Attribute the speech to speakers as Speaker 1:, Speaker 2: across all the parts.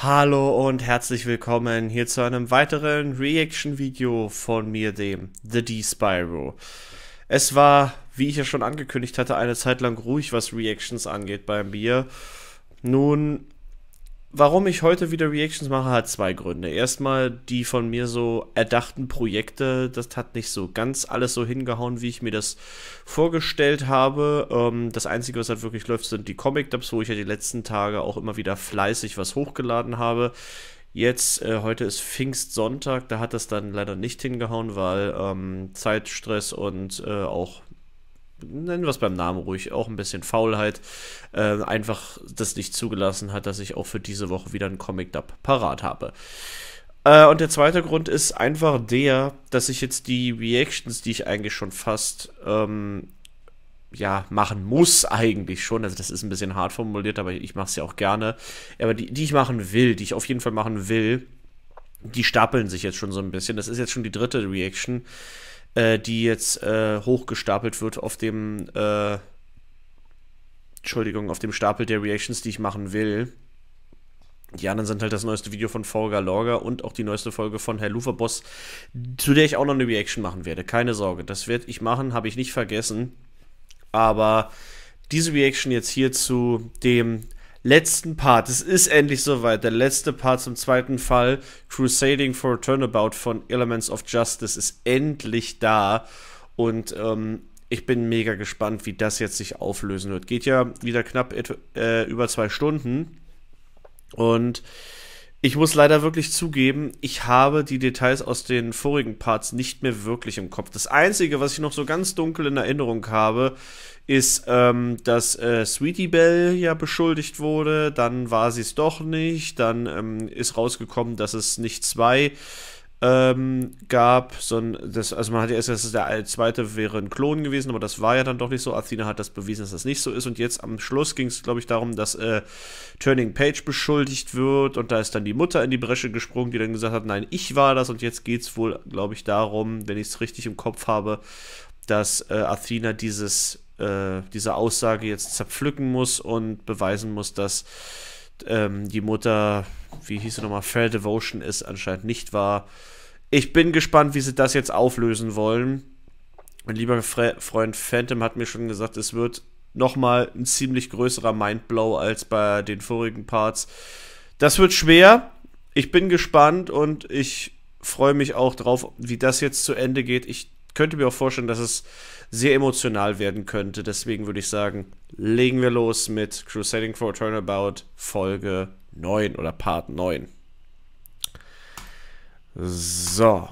Speaker 1: Hallo und herzlich willkommen hier zu einem weiteren Reaction-Video von mir, dem The D-Spyro. Es war, wie ich ja schon angekündigt hatte, eine Zeit lang ruhig, was Reactions angeht bei mir. Nun, warum ich heute wieder Reactions mache, hat zwei Gründe. Erstmal die von mir so erdachten Projekte, das hat nicht so ganz alles so hingehauen, wie ich mir das vorgestellt habe. Das Einzige, was halt wirklich läuft, sind die Comic-Dubs, wo ich ja die letzten Tage auch immer wieder fleißig was hochgeladen habe. Jetzt, heute ist Pfingstsonntag, da hat das dann leider nicht hingehauen, weil Zeitstress und auch, nennen wir es beim Namen ruhig, auch ein bisschen Faulheit, einfach das nicht zugelassen hat, dass ich auch für diese Woche wieder einen Comic-Dub parat habe. Und der zweite Grund ist einfach der, dass ich jetzt die Reactions, die ich eigentlich schon fast, ja, machen muss eigentlich schon, also das ist ein bisschen hart formuliert, aber ich mache es ja auch gerne, aber die ich machen will, die ich auf jeden Fall machen will, die stapeln sich jetzt schon so ein bisschen. Das ist jetzt schon die dritte Reaction, die jetzt hochgestapelt wird auf dem, auf dem Stapel der Reactions, die ich machen will. Die anderen sind halt das neueste Video von Lorga und auch die neueste Folge von Herr Luferboss, zu der ich auch noch eine Reaction machen werde. Keine Sorge, das werde ich machen, habe ich nicht vergessen. Aber diese Reaction jetzt hier zu dem letzten Part, es ist endlich soweit, der letzte Part zum zweiten Fall, Crusading for Turnabout von Elements of Justice ist endlich da und ich bin mega gespannt, wie das jetzt sich auflösen wird. Geht ja wieder knapp über 2 Stunden und ich muss leider wirklich zugeben, ich habe die Details aus den vorigen Parts nicht mehr wirklich im Kopf. Das Einzige, was ich noch so ganz dunkel in Erinnerung habe, ist, dass Sweetie Belle ja beschuldigt wurde, dann war sie es doch nicht, dann ist rausgekommen, dass es nicht 2 gab, sondern also man hat ja erst gesagt, der zweite wäre ein Klon gewesen, aber das war ja dann doch nicht so. Athena hat das bewiesen, dass das nicht so ist und jetzt am Schluss ging es, glaube ich, darum, dass Turning Page beschuldigt wird und da ist dann die Mutter in die Bresche gesprungen, die dann gesagt hat, nein, ich war das und jetzt geht es wohl, glaube ich, darum, wenn ich es richtig im Kopf habe, dass Athena diese Aussage jetzt zerpflücken muss und beweisen muss, dass die Mutter, wie hieß sie nochmal, Fair Devotion ist, anscheinend nicht wahr. Ich bin gespannt, wie sie das jetzt auflösen wollen. Mein lieber Freund Phantom hat mir schon gesagt, es wird nochmal ein ziemlich größerer Mindblow als bei den vorigen Parts. Das wird schwer. Ich bin gespannt und ich freue mich auch drauf, wie das jetzt zu Ende geht. Ich könnte mir auch vorstellen, dass es sehr emotional werden könnte. Deswegen würde ich sagen, legen wir los mit Crusading for Turnabout Folge 9 oder Part 9. So.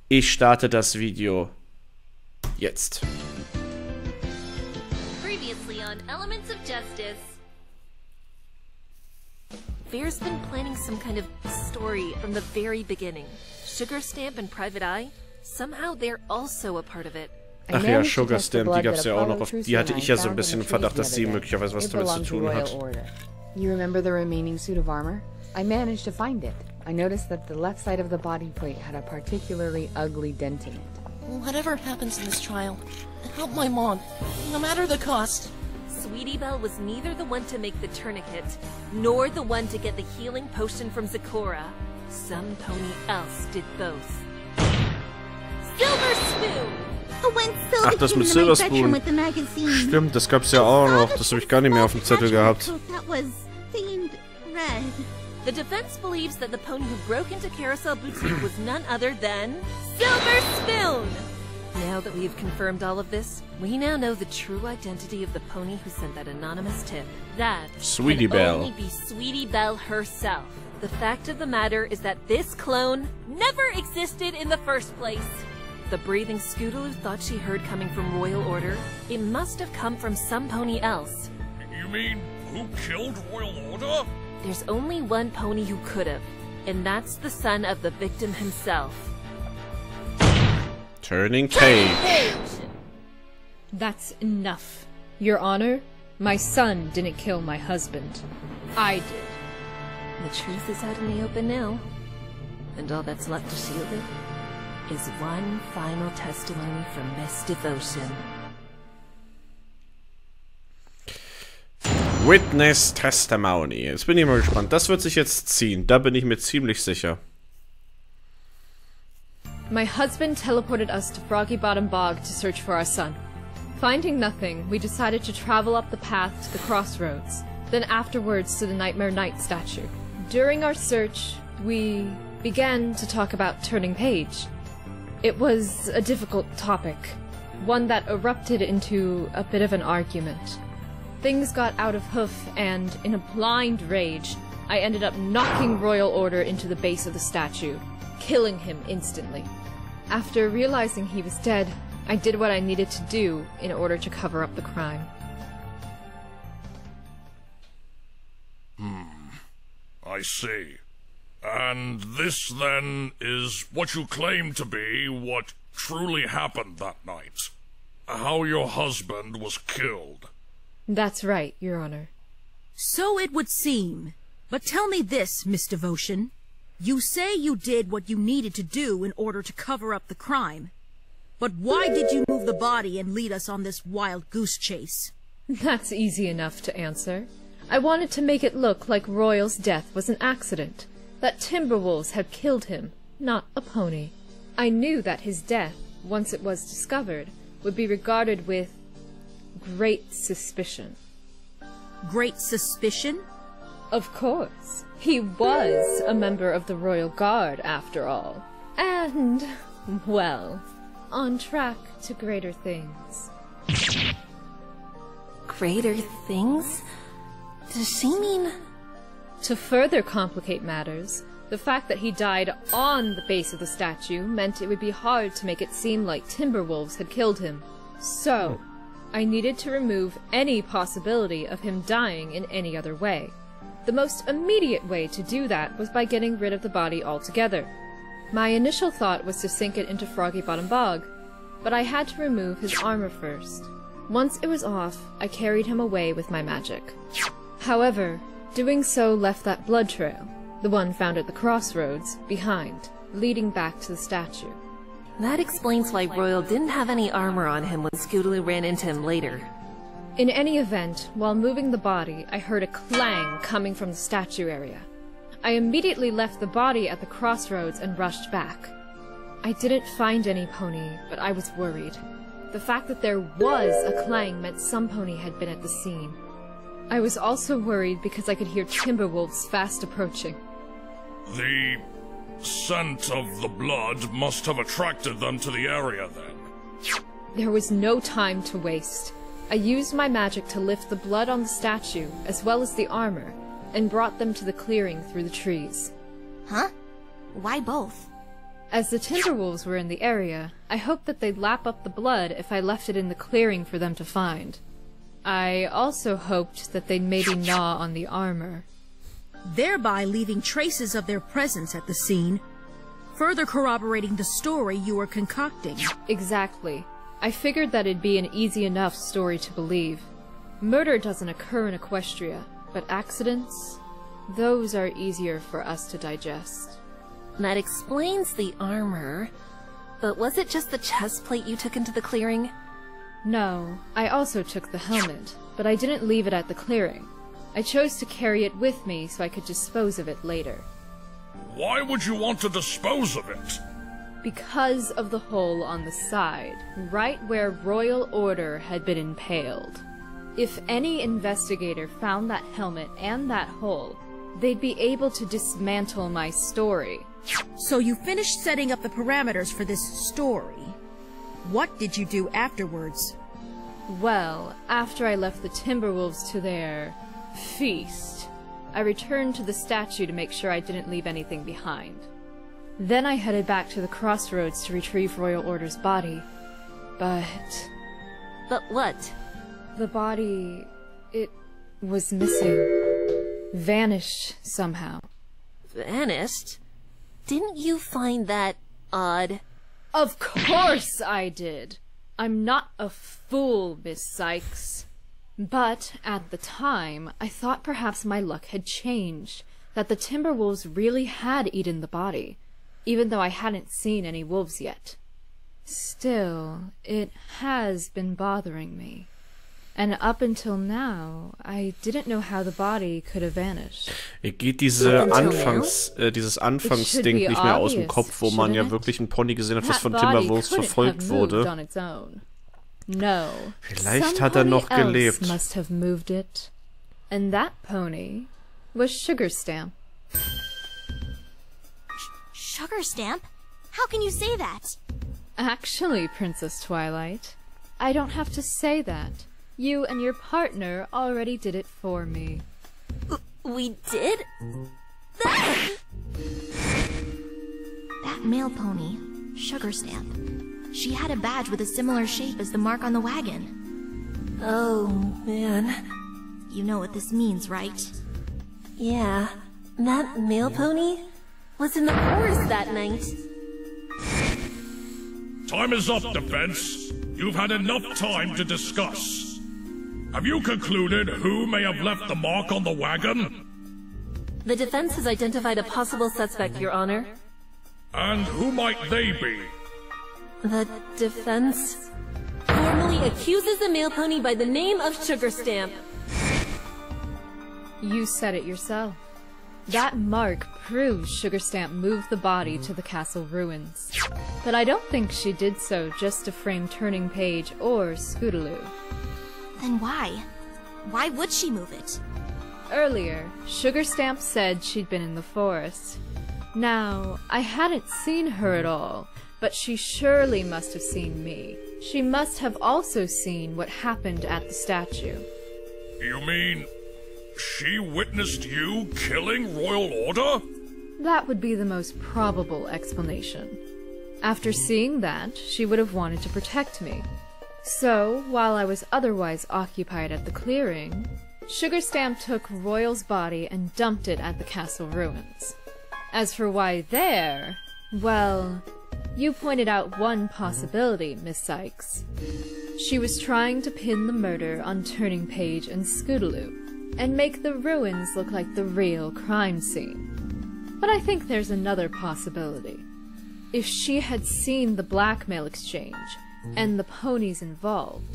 Speaker 1: Ich starte das Video jetzt.
Speaker 2: Previously on Elements of Justice. Fear's been planning some kind of story from the very beginning. Sugar Stamp and Private Eye, somehow they're also a part of it.
Speaker 1: Ach ja, Sugar Stamp, die gab es ja auch noch. Die hatte ich ja so ein bisschen im Verdacht, dass sie möglicherweise was damit zu tun hat.
Speaker 3: You remember the remaining suit of armor? I managed to find it. I noticed that the left side of the body plate had a particularly ugly dent in it.
Speaker 4: Whatever happens in this trial, help my mom, no matter the cost.
Speaker 2: Sweetie Belle was neither the one to make the tourniquet, nor the one to get the healing potion from Zecora. Some pony else did both. Silver Spoon!
Speaker 1: Ach, das mit Silver Spoon. Stimmt, das gab's ja auch noch. Das habe ich gar nicht mehr auf dem Zettel gehabt.
Speaker 2: The defense believes that the pony who broke into Carousel Boutique was none other than Silver Spoon! Now that we have confirmed all of this, we now know the true identity of the pony who sent that anonymous tip. That
Speaker 1: Sweetie Belle.
Speaker 2: Only be Sweetie Belle herself. The fact of the matter is that this clone never existed in the first place. The breathing Scootaloo thought she heard coming from Royal Order, it must have come from some pony else.
Speaker 5: You mean, who killed Royal Order?
Speaker 2: There's only one pony who could have, and that's the son of the victim himself.
Speaker 1: Turning Page.
Speaker 6: That's enough. Your Honor, my son didn't kill my husband. I did.
Speaker 2: The truth is out in the open now, and all that's left to shield it is one final testimony from Miss Devotion.
Speaker 1: Witness Testimony. Jetzt bin ich mal gespannt. Das wird sich jetzt ziehen. Da bin ich mir ziemlich sicher.
Speaker 6: My husband teleported us to Froggy Bottom Bog to search for our son. Finding nothing, we decided to travel up the path to the crossroads, then afterwards to the Nightmare Knight statue. During our search, we began to talk about turning page. It was a difficult topic, one that erupted into a bit of an argument. Things got out of hoof, and in a blind rage, I ended up knocking Royal Order into the base of the statue, killing him instantly. After realizing he was dead, I did what I needed to do in order to cover up the crime.
Speaker 5: I see. And this, then, is what you claim to be what truly happened that night. How your husband was killed.
Speaker 6: That's right, Your Honor.
Speaker 7: So it would seem. But tell me this, Miss Devotion. You say you did what you needed to do in order to cover up the crime. But why did you move the body and lead us on this wild goose chase?
Speaker 6: That's easy enough to answer. I wanted to make it look like Royal's death was an accident, that Timberwolves had killed him, not a pony. I knew that his death, once it was discovered, would be regarded with great suspicion.
Speaker 7: Great suspicion?
Speaker 6: Of course. He was a member of the Royal Guard, after all. And, well, on track to greater things.
Speaker 2: Greater things? Does she mean...
Speaker 6: To further complicate matters, the fact that he died on the base of the statue meant it would be hard to make it seem like Timberwolves had killed him. So, I needed to remove any possibility of him dying in any other way. The most immediate way to do that was by getting rid of the body altogether. My initial thought was to sink it into Froggy Bottom Bog, but I had to remove his armor first. Once it was off, I carried him away with my magic. However, doing so left that blood trail, the one found at the crossroads, behind, leading back to the statue.
Speaker 2: That explains why Royal didn't have any armor on him when Scootaloo ran into him later.
Speaker 6: In any event, while moving the body, I heard a clang coming from the statue area. I immediately left the body at the crossroads and rushed back. I didn't find any pony, but I was worried. The fact that there was a clang meant some pony had been at the scene. I was also worried because I could hear Timberwolves fast approaching.
Speaker 5: The scent of the blood must have attracted them to the area, then.
Speaker 6: There was no time to waste. I used my magic to lift the blood on the statue, as well as the armor, and brought them to the clearing through the trees.
Speaker 7: Huh? Why both?
Speaker 6: As the Timberwolves were in the area, I hoped that they'd lap up the blood if I left it in the clearing for them to find. I also hoped that they'd maybe gnaw on the armor.
Speaker 7: Thereby leaving traces of their presence at the scene, further corroborating the story you were concocting.
Speaker 6: Exactly. I figured that it'd be an easy enough story to believe. Murder doesn't occur in Equestria, but accidents? Those are easier for us to digest.
Speaker 2: That explains the armor. But was it just the chest plate you took into the clearing?
Speaker 6: No, I also took the helmet, but I didn't leave it at the clearing. I chose to carry it with me so I could dispose of it later.
Speaker 5: Why would you want to dispose of it?
Speaker 6: Because of the hole on the side, right where Royal Order had been impaled. If any investigator found that helmet and that hole, they'd be able to dismantle my story.
Speaker 7: So you finished setting up the parameters for this story. What did you do afterwards?
Speaker 6: Well, after I left the Timberwolves to their feast, I returned to the statue to make sure I didn't leave anything behind. Then I headed back to the crossroads to retrieve Royal Order's body. But
Speaker 2: what?
Speaker 6: The body... it was missing. Vanished somehow.
Speaker 2: Vanished? Didn't you find that odd?
Speaker 6: Of course I did! I'm not a fool, Miss Sykes. But, at the time, I thought perhaps my luck had changed, that the Timberwolves really had eaten the body, even though I hadn't seen any wolves yet. Still, it has been bothering me. And up until now, I didn't know how the body could have vanished.
Speaker 1: Geht dieses Anfangsding nicht mehr aus dem Kopf, wo man ja wirklich einen Pony gesehen hat, was von Timberwolves verfolgt wurde.
Speaker 6: No.
Speaker 1: Vielleicht hat er noch gelebt.
Speaker 6: Must have moved it. And that pony was Sugarstamp.
Speaker 8: Sugarstamp? How can you say that?
Speaker 6: Actually, Princess Twilight, I don't have to say that. You and your partner already did it for me.
Speaker 8: We did? That male pony, Sugarstamp. She had a badge with a similar shape as the mark on the wagon.
Speaker 2: Oh, man.
Speaker 8: You know what this means, right?
Speaker 2: Yeah. That male pony was in the forest that night.
Speaker 5: Time is up, defense. You've had enough time to discuss. Have you concluded who may have left the mark on the wagon?
Speaker 2: The defense has identified a possible suspect, Your Honor.
Speaker 5: And who might they be?
Speaker 2: The defense formally accuses the male pony by the name of Sugarstamp.
Speaker 6: You said it yourself. That mark proves Sugarstamp moved the body to the castle ruins. But I don't think she did so just to frame Turning Page or Scootaloo.
Speaker 8: Then why? Why would she move it?
Speaker 6: Earlier, Sugarstamp said she'd been in the forest. Now, I hadn't seen her at all, but she surely must have seen me. She must have also seen what happened at the statue.
Speaker 5: You mean she witnessed you killing Royal Order?
Speaker 6: That would be the most probable explanation. After seeing that, she would have wanted to protect me. So, while I was otherwise occupied at the clearing, Sugarstamp took Royal's body and dumped it at the castle ruins. As for why there, well, you pointed out one possibility, Miss Sykes. She was trying to pin the murder on Turning Page and Scootaloo, and make the ruins look like the real crime scene. But I think there's another possibility. If she had seen the blackmail exchange, and the ponies involved,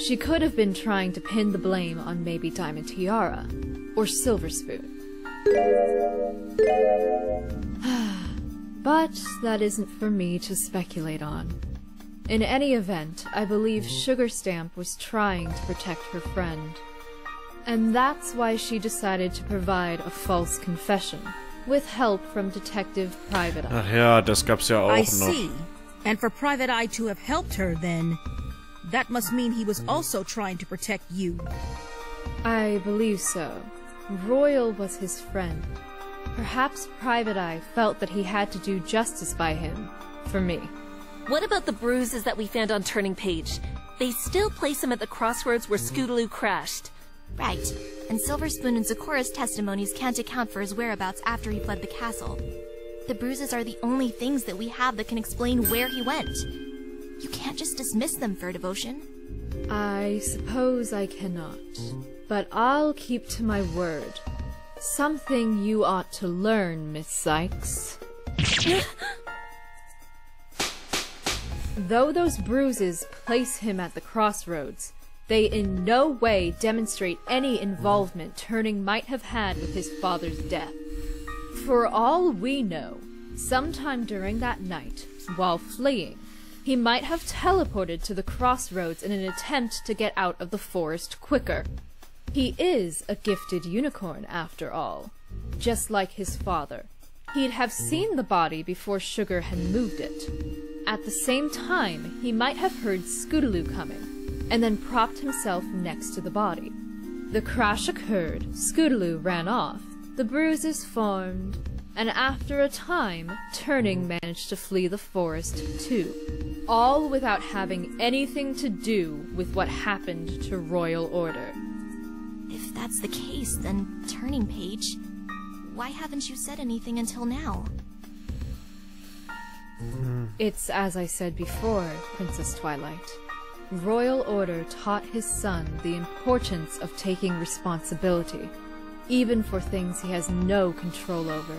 Speaker 6: she could have been trying to pin the blame on maybe Diamond Tiara, or Silver Spoon. But that isn't for me to speculate on. In any event, I believe Sugarstamp was trying to protect her friend. And that's why she decided to provide a false confession, with help from Detective Private Eye.
Speaker 1: Ach ja, das gab's ja auch
Speaker 7: I
Speaker 1: noch.
Speaker 7: see. And for Private Eye to have helped her, then, that must mean he was also trying to protect you.
Speaker 6: I believe so. Royal was his friend. Perhaps Private Eye felt that he had to do justice by him, for me.
Speaker 2: What about the bruises that we found on Turning Page? They still place him at the crossroads where Scootaloo crashed.
Speaker 8: Right. And Silver Spoon and Zeccora's testimonies can't account for his whereabouts after he fled the castle. The bruises are the only things that we have that can explain where he went. You can't just dismiss them, Fair Devotion.
Speaker 6: I suppose I cannot. But I'll keep to my word. Something you ought to learn, Miss Sykes. Though those bruises place him at the crossroads, they in no way demonstrate any involvement Turning might have had with his father's death. For all we know, sometime during that night, while fleeing, he might have teleported to the crossroads in an attempt to get out of the forest quicker. He is a gifted unicorn, after all, just like his father. He'd have seen the body before Sugar had moved it. At the same time, he might have heard Scootaloo coming, and then propped himself next to the body. The crash occurred, Scootaloo ran off, the bruises formed, and after a time, Turning managed to flee the forest too. All without having anything to do with what happened to Royal Order.
Speaker 8: If that's the case, then Turning Page, why haven't you said anything until now?
Speaker 6: It's as I said before, Princess Twilight. Royal Order taught his son the importance of taking responsibility, even for things he has no control over.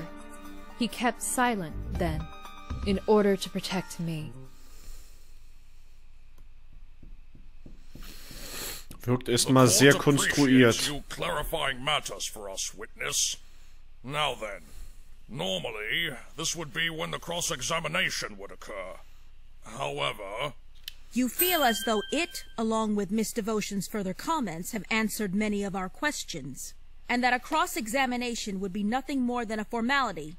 Speaker 6: He kept silent, then, in order to protect me.
Speaker 1: Wirkt erstmal sehr konstruiert.
Speaker 5: You clarifying matters for us, witness. Now then, normally, this would be when the cross-examination would occur. However...
Speaker 7: You feel as though it, along with Miss Devotion's further comments, have answered many of our questions, and that a cross-examination would be nothing more than a formality,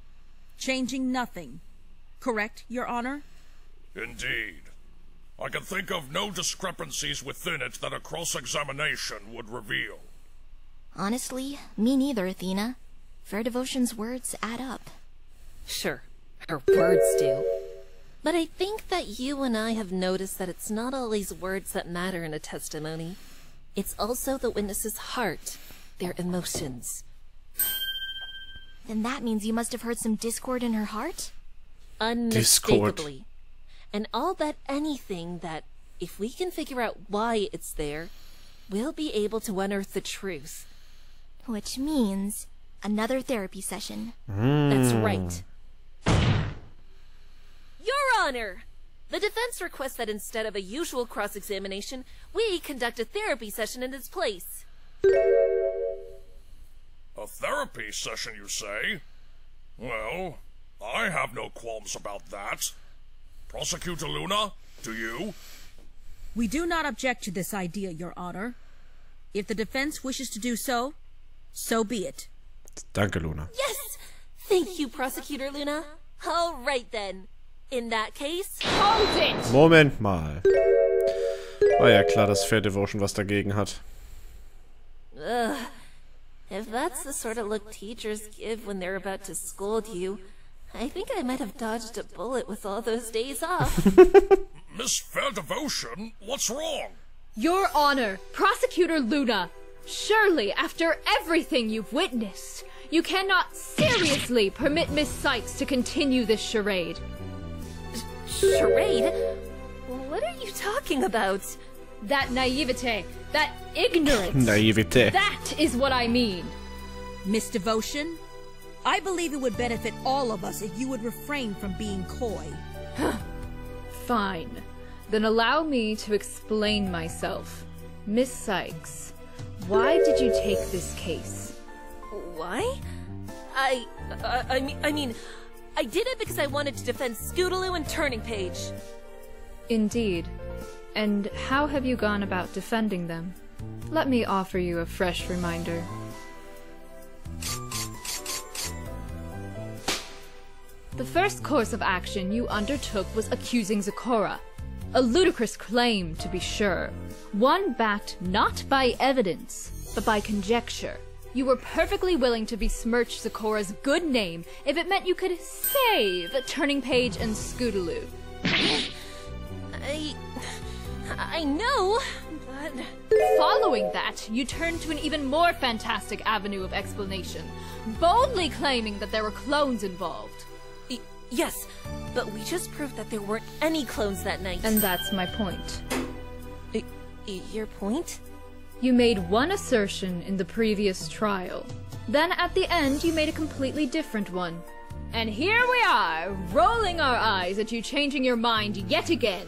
Speaker 7: changing nothing. Correct, Your Honor?
Speaker 5: Indeed. I can think of no discrepancies within it that a cross-examination would reveal.
Speaker 8: Honestly, me neither, Athena. Fair Devotion's words add up.
Speaker 2: Sure, her words do. But I think that you and I have noticed that it's not always words that matter in a testimony. It's also the witness's heart, their emotions.
Speaker 8: Then that means you must have heard some discord in her heart?
Speaker 2: Unmistakably. And I'll bet anything that, if we can figure out why it's there, we'll be able to unearth the truth.
Speaker 8: Which means another therapy session.
Speaker 2: That's right. Your Honor! The defense requests that instead of a usual cross-examination, we conduct a therapy session in its place.
Speaker 5: A therapy session, you say? Well, I have no qualms about that. Prosecutor Luna, do you?
Speaker 7: We do not object to this idea, Your Honor. If the defense wishes to do so, so be it.
Speaker 1: Danke, Luna.
Speaker 2: Yes! Thank you, Prosecutor Luna. All right, then. In that case...
Speaker 6: Hold it!
Speaker 1: Moment mal. War ja klar, dass Fair Devotion was dagegen hat.
Speaker 2: Ugh. If that's the sort of look teachers give when they're about to scold you, I think I might have dodged a bullet with all those days off.
Speaker 5: Miss Fair Devotion, what's wrong?
Speaker 6: Your Honor, Prosecutor Luna, surely after everything you've witnessed, you cannot seriously permit Miss Sykes to continue this charade.
Speaker 2: Charade? What are you talking about?
Speaker 6: That naivete, that ignorance.
Speaker 1: Naivete.
Speaker 6: That is what I mean.
Speaker 7: Miss Devotion, I believe it would benefit all of us if you would refrain from being coy.
Speaker 6: Fine. Then allow me to explain myself. Miss Sykes, why did you take this case?
Speaker 2: Why? I mean, I did it because I wanted to defend Scootaloo and Turning Page.
Speaker 6: Indeed. And how have you gone about defending them? Let me offer you a fresh reminder. The first course of action you undertook was accusing Zecora. A ludicrous claim, to be sure. One backed not by evidence, but by conjecture. You were perfectly willing to besmirch Zecora's good name if it meant you could save Turning Page and Scootaloo.
Speaker 2: I know, but...
Speaker 6: Following that, you turned to an even more fantastic avenue of explanation, boldly claiming that there were clones involved.
Speaker 2: Yes, but we just proved that there weren't any clones that night.
Speaker 6: And that's my point.
Speaker 2: Your point?
Speaker 6: You made one assertion in the previous trial. Then at the end, you made a completely different one. And here we are, rolling our eyes at you changing your mind yet again.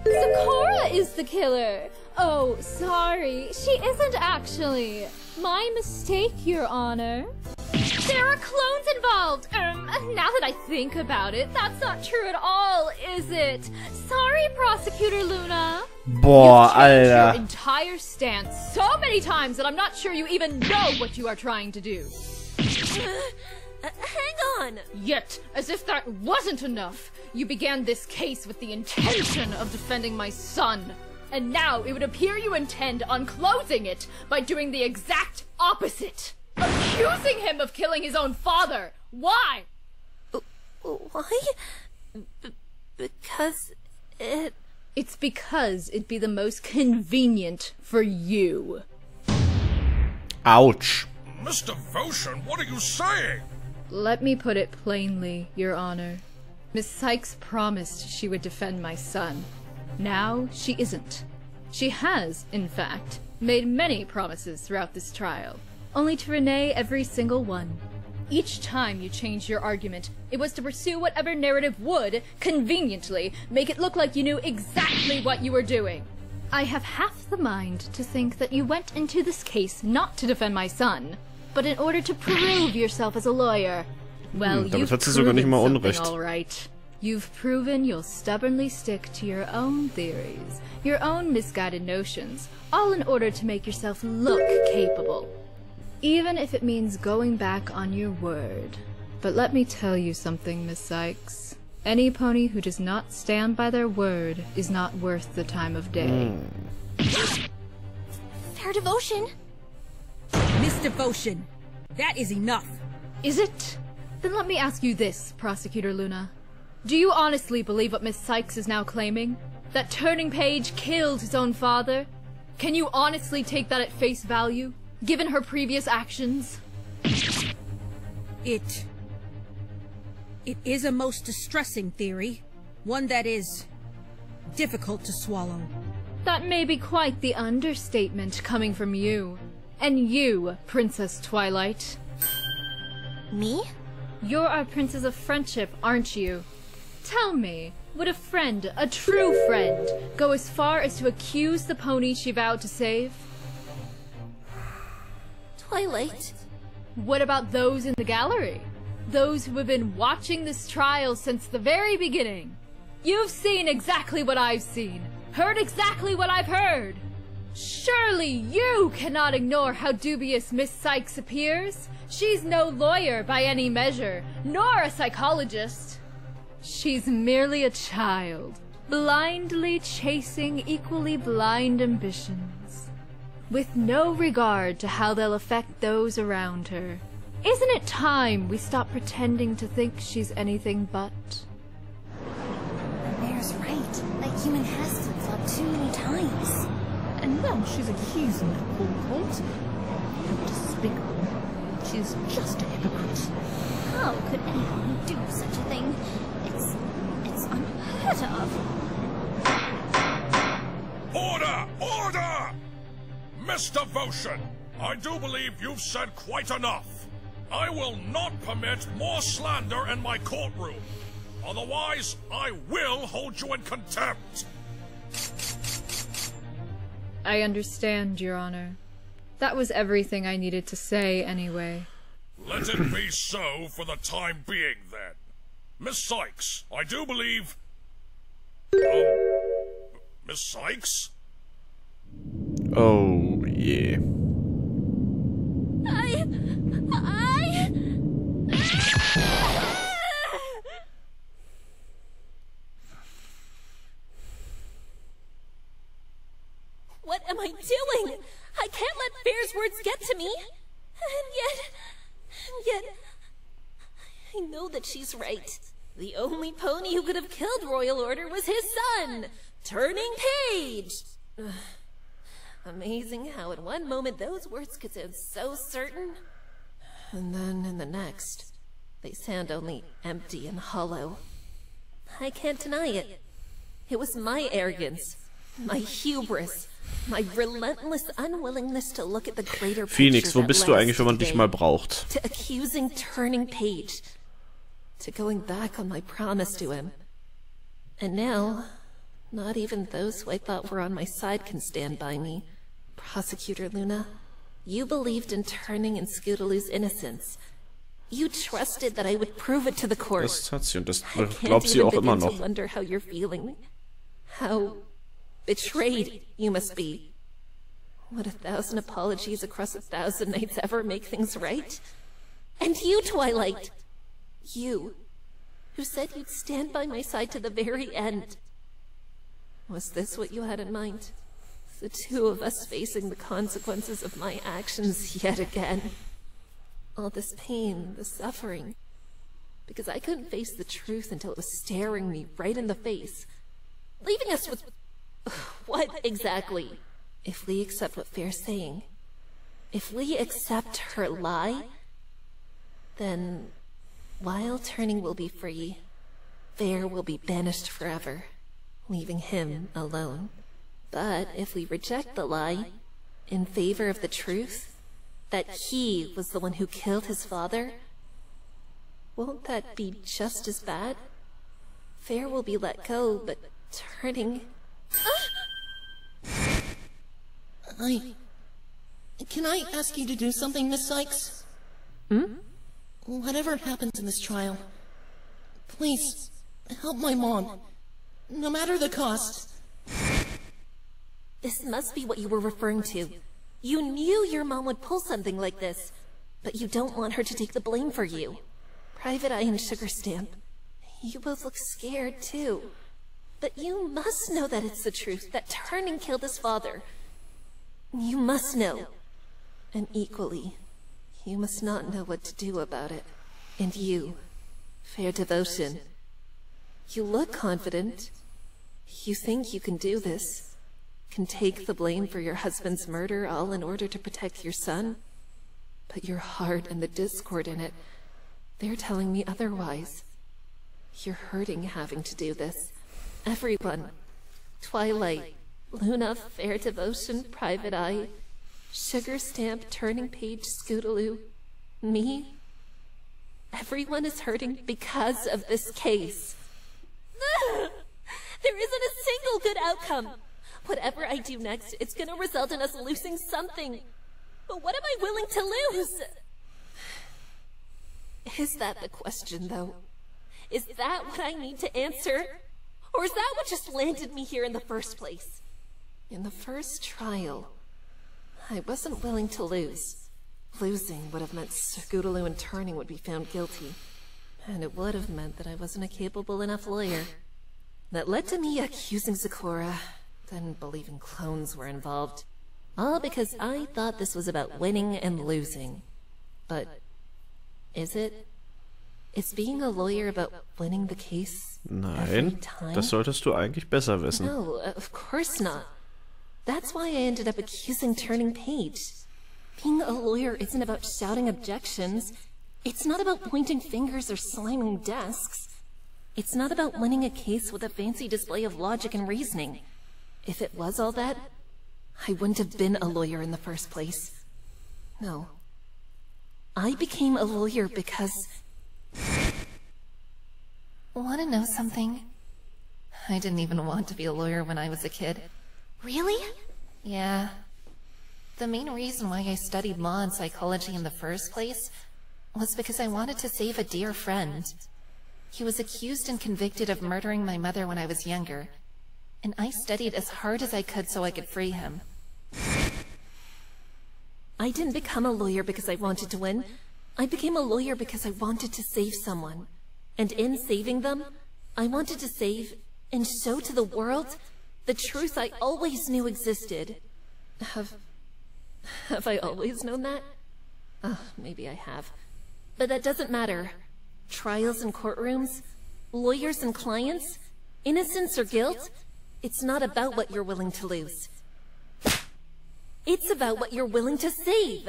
Speaker 6: Zecora is the killer. Oh, sorry. She isn't actually. My mistake, Your Honor. There are clones involved. Now that I think about it, that's not true at all, is it? Sorry, Prosecutor Luna.
Speaker 1: Boah,
Speaker 6: You've changed
Speaker 1: Alter.
Speaker 6: your entire stance so many times that I'm not sure you even know what you are trying to do.
Speaker 2: Hang on!
Speaker 6: Yet, as if that wasn't enough, you began this case with the intention of defending my son. And now it would appear you intend on closing it by doing the exact opposite. Accusing him of killing his own father. Why?
Speaker 2: Why? Because it...
Speaker 6: It's because it'd be the most convenient for you.
Speaker 1: Ouch.
Speaker 5: Miss Devotion, what are you saying?
Speaker 6: Let me put it plainly, Your Honor. Miss Sykes promised she would defend my son. Now she isn't. She has, in fact, made many promises throughout this trial, only to renege every single one. Each time you changed your argument, it was to pursue whatever narrative would, conveniently, make it look like you knew exactly what you were doing. I have half the mind to think that you went into this case not to defend my son, but in order to prove yourself as a lawyer. Well,
Speaker 1: damit
Speaker 6: you've
Speaker 1: hat sie sogar nicht
Speaker 6: proven
Speaker 1: mal
Speaker 6: something,
Speaker 1: Unrecht.
Speaker 6: all right. You've proven you'll stubbornly stick to your own theories, your own misguided notions, all in order to make yourself look capable. Even if it means going back on your word. But let me tell you something, Miss Sykes. Any pony who does not stand by their word is not worth the time of day.
Speaker 8: Fair devotion.
Speaker 7: Miss Devotion, that is enough.
Speaker 6: Is it? Then let me ask you this, Prosecutor Luna. Do you honestly believe what Miss Sykes is now claiming? That Turning Page killed his own father? Can you honestly take that at face value, given her previous actions?
Speaker 7: It is a most distressing theory. One that is difficult to swallow.
Speaker 6: That may be quite the understatement coming from you. And you, Princess Twilight.
Speaker 8: Me?
Speaker 6: You're our princess of friendship, aren't you? Tell me, would a friend, a true friend, go as far as to accuse the pony she vowed to save?
Speaker 8: Twilight.
Speaker 6: What about those in the gallery? Those who have been watching this trial since the very beginning. You've seen exactly what I've seen, heard exactly what I've heard. Surely you cannot ignore how dubious Miss Sykes appears. She's no lawyer by any measure, nor a psychologist. She's merely a child, blindly chasing equally blind ambitions, with no regard to how they'll affect those around her. Isn't it time we stop pretending to think she's anything but?
Speaker 8: Mayor's right. That human has flip-flopped too many times.
Speaker 9: And now she's accusing the poor court. How despicable. She's just a hypocrite.
Speaker 8: How could anyone do such a thing? It's unheard of.
Speaker 5: Order! Order! Miss Devotion, I do believe you've said quite enough. I will not permit more slander in my courtroom. Otherwise, I will hold you in contempt.
Speaker 6: I understand, Your Honor. That was everything I needed to say, anyway.
Speaker 5: Let it be so for the time being, then. Miss Sykes, I do believe... Miss Sykes?
Speaker 1: Oh, yeah.
Speaker 2: What am I doing? I can't let Fair's words get to me. And yet, I know that she's right. The only pony who could have killed Royal Order was his son, Turning Page. Amazing how in one moment those words could sound so certain, and then in the next, they sound only empty and hollow. I can't deny it. It was my arrogance, my hubris, my relentless unwillingness to look at the greater
Speaker 1: Phoenix,
Speaker 2: picture
Speaker 1: wo bist
Speaker 2: that
Speaker 1: du
Speaker 2: led us
Speaker 1: eigentlich, wenn man dich
Speaker 2: today,
Speaker 1: mal braucht?
Speaker 2: to accusing Turning Page, to going back on my promise to him. And now, not even those who I thought were on my side can stand by me. Prosecutor Luna, you believed in Turning and Scootaloo's innocence. You trusted that I would prove it to the court.
Speaker 1: Das hat sie und das
Speaker 2: I can't
Speaker 1: glaubt sie
Speaker 2: even
Speaker 1: auch immer
Speaker 2: begin
Speaker 1: noch.
Speaker 2: to wonder how you're feeling. How betrayed you must be. Would 1,000 apologies across 1,000 nights ever make things right? And you, Twilight! You, who said you'd stand by my side to the very end. Was this what you had in mind? The two of us facing the consequences of my actions yet again. All this pain, the suffering. Because I couldn't face the truth until it was staring me right in the face. Leaving us with... what exactly? If we accept what Fair's saying, if we accept her lie, then while Turning will be free, Fair will be banished forever, leaving him alone. But if we reject the lie, in favor of the truth, that he was the one who killed his father, won't that be just as bad? Fair will be let go, but Turning...
Speaker 4: Can I ask you to do something, Miss Sykes? Whatever happens in this trial, please, help my mom. No matter the cost.
Speaker 2: This must be what you were referring to. You knew your mom would pull something like this, but you don't want her to take the blame for you. Private Eye and Sugar Stamp, you both look scared too. But you must know that it's the truth, that Turning killed his father. You must know. And equally, you must not know what to do about it. And you, Fair Devotion, you look confident. You think you can do this, can take the blame for your husband's murder all in order to protect your son. But your heart and the discord in it, they're telling me otherwise. You're hurting having to do this. Everyone. Twilight, Luna, Fair Devotion, Private Eye, Sugar Stamp, Turning Page, Scootaloo, me. Everyone is hurting because of this case. There isn't a single good outcome. Whatever I do next, it's gonna result in us losing something. But what am I willing to lose? Is that the question, though? Is that what I need to answer? Or is that what just landed me here in the first place? In the first trial, I wasn't willing to lose. Losing would have meant Scootaloo and Turning would be found guilty. And it would have meant that I wasn't a capable enough lawyer. That led to me accusing Zecora, then believing clones were involved. All because I thought this was about winning and losing. But is it? Is being a lawyer about winning the case every
Speaker 1: Nein,
Speaker 2: time?
Speaker 1: das solltest du eigentlich besser wissen.
Speaker 2: No, of course not. That's why I ended up accusing Turning Page. Being a lawyer isn't about shouting objections. It's not about pointing fingers or slamming desks. It's not about winning a case with a fancy display of logic and reasoning. If it was all that, I wouldn't have been a lawyer in the first place. No. I became a lawyer because... Want to know something? I didn't even want to be a lawyer when I was a kid.
Speaker 8: Really?
Speaker 2: Yeah. The main reason why I studied law and psychology in the first place was because I wanted to save a dear friend. He was accused and convicted of murdering my mother when I was younger, and I studied as hard as I could so I could free him. I didn't become a lawyer because I wanted to win. I became a lawyer because I wanted to save someone. And in saving them, I wanted to save and show to the world the truth I always knew existed. Have I always known that? Oh, maybe I have. But that doesn't matter. Trials and courtrooms, lawyers and clients, innocence or guilt, it's not about what you're willing to lose. It's about what you're willing to save.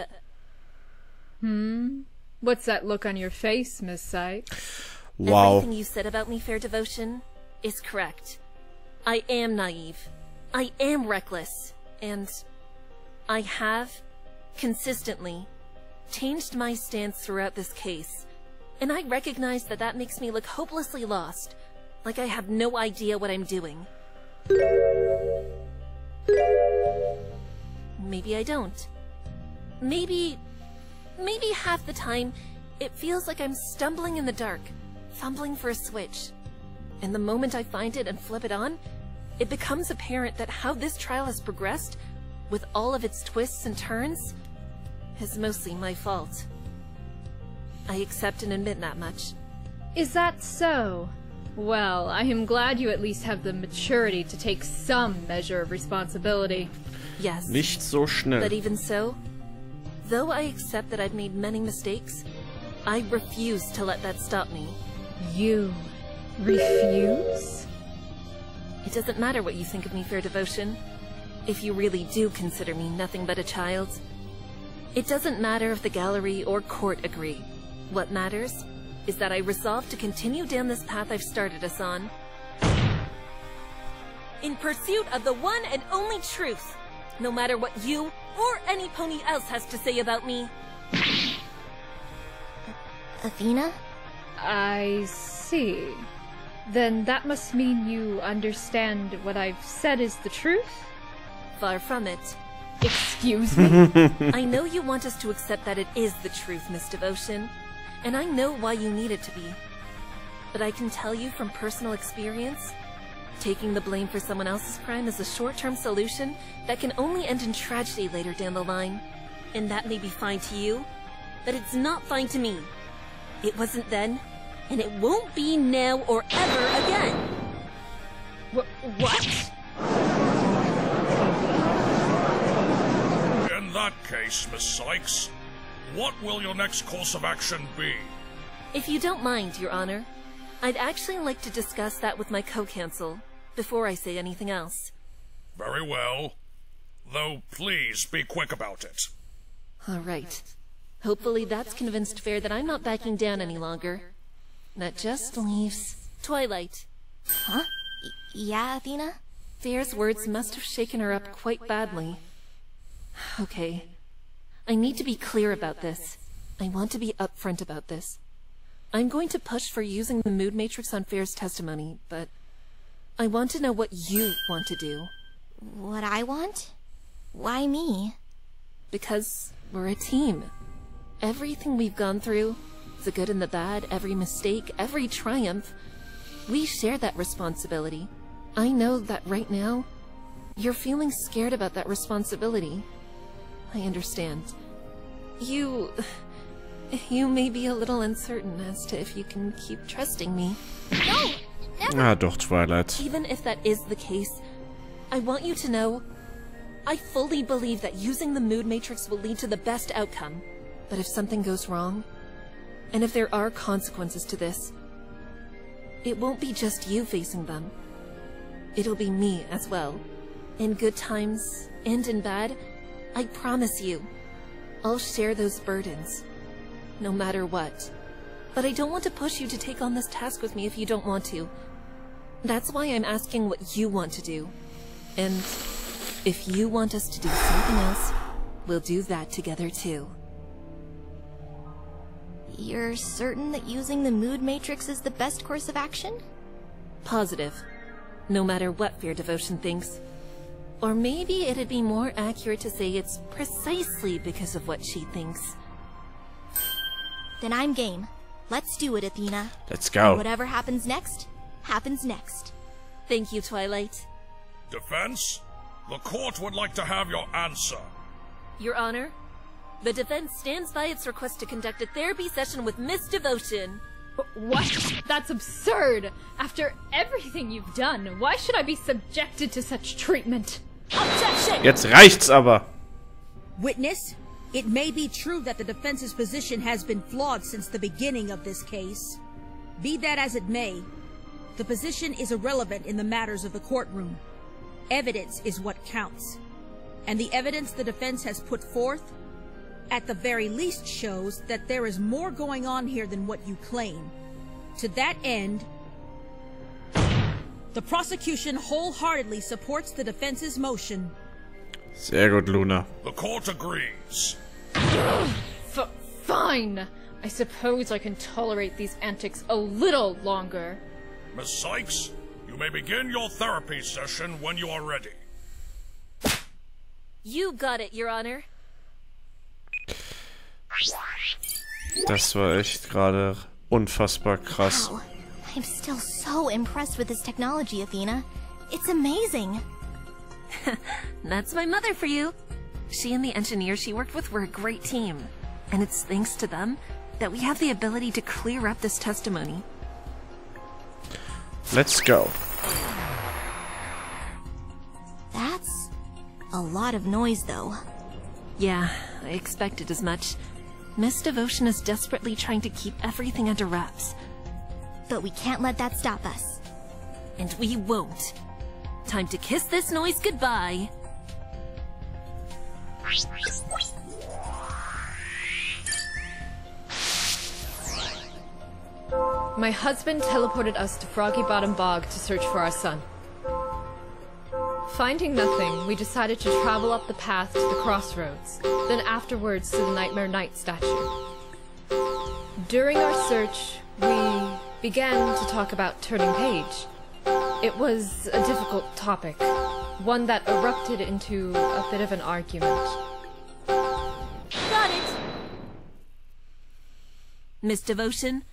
Speaker 6: What's that look on your face, Miss Sykes?
Speaker 1: Wow.
Speaker 2: Everything you said about me, Fair Devotion, is correct. I am naive. I am reckless. And I have, consistently, changed my stance throughout this case. And I recognize that that makes me look hopelessly lost, like I have no idea what I'm doing. Maybe I don't. Maybe half the time, it feels like I'm stumbling in the dark, fumbling for a switch. And the moment I find it and flip it on, it becomes apparent that how this trial has progressed, with all of its twists and turns, is mostly my fault. I accept and admit that much.
Speaker 6: Is that so? Well, I am glad you at least have the maturity to take some measure of responsibility.
Speaker 2: Yes.
Speaker 1: Nicht so schnell.
Speaker 2: But even so, though I accept that I've made many mistakes, I refuse to let that stop me.
Speaker 6: You refuse?
Speaker 2: It doesn't matter what you think of me, Fair Devotion, if you really do consider me nothing but a child. It doesn't matter if the gallery or court agree. What matters is that I resolve to continue down this path I've started us on, in pursuit of the one and only truth, no matter what you or any pony else has to say about me.
Speaker 8: Athena?
Speaker 6: I see. Then that must mean you understand what I've said is the truth?
Speaker 2: Far from it.
Speaker 6: Excuse me?
Speaker 2: I know you want us to accept that it is the truth, Miss Devotion, and I know why you need it to be. But I can tell you from personal experience, taking the blame for someone else's crime is a short-term solution that can only end in tragedy later down the line. And that may be fine to you, but it's not fine to me. It wasn't then, and it won't be now or ever again.
Speaker 6: What?
Speaker 5: In that case, Miss Sykes, what will your next course of action be?
Speaker 2: If you don't mind, Your Honor, I'd actually like to discuss that with my co-counsel before I say anything else.
Speaker 5: Very well. Though please be quick about it.
Speaker 2: All right. Hopefully that's convinced Fair that I'm not backing down any longer. That just leaves Twilight.
Speaker 8: Huh? Yeah, Athena?
Speaker 2: Fair's words must have shaken her up quite badly. Okay. I need to be clear about this. I want to be upfront about this. I'm going to push for using the mood matrix on Fair's testimony, but I want to know what you want to do.
Speaker 8: What I want? Why me?
Speaker 2: Because we're a team. Everything we've gone through, the good and the bad, every mistake, every triumph, we share that responsibility. I know that right now, you're feeling scared about that responsibility. I understand. You may be a little uncertain as to if you can keep trusting me.
Speaker 8: No! Never!
Speaker 1: Ah, doch, Twilight.
Speaker 2: Even if that is the case, I want you to know, I fully believe that using the mood matrix will lead to the best outcome. But if something goes wrong, and if there are consequences to this, it won't be just you facing them. It'll be me as well. In good times and in bad, I promise you, I'll share those burdens, no matter what. But I don't want to push you to take on this task with me if you don't want to. That's why I'm asking what you want to do. And if you want us to do something else, we'll do that together too.
Speaker 8: You're certain that using the mood matrix is the best course of action?
Speaker 2: Positive. No matter what Fair Devotion thinks. Or maybe it'd be more accurate to say it's precisely because of what she thinks.
Speaker 8: Then I'm game. Let's do it, Athena.
Speaker 1: Let's go.
Speaker 8: Whatever happens next, happens next.
Speaker 2: Thank you, Twilight.
Speaker 5: Defense? The court would like to have your answer.
Speaker 2: Your Honor, the defense stands by its request to conduct a therapy session with Miss Devotion.
Speaker 6: What? That's absurd! After everything you've done, why should I be subjected to such treatment?
Speaker 2: Objection!
Speaker 1: Jetzt reicht's aber.
Speaker 7: Witness, it may be true that the defense's position has been flawed since the beginning of this case. Be that as it may, the position is irrelevant in the matters of the courtroom. Evidence is what counts. And the evidence the defense has put forth, at the very least, shows that there is more going on here than what you claim. To that end, the prosecution wholeheartedly supports the defense's motion.
Speaker 1: Sehr gut, Luna.
Speaker 5: The court agrees.
Speaker 6: Fine. I suppose I can tolerate these antics a little longer.
Speaker 5: Miss Sykes, you may begin your therapy session when you are ready.
Speaker 2: You got it, Your Honor.
Speaker 1: Das war echt gerade unfassbar krass.
Speaker 8: Wow. I'm still so impressed with this technology, Athena. It's amazing.
Speaker 2: That's my mother for you. She and the engineers she worked with were a great team. And it's thanks to them that we have the ability to clear up this testimony.
Speaker 1: Let's go.
Speaker 8: That's a lot of noise, though.
Speaker 2: Yeah, I expected as much. Miss Devotion is desperately trying to keep everything under wraps.
Speaker 8: But we can't let that stop us.
Speaker 2: And we won't. Time to kiss this noise goodbye.
Speaker 6: My husband teleported us to Froggy Bottom Bog to search for our son. Finding nothing, we decided to travel up the path to the crossroads, then afterwards to the Nightmare Knight statue. During our search, we began to talk about turning page. It was a difficult topic. One that erupted into a bit of an argument.
Speaker 2: Got it! Miss Devotion,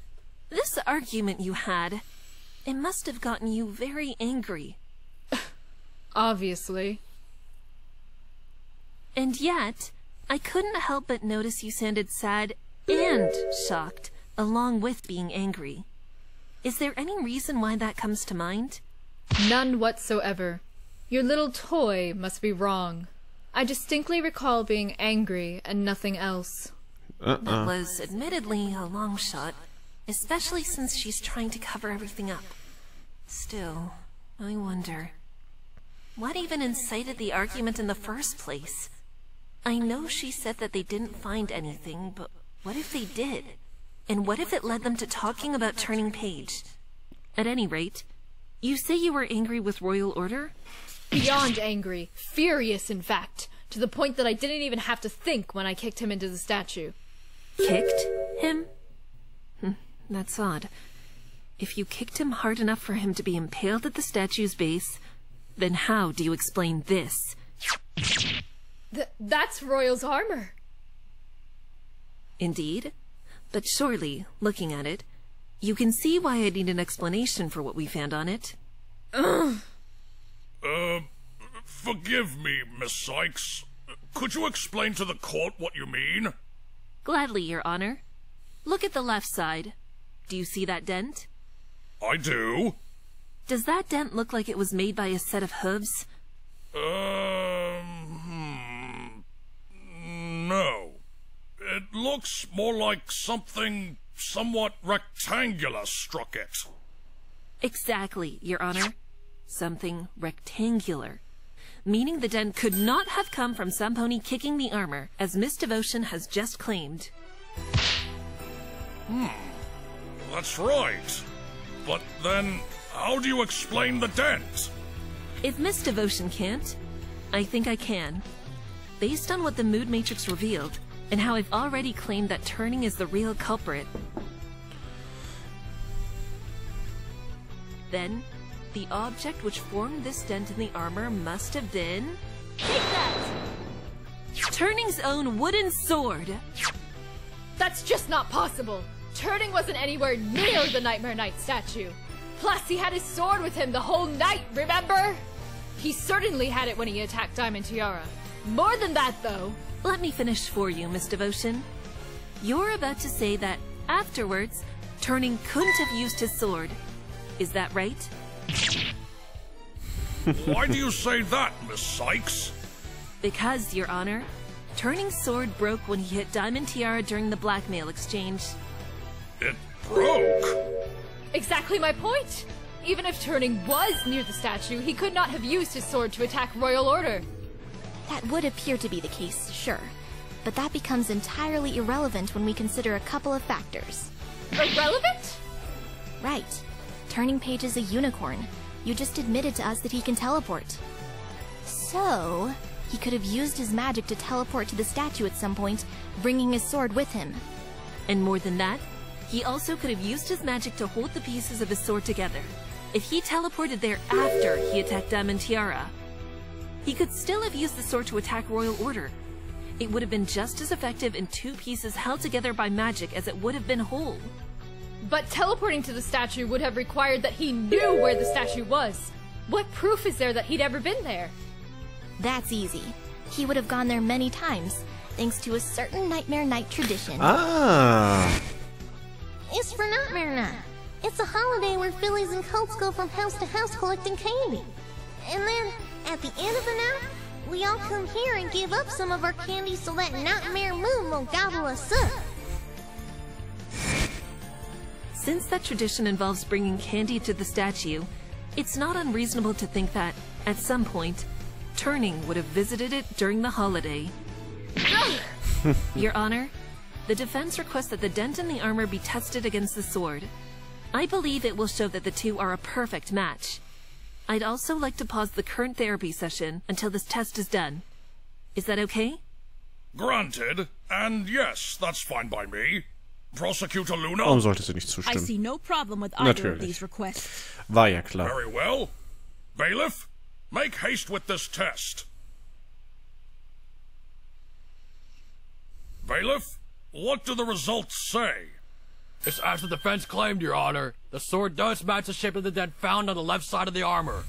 Speaker 2: this argument you had, it must have gotten you very angry.
Speaker 6: Obviously.
Speaker 2: And yet, I couldn't help but notice you sounded sad and shocked, along with being angry. Is there any reason why that comes to mind?
Speaker 6: None whatsoever. Your little toy must be wrong. I distinctly recall being angry and nothing else.
Speaker 2: That was admittedly a long shot, especially since she's trying to cover everything up. Still, I wonder, what even incited the argument in the first place? I know she said that they didn't find anything, but what if they did? And what if it led them to talking about turning page? At any rate, you say you were angry with Royal Order?
Speaker 6: Beyond angry. Furious, in fact. To the point that I didn't even have to think when I kicked him into the statue.
Speaker 2: Kicked him? That's odd. If you kicked him hard enough for him to be impaled at the statue's base, then how do you explain this?
Speaker 6: That's Royal's armor.
Speaker 2: Indeed. But surely, looking at it, you can see why I need an explanation for what we found on it.
Speaker 5: Forgive me, Miss Sykes. Could you explain to the court what you mean?
Speaker 2: Gladly, Your Honor. Look at the left side. Do you see that dent?
Speaker 5: I do.
Speaker 2: Does that dent look like it was made by a set of hooves?
Speaker 5: No. It looks more like something somewhat rectangular struck it.
Speaker 2: Exactly, Your Honor. Something rectangular. Meaning the dent could not have come from some pony kicking the armor, as Miss Devotion has just claimed.
Speaker 5: That's right. But then, how do you explain the dent?
Speaker 2: If Miss Devotion can't, I think I can. Based on what the mood matrix revealed, and how I've already claimed that turning is the real culprit, then the object which formed this dent in the armor must have been... Take that! Turning's own wooden sword!
Speaker 6: That's just not possible! Turning wasn't anywhere near the Nightmare Knight statue! Plus, he had his sword with him the whole night, remember? He certainly had it when he attacked Diamond Tiara. More than that, though.
Speaker 2: Let me finish for you, Miss Devotion. You're about to say that, afterwards, Turning couldn't have used his sword. Is that right?
Speaker 5: Why do you say that, Miss Sykes?
Speaker 2: Because, Your Honor, Turning's sword broke when he hit Diamond Tiara during the blackmail exchange.
Speaker 5: It broke?
Speaker 6: Exactly my point! Even if Turning was near the statue, he could not have used his sword to attack Royal Order.
Speaker 8: That would appear to be the case, sure. But that becomes entirely irrelevant when we consider a couple of factors.
Speaker 6: Irrelevant?
Speaker 8: Right. Turning Page is a unicorn. You just admitted to us that he can teleport. So, he could have used his magic to teleport to the statue at some point, bringing his sword with him.
Speaker 2: And more than that, he also could have used his magic to hold the pieces of his sword together. If he teleported there after he attacked Diamond Tiara, he could still have used the sword to attack Royal Order. It would have been just as effective in two pieces held together by magic as it would have been whole.
Speaker 6: But teleporting to the statue would have required that he knew where the statue was. What proof is there that he'd ever been there?
Speaker 8: That's easy. He would have gone there many times, thanks to a certain Nightmare Night tradition.
Speaker 10: It's for Nightmare Night. It's a holiday where fillies and colts go from house to house collecting candy. And then, at the end of the night, we all come here and give up some of our candy so that Nightmare Moon will gobble us up.
Speaker 2: Since that tradition involves bringing candy to the statue, it's not unreasonable to think that, at some point, Turning would have visited it during the holiday. Your Honor, the defense requests that the dent in the armor be tested against the sword. I believe it will show that the two are a perfect match. I'd also like to pause the current therapy session until this test is done. Is that okay?
Speaker 5: Granted, and yes, that's fine by me. Prosecutor Luna?
Speaker 1: Warum sollte sie nicht
Speaker 7: I
Speaker 1: zustimmen?
Speaker 7: see no problem with either of
Speaker 1: Natürlich.
Speaker 7: these requests.
Speaker 1: War ja klar.
Speaker 5: Very well. Bailiff, Make haste with this test. Bailiff, what do the results say?
Speaker 11: It's as the defense claimed, Your Honor. The sword does match the shape of the dead found on the left side of the armor.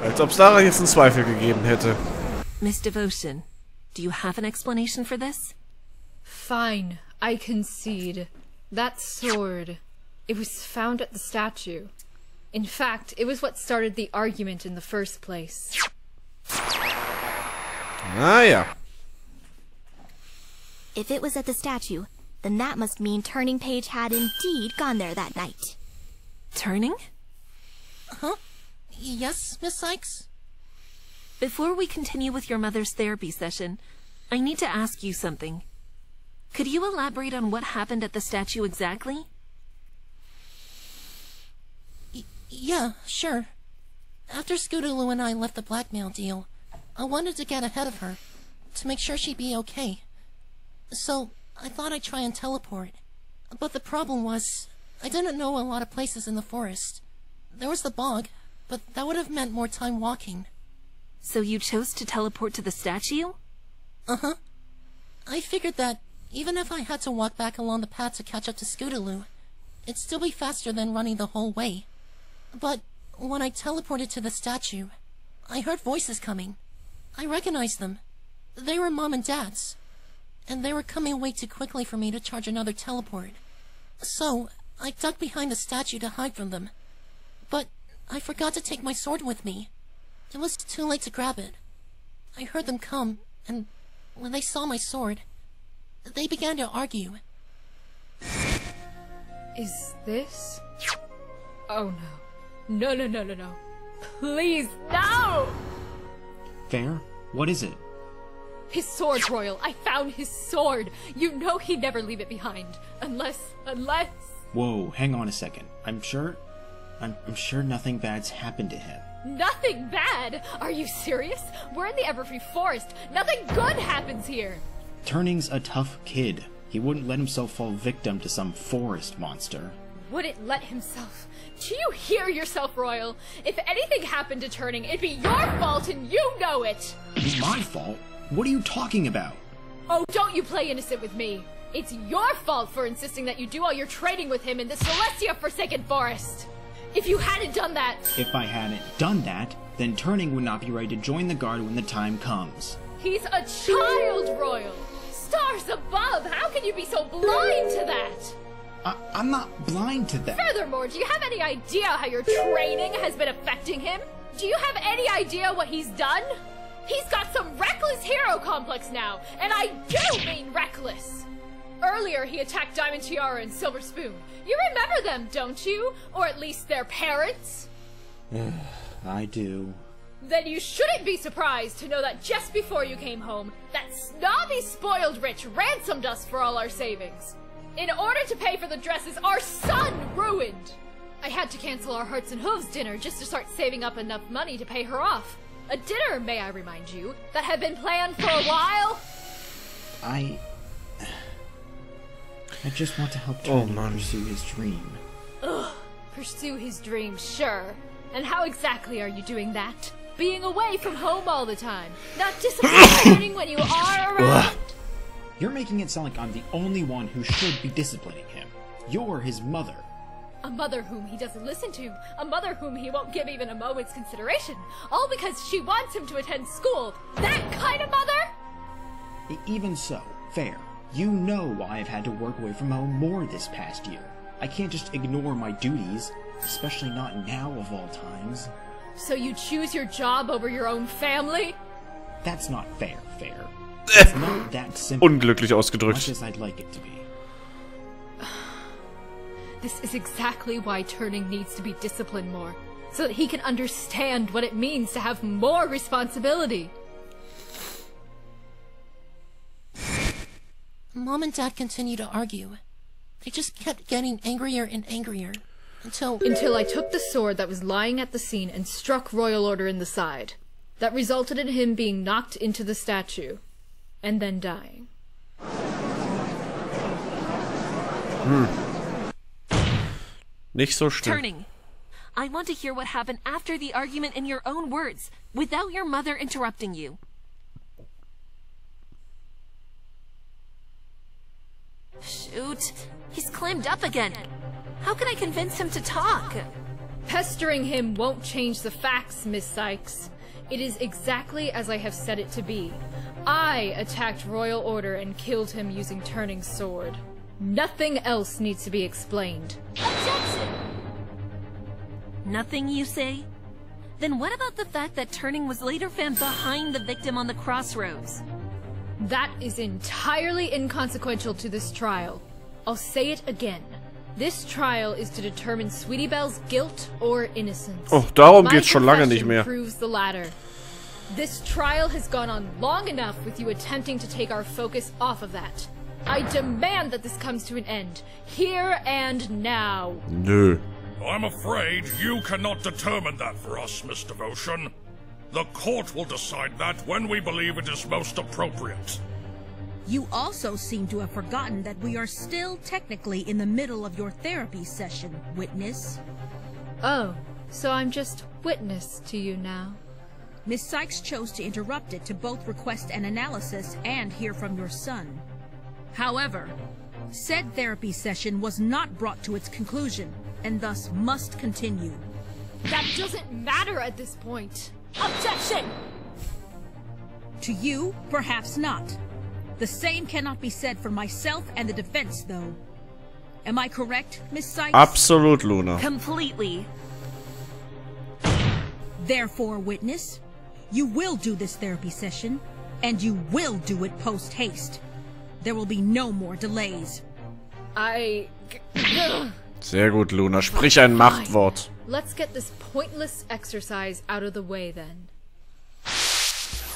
Speaker 1: Als ob es daran jetzt einen Zweifel gegeben hätte.
Speaker 2: Miss Devotion, do you have an explanation for this?
Speaker 6: Fine, I concede. That sword, it was found at the statue. In fact, it was what started the argument in the first place.
Speaker 1: Ah ja.
Speaker 8: If it was at the statue, then that must mean Turning Page had indeed gone there that night.
Speaker 2: Turning?
Speaker 4: Huh? Yes, Miss Sykes?
Speaker 2: Before we continue with your mother's therapy session, I need to ask you something. Could you elaborate on what happened at the statue exactly?
Speaker 4: Yeah, sure. After Scootaloo and I left the blackmail deal, I wanted to get ahead of her, to make sure she'd be okay. So, I thought I'd try and teleport. But the problem was, I didn't know a lot of places in the forest. There was the bog, but that would have meant more time walking.
Speaker 2: So you chose to teleport to the statue?
Speaker 4: Uh-huh. I figured that, even if I had to walk back along the path to catch up to Scootaloo, it'd still be faster than running the whole way. But when I teleported to the statue, I heard voices coming. I recognized them. They were Mom and Dad's. And they were coming way too quickly for me to charge another teleport. So, I ducked behind the statue to hide from them. But I forgot to take my sword with me. It was too late to grab it. I heard them come, and when they saw my sword, they began to argue.
Speaker 6: Is this? Oh no. No. Please, no!
Speaker 12: Fair? What is it?
Speaker 6: His sword, Royal. I found his sword. You know he'd never leave it behind. Unless...
Speaker 12: Whoa, hang on a second. I'm sure nothing bad's happened to him.
Speaker 6: Nothing bad? Are you serious? We're in the Everfree Forest. Nothing good happens here.
Speaker 12: Turning's a tough kid. He wouldn't let himself fall victim to some forest monster.
Speaker 6: Wouldn't let himself. Do you hear yourself, Royal? If anything happened to Turning, it'd be your fault and you know it!
Speaker 12: My fault? What are you talking about?
Speaker 6: Oh, don't you play innocent with me. It's your fault for insisting that you do all your training with him in the Celestia Forsaken Forest. If you hadn't done that...
Speaker 12: If I hadn't done that, then Turning would not be ready to join the Guard when the time comes.
Speaker 6: He's a child, Royal! Stars above! How can you be so blind to that?
Speaker 12: I'm not blind to that.
Speaker 6: Furthermore, do you have any idea how your training has been affecting him? Do you have any idea what he's done? He's got some reckless hero complex now, and I do mean reckless! Earlier, he attacked Diamond Tiara and Silver Spoon. You remember them, don't you? Or at least their parents?
Speaker 12: I do.
Speaker 6: Then you shouldn't be surprised to know that just before you came home, that snobby spoiled rich ransomed us for all our savings. In order to pay for the dresses our son ruined! I had to cancel our Hearts and Hooves dinner just to start saving up enough money to pay her off. A dinner, may I remind you, that had been planned for a while.
Speaker 12: I just want to help Turning pursue his dream.
Speaker 6: Ugh, pursue his dream, sure. And how exactly are you doing that? Being away from home all the time, not disciplining when you are around.
Speaker 12: You're making it sound like I'm the only one who should be disciplining him. You're his mother.
Speaker 6: A mother whom he doesn't listen to. A mother whom he won't give even a moment's consideration. All because she wants him to attend school. That kind of mother?
Speaker 12: Even so, fair. You know why I've had to work away from home more this past year. I can't just ignore my duties, especially not now of all times.
Speaker 6: So you choose your job over your own family?
Speaker 12: That's not fair. It's not that simple.
Speaker 1: Unglücklich ausgedrückt.
Speaker 12: Much as I'd like it to be.
Speaker 6: This is exactly why Turning needs to be disciplined more, so that he can understand what it means to have more responsibility.
Speaker 4: Mom and Dad continued to argue. They just kept getting angrier and angrier, until
Speaker 6: I took the sword that was lying at the scene and struck Royal Order in the side. That resulted in him being knocked into the statue, and then dying.
Speaker 1: Nicht so schlimm.
Speaker 2: Turning, I want to hear what happened after the argument in your own words, without your mother interrupting you. Shoot, he's clammed up again. How can I convince him to talk?
Speaker 6: Pestering him won't change the facts, Miss Sykes. It is exactly as I have said it to be. I attacked Royal Order and killed him using Turning's sword. Nothing else needs to be explained.
Speaker 2: Objection! Nothing, you say? Then what about the fact that Turning was later found behind the victim on the crossroads?
Speaker 6: That is entirely inconsequential to this trial. I'll say it again. This trial is to determine Sweetie Belle's guilt or innocence.
Speaker 1: Oh, darum geht's schon lange nicht mehr.
Speaker 6: Proves the latter. This trial has gone on long enough with you attempting to take our focus off of that. I demand that this comes to an end, here and now.
Speaker 1: Nö.
Speaker 5: I'm afraid you cannot determine that for us, Miss Devotion. The court will decide that when we believe it is most appropriate.
Speaker 7: You also seem to have forgotten that we are still technically in the middle of your therapy session, witness.
Speaker 6: Oh, so I'm just witness to you now.
Speaker 7: Miss Sykes chose to interrupt it to both request an analysis and hear from your son. However, said therapy session was not brought to its conclusion, and thus must continue.
Speaker 6: That doesn't matter at this point.
Speaker 2: Objection!
Speaker 7: To you, perhaps not. The same cannot be said for myself and the defense, though. Am I correct, Miss Sykes?
Speaker 1: Absolut, Luna.
Speaker 2: Completely.
Speaker 7: Therefore, witness, you will do this therapy session, and you will do it post-haste. There will be no more delays.
Speaker 1: Sehr gut, Luna. Sprich ein Machtwort.
Speaker 6: Let's get this pointless exercise out of the way, then.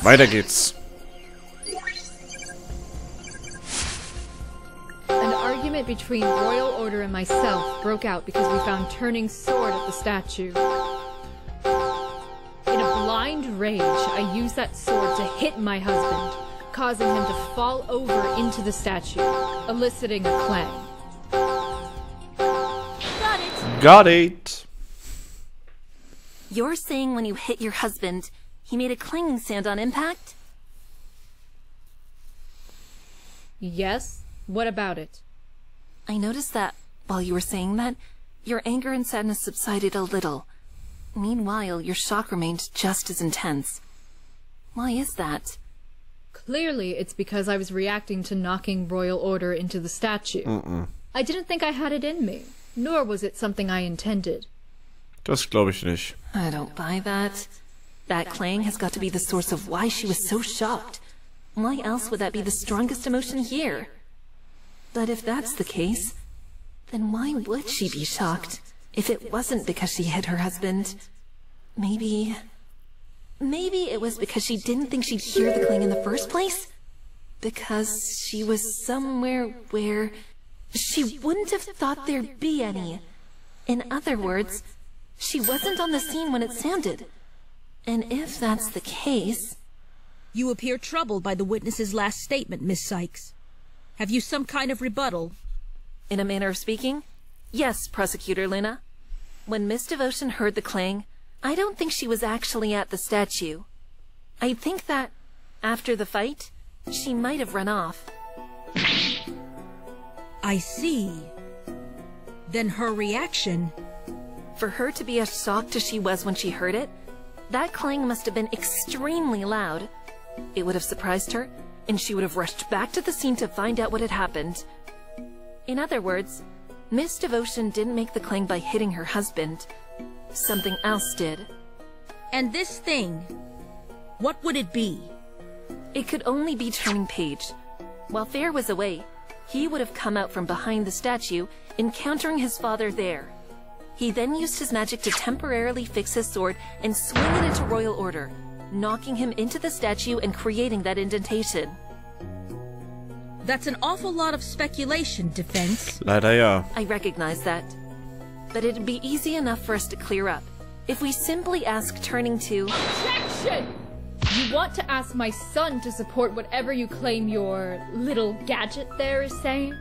Speaker 1: Weiter geht's.
Speaker 6: An argument between Royal Order and myself broke out because we found Turning's sword at the statue. In a blind rage, I used that sword to hit my husband, causing him to fall over into the statue, eliciting a clang.
Speaker 2: Got it!
Speaker 1: Got it!
Speaker 2: You're saying when you hit your husband, he made a clanging sound on impact?
Speaker 6: Yes? What about it?
Speaker 2: I noticed that, while you were saying that, your anger and sadness subsided a little. Meanwhile, your shock remained just as intense. Why is that?
Speaker 6: Clearly, it's because I was reacting to knocking Royal Order into the statue. I didn't think I had it in me, nor was it something I intended.
Speaker 1: Das glaube ich nicht.
Speaker 2: I don't buy that. That clang has got to be the source of why she was so shocked. Why else would that be the strongest emotion here? But if that's the case, then why would she be shocked if it wasn't because she hit her husband? Maybe it was because she didn't think she'd hear the clang in the first place? Because she was somewhere where she wouldn't have thought there'd be any. In other words, she wasn't on the scene when it sounded. And if that's the case...
Speaker 7: You appear troubled by the witness's last statement, Miss Sykes. Have you some kind of rebuttal?
Speaker 2: In a manner of speaking? Yes, Prosecutor Luna. When Miss Devotion heard the clang, I don't think she was actually at the statue. I think that, after the fight, she might have run off.
Speaker 7: I see. Then her reaction...
Speaker 2: For her to be as shocked as she was when she heard it, that clang must have been extremely loud. It would have surprised her, and she would have rushed back to the scene to find out what had happened. In other words, Miss Devotion didn't make the clang by hitting her husband. Something else did.
Speaker 7: And this thing, what would it be?
Speaker 2: It could only be Turning Page. While Fair was away, he would have come out from behind the statue, encountering his father there. He then used his magic to temporarily fix his sword and swing it into Royal Order, knocking him into the statue and creating that indentation.
Speaker 7: That's an awful lot of speculation, Defense.
Speaker 1: Leider ja.
Speaker 2: I recognize that. But it'd be easy enough for us to clear up if we simply ask Turning to...
Speaker 6: Objection! You want to ask my son to support whatever you claim your little gadget there is saying?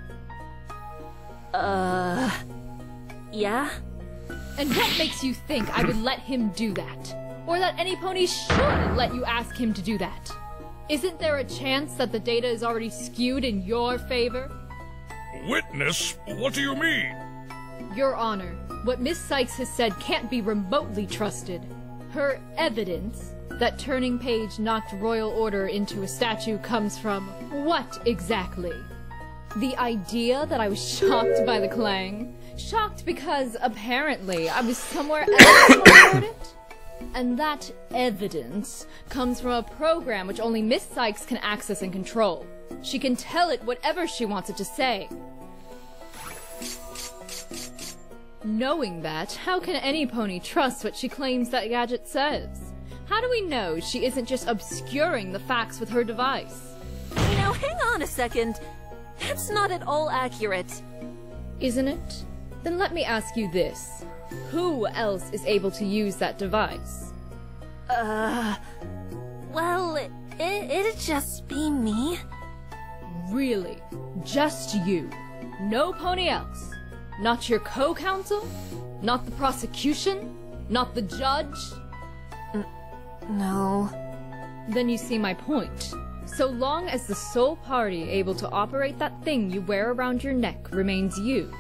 Speaker 2: Yeah?
Speaker 6: And what makes you think I would let him do that? Or that any pony should let you ask him to do that? Isn't there a chance that the data is already skewed in your favor?
Speaker 5: Witness? What do you mean?
Speaker 6: Your Honor, what Miss Sykes has said can't be remotely trusted. Her evidence that Turning Page knocked royal order into a statue comes from what exactly? The idea that I was shocked by the clang? Shocked because, apparently, I was somewhere else when I heard it? And that evidence comes from a program which only Miss Sykes can access and control. She can tell it whatever she wants it to say. Knowing that, how can any pony trust what she claims that gadget says? How do we know she isn't just obscuring the facts with her device?
Speaker 2: Now, hang on a second. That's not at all accurate.
Speaker 6: Isn't it? Then let me ask you this. Who else is able to use that device?
Speaker 2: Well, it'd just be me.
Speaker 6: Really? Just you? No pony else? Not your co-counsel? Not the prosecution? Not the judge?
Speaker 2: No.
Speaker 6: Then you see my point. So long as the sole party able to operate that thing you wear around your neck remains you,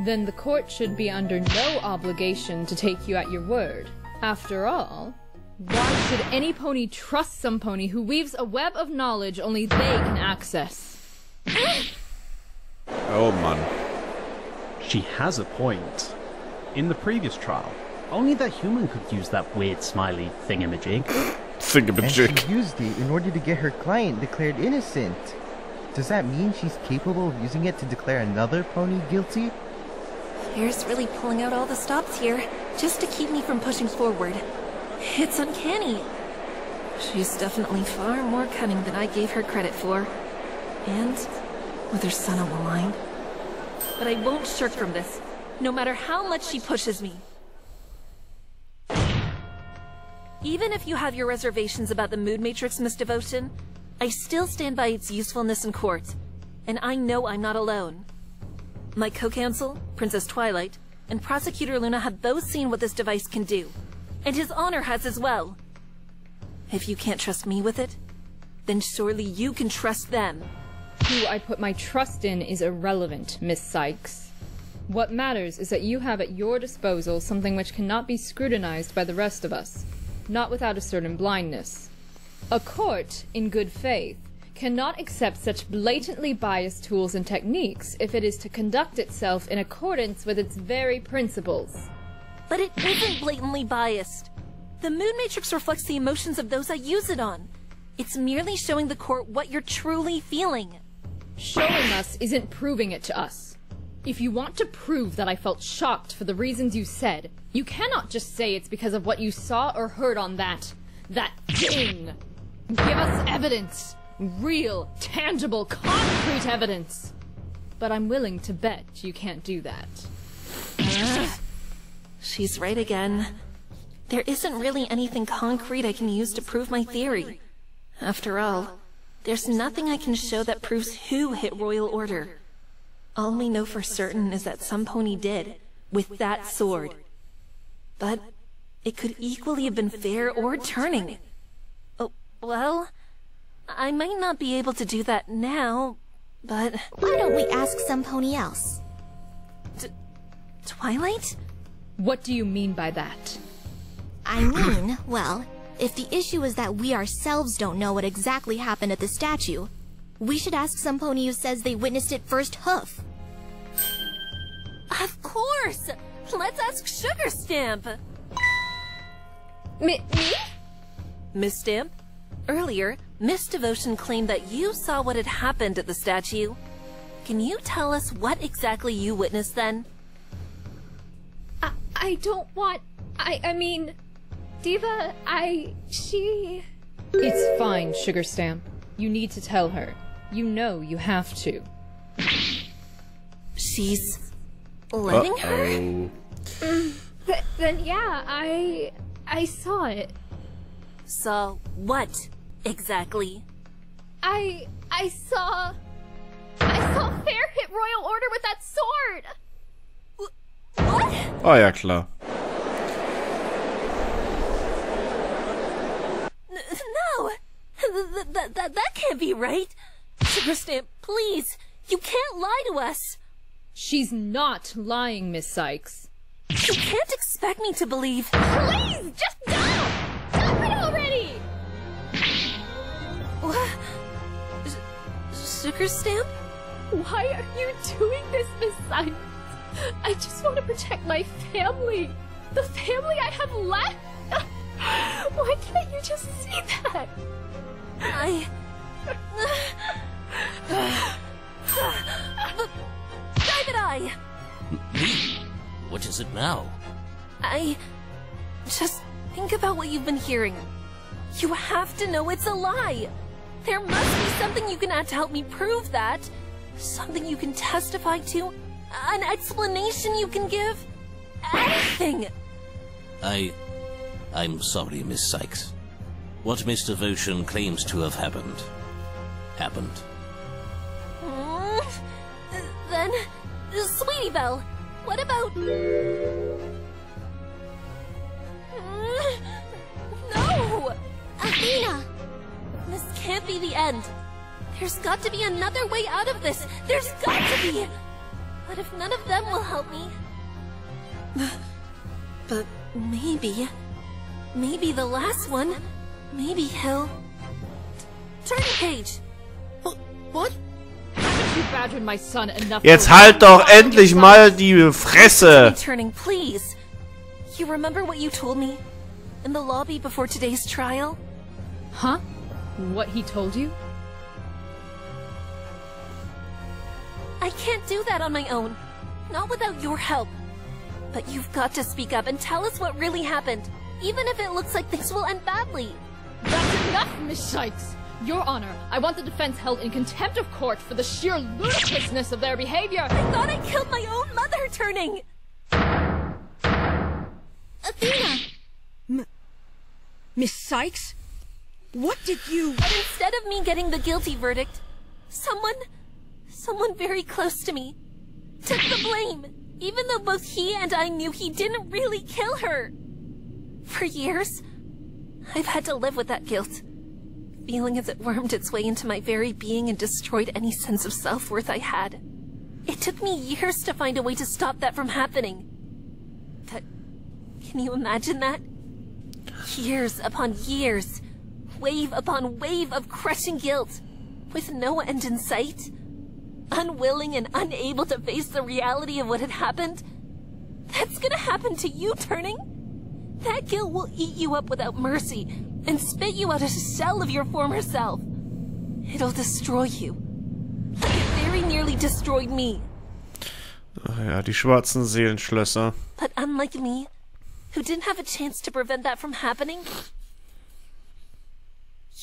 Speaker 6: then the court should be under no obligation to take you at your word. After all, why should any pony trust some pony who weaves a web of knowledge only they can access?
Speaker 1: Oh, man.
Speaker 13: She has a point. In the previous trial, only that human could use that weird smiley thingamajig.
Speaker 14: And she used it in order to get her client declared innocent. Does that mean she's capable of using it to declare another pony guilty?
Speaker 2: Fear's really pulling out all the stops here, just to keep me from pushing forward. It's uncanny. She's definitely far more cunning than I gave her credit for. And with her son on the line. But I won't shirk from this, no matter how much she pushes me. Even if you have your reservations about the Mood Matrix, Miss Devotion, I still stand by its usefulness in court. And I know I'm not alone. My co-counsel, Princess Twilight, and Prosecutor Luna have both seen what this device can do. And His Honor has as well. If you can't trust me with it, then surely you can trust them.
Speaker 6: Who I put my trust in is irrelevant, Miss Sykes. What matters is that you have at your disposal something which cannot be scrutinized by the rest of us, not without a certain blindness. A court, in good faith, cannot accept such blatantly biased tools and techniques if it is to conduct itself in accordance with its very principles.
Speaker 2: But it isn't blatantly biased. The Mood Matrix reflects the emotions of those I use it on. It's merely showing the court what you're truly feeling.
Speaker 6: Showing us isn't proving it to us. If you want to prove that I felt shocked for the reasons you said, you cannot just say it's because of what you saw or heard on that thing. Give us evidence. Real, tangible, concrete evidence. But I'm willing to bet you can't do that.
Speaker 2: She's right again. There isn't really anything concrete I can use to prove my theory. After all, there's nothing I can show that proves who hit Royal Order. All we know for certain is that some pony did, with that sword. But it could equally have been Fair or Turning. Oh, well, I might not be able to do that now, but...
Speaker 10: Why don't we ask some pony else?
Speaker 2: Twilight?
Speaker 6: What do you mean by that?
Speaker 10: I mean, well, if the issue is that we ourselves don't know what exactly happened at the statue, we should ask some pony who says they witnessed it first hoof.
Speaker 2: Of course! Let's ask Sugar Stamp!
Speaker 6: Me?
Speaker 2: Miss Stamp? Earlier, Miss Devotion claimed that you saw what had happened at the statue. Can you tell us what exactly you witnessed then?
Speaker 6: I don't want... I mean... Diva, she... It's fine, Sugar Stamp. You need to tell her. You know you have to.
Speaker 2: She's... letting her?
Speaker 6: Then yeah, I saw it.
Speaker 2: Saw what, exactly?
Speaker 6: I saw Fair hit Royal Order with that sword!
Speaker 1: Oh ja, klar.
Speaker 2: be, right? Sugar Stamp, please! You can't lie to us!
Speaker 6: She's not lying, Miss Sykes.
Speaker 2: You can't expect me to believe...
Speaker 6: Please, just don't! Stop it already!
Speaker 2: What? Sugar Stamp?
Speaker 6: Why are you doing this, Miss Sykes? I just want to protect my family. The family I have left. Why can't you just see that?
Speaker 2: Private Eye!
Speaker 15: Me? What is it now?
Speaker 2: Just think about what you've been hearing. You have to know it's a lie. There must be something you can add to help me prove that. Something you can testify to. An explanation you can give. Anything.
Speaker 15: I'm sorry, Miss Sykes. What Miss Devotion claims to have happened.
Speaker 2: Then, Sweetie Belle, what about... No!
Speaker 10: Athena!
Speaker 2: This can't be the end. There's got to be another way out of this. There's got to be! But if none of them will help me... But maybe the last one, maybe he'll... Turn the page!
Speaker 6: What? Haven't you badgered my son enough?
Speaker 1: Jetzt halt doch endlich mal die Fresse!
Speaker 2: Turning, please. You remember what you told me? In the lobby before today's trial?
Speaker 6: Huh? What he told you?
Speaker 2: I can't do that on my own. Not without your help. But you've got to speak up and tell us what really happened. Even if it looks like things will end badly.
Speaker 6: That's enough, Miss Sykes! Your Honor, I want the defense held in contempt of court for the sheer ludicrousness of their behavior!
Speaker 2: I thought I killed my own mother, Turning!
Speaker 7: Athena! Miss Sykes? What did you...
Speaker 2: But instead of me getting the guilty verdict, someone very close to me took the blame, even though both he and I knew he didn't really kill her. For years, I've had to live with that guilt, feeling as it wormed its way into my very being and destroyed any sense of self-worth I had. It took me years to find a way to stop that from happening. Can you imagine that? Years upon years, wave upon wave of crushing guilt, with no end in sight. Unwilling and unable to face the reality of what had happened. That's gonna happen to you, Turning. That guilt will eat you up without mercy and spit you out as a shell of your former self. It'll destroy you. Like it very nearly destroyed me.
Speaker 1: Ach ja, die schwarzen Seelenschlösser.
Speaker 2: But unlike me, who didn't have a chance to prevent that from happening,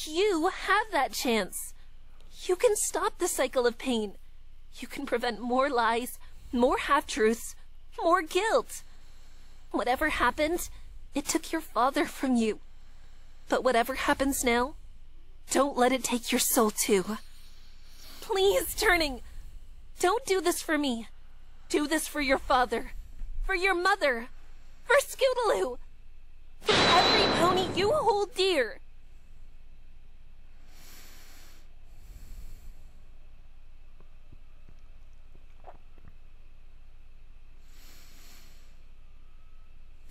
Speaker 2: you have that chance. You can stop the cycle of pain. You can prevent more lies, more half-truths, more guilt. Whatever happened, it took your father from you. But whatever happens now, don't let it take your soul too. Please, Turning, don't do this for me. Do this for your father, for your mother, for Scootaloo, for every pony you hold dear.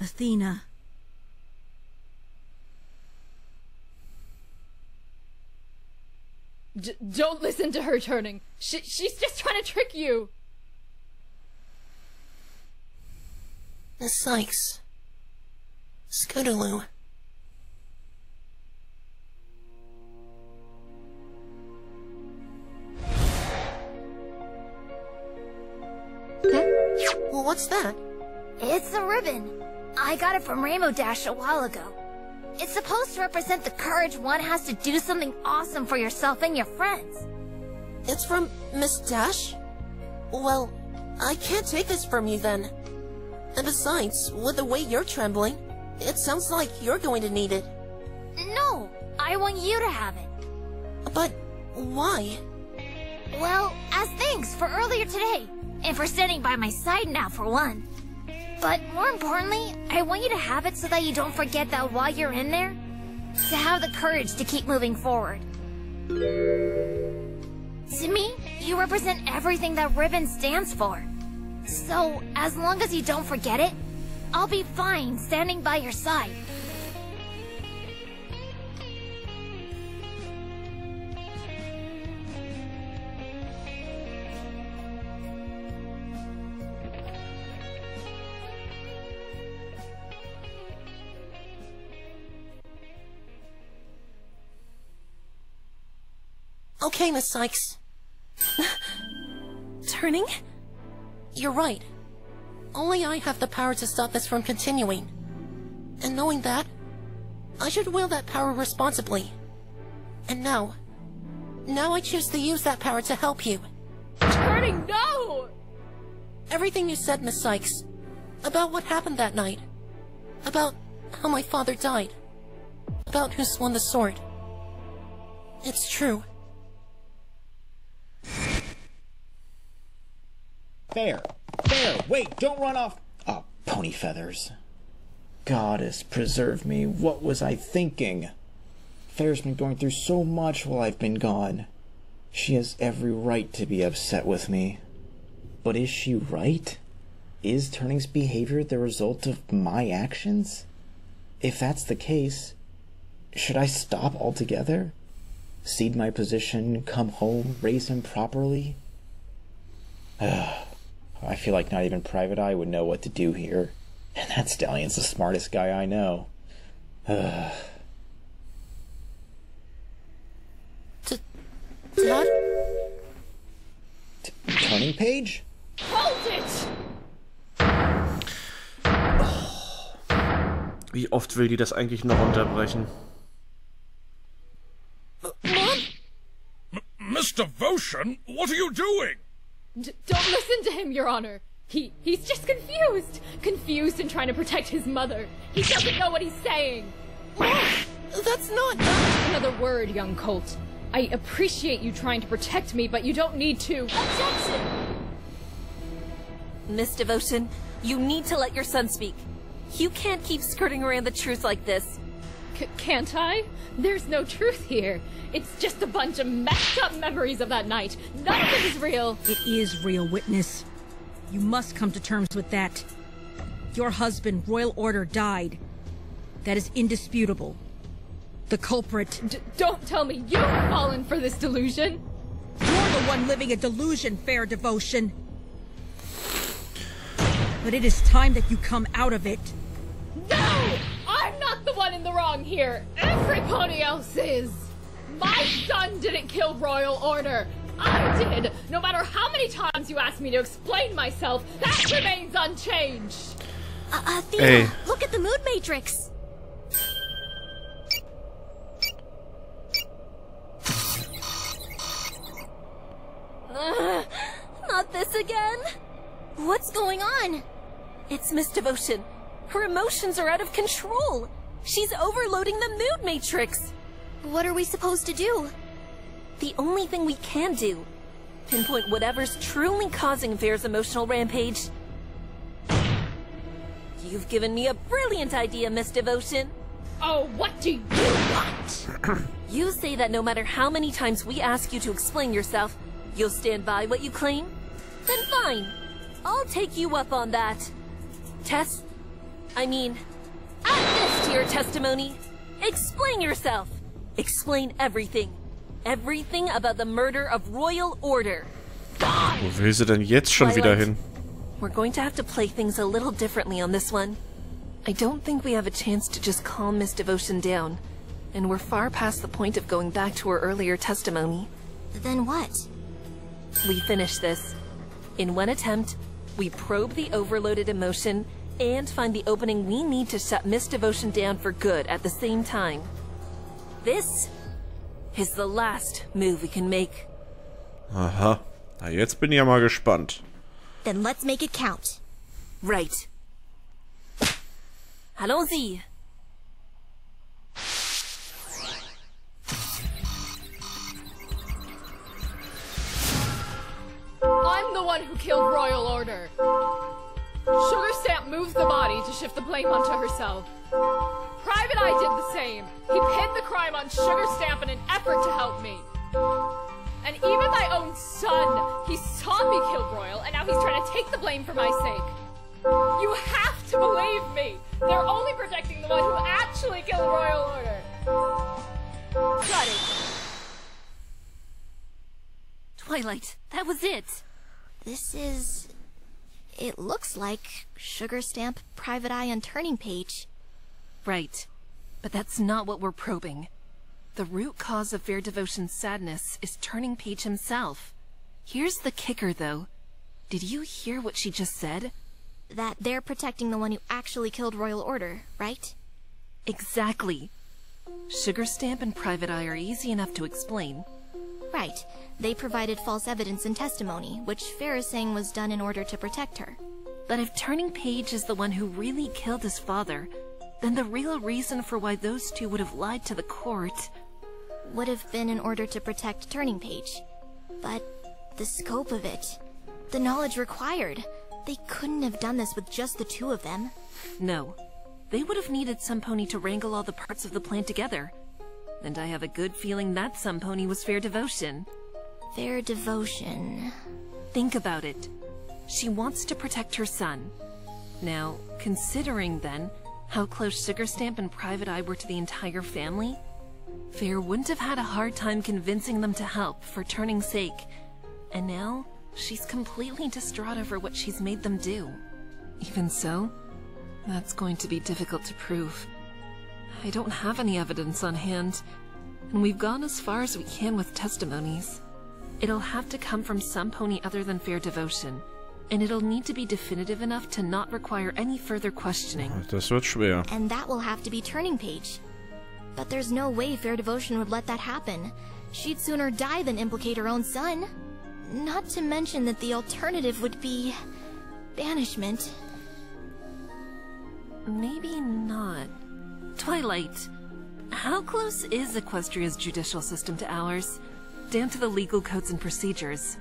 Speaker 7: Athena.
Speaker 6: Don't listen to her, Turning. She's just trying to trick you.
Speaker 4: Miss Sykes. Scootaloo.
Speaker 10: Well,
Speaker 4: what's that?
Speaker 10: It's a ribbon. I got it from Rainbow Dash a while ago. It's supposed to represent the courage one has to do something awesome for yourself and your friends.
Speaker 4: It's from Miss Dash? Well, I can't take this from you then. And besides, with the way you're trembling, it sounds like you're going to need it.
Speaker 10: No, I want you to have it.
Speaker 4: But why?
Speaker 10: Well, as thanks for earlier today, and for standing by my side now for one. But more importantly, I want you to have it so that you don't forget that while you're in there, to have the courage to keep moving forward.
Speaker 8: To me, you represent everything that ribbon stands for. So, as long as you don't forget it, I'll be fine standing by your side.
Speaker 4: Okay, Miss Sykes.
Speaker 2: Turning?
Speaker 4: You're right. Only I have the power to stop this from continuing. And knowing that, I should wield that power responsibly. And now I choose to use that power to help you.
Speaker 6: Turning, no!
Speaker 4: Everything you said, Miss Sykes, about what happened that night, about how my father died, about who swung the sword, it's true.
Speaker 12: Fair! Fair! Wait, don't run off! Oh, pony feathers. Goddess, preserve me. What was I thinking? Fair's been going through so much while I've been gone. She has every right to be upset with me. But is she right? Is Turning's behavior the result of my actions? If that's the case, should I stop altogether? Cede my position, come home, raise him properly? I feel like not even Private Eye would know what to do here. And that stallion's the smartest guy I know.
Speaker 4: Dad?
Speaker 12: Turning page?
Speaker 6: Hold it!
Speaker 1: Wie oft will die das eigentlich noch unterbrechen?
Speaker 5: Miss Devotion, what are you doing?
Speaker 6: Don't listen to him, Your Honor. He's just confused. Confused and trying to protect his mother. He doesn't know what he's saying.
Speaker 4: That's not...
Speaker 6: Another word, young colt. I appreciate you trying to protect me, but you don't need to.
Speaker 2: Objection! Miss Devotion, you need to let your son speak. You can't keep skirting around the truth like this.
Speaker 6: Can't I? There's no truth here. It's just a bunch of messed up memories of that night. None of it is real.
Speaker 7: It is real, witness. You must come to terms with that. Your husband, Royal Order, died. That is indisputable. The culprit...
Speaker 6: Don't tell me you've fallen for this delusion.
Speaker 7: You're the one living a delusion, Fair Devotion. But it is time that you come out of it.
Speaker 6: No! I'm not the one in the wrong here. Every pony else is. My son didn't kill Royal Order. I did. No matter how many times you ask me to explain myself, that remains unchanged.
Speaker 8: Athena, look at the mood matrix.
Speaker 2: Not this again.
Speaker 8: What's going on?
Speaker 2: It's Miss Devotion. Her emotions are out of control. She's overloading the mood matrix.
Speaker 8: What are we supposed to do?
Speaker 2: The only thing we can do. Pinpoint whatever's truly causing Fair's emotional rampage. You've given me a brilliant idea, Miss Devotion.
Speaker 6: Oh, what do you want?
Speaker 2: You say that no matter how many times we ask you to explain yourself, you'll stand by what you claim? Then fine. I'll take you up on that. Add this to your testimony. Explain yourself. Explain everything. Everything about the murder of Royal Order.
Speaker 1: Wo will sie denn jetzt schon wieder hin?
Speaker 2: We're going to have to play things a little differently on this one. I don't think we have a chance to just calm Miss Devotion down. And we're far past the point of going back to her earlier testimony.
Speaker 8: Then what?
Speaker 2: We finish this. In one attempt, we probe the overloaded emotion and find the opening we need to shut Miss Devotion down for good at the same time. This is the last move we can make.
Speaker 1: Aha. Na, jetzt bin ich ja mal gespannt.
Speaker 8: Then let's make it count.
Speaker 2: Right. Allons-y.
Speaker 6: I'm the one who killed Royal Order. Sugar Stamp moves the body to shift the blame onto herself. Private Eye did the same. He pinned the crime on Sugar Stamp in an effort to help me. And even my own son, he saw me kill Royal, and now he's trying to take the blame for my sake. You have to believe me! They're only protecting the one who actually killed Royal Order! Got it.
Speaker 2: Twilight, that was it!
Speaker 8: This is... It looks like Sugar Stamp, Private Eye, and Turning Page.
Speaker 2: Right. But that's not what we're probing. The root cause of Fair Devotion's sadness is Turning Page himself. Here's the kicker, though. Did you hear what she just said?
Speaker 8: That they're protecting the one who actually killed Royal Order, right?
Speaker 2: Exactly. Sugar Stamp and Private Eye are easy enough to explain.
Speaker 8: Right. They provided false evidence and testimony, which Fair is saying was done in order to protect her.
Speaker 2: But if Turning Page is the one who really killed his father, then the real reason for why those two would have lied to the court
Speaker 8: would have been in order to protect Turning Page. But the scope of it, the knowledge required, they couldn't have done this with just the two of them.
Speaker 2: No. They would have needed some pony to wrangle all the parts of the plan together. And I have a good feeling that some pony was Fair Devotion.
Speaker 8: Fair Devotion.
Speaker 2: Think about it. She wants to protect her son. Now, considering then how close Sugar Stamp and Private Eye were to the entire family, Fair wouldn't have had a hard time convincing them to help for Turning's sake. And now, she's completely distraught over what she's made them do. Even so, that's going to be difficult to prove. I don't have any evidence on hand, and we've gone as far as we can with testimonies. It'll have to come from some pony other than Fair Devotion, and it'll need to be definitive enough to not require any further questioning.
Speaker 1: Das wird schwer.
Speaker 8: And that will have to be Turning Page. But there's no way Fair Devotion would let that happen. She'd sooner die than implicate her own son. Not to mention that the alternative would be... banishment.
Speaker 2: Maybe not. Twilight, how close is Equestria's judicial system to ours? Down to the legal codes and procedures.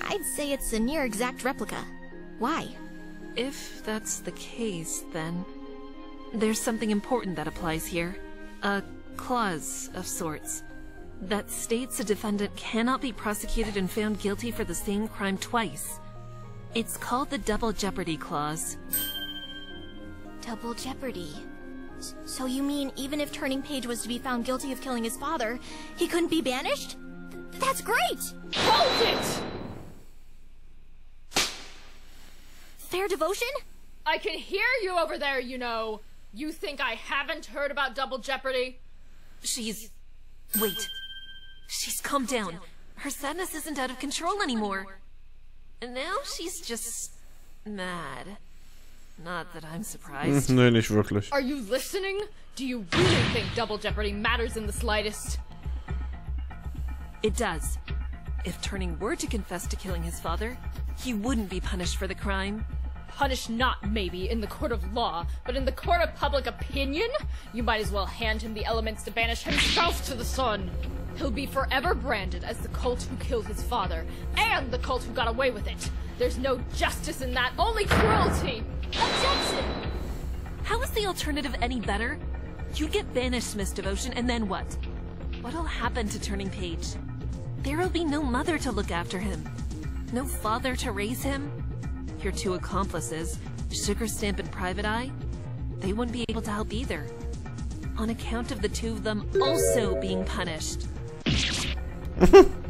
Speaker 8: I'd say it's a near exact replica. Why?
Speaker 2: If that's the case, then there's something important that applies here. A clause of sorts that states a defendant cannot be prosecuted and found guilty for the same crime twice. It's called the Double Jeopardy Clause.
Speaker 8: Double Jeopardy. So you mean even if Turning Page was to be found guilty of killing his father, he couldn't be banished? That's great!
Speaker 6: Hold it!
Speaker 8: Fair Devotion?
Speaker 6: I can hear you over there, you know. You think I haven't heard about Double Jeopardy?
Speaker 2: Wait. She's calmed down. Her sadness isn't out of control anymore. And now she's just... mad. Not that I'm surprised.
Speaker 1: Nee, nicht wirklich.
Speaker 6: Are you listening? Do you really think Double Jeopardy matters in the slightest?
Speaker 2: It does. If Turning were to confess to killing his father, he wouldn't be punished for the crime.
Speaker 6: Punished not, maybe, in the court of law, but in the court of public opinion? You might as well hand him the elements to banish himself to the sun. He'll be forever branded as the cult who killed his father, and the cult who got away with it. There's no justice in that, only cruelty! Objection!
Speaker 2: How is the alternative any better? You get banished, Miss Devotion, and then what? What'll happen to Turning Page? There'll be no mother to look after him. No father to raise him. Your two accomplices, Sugar Stamp and Private Eye, they wouldn't be able to help either. On account of the two of them also being punished.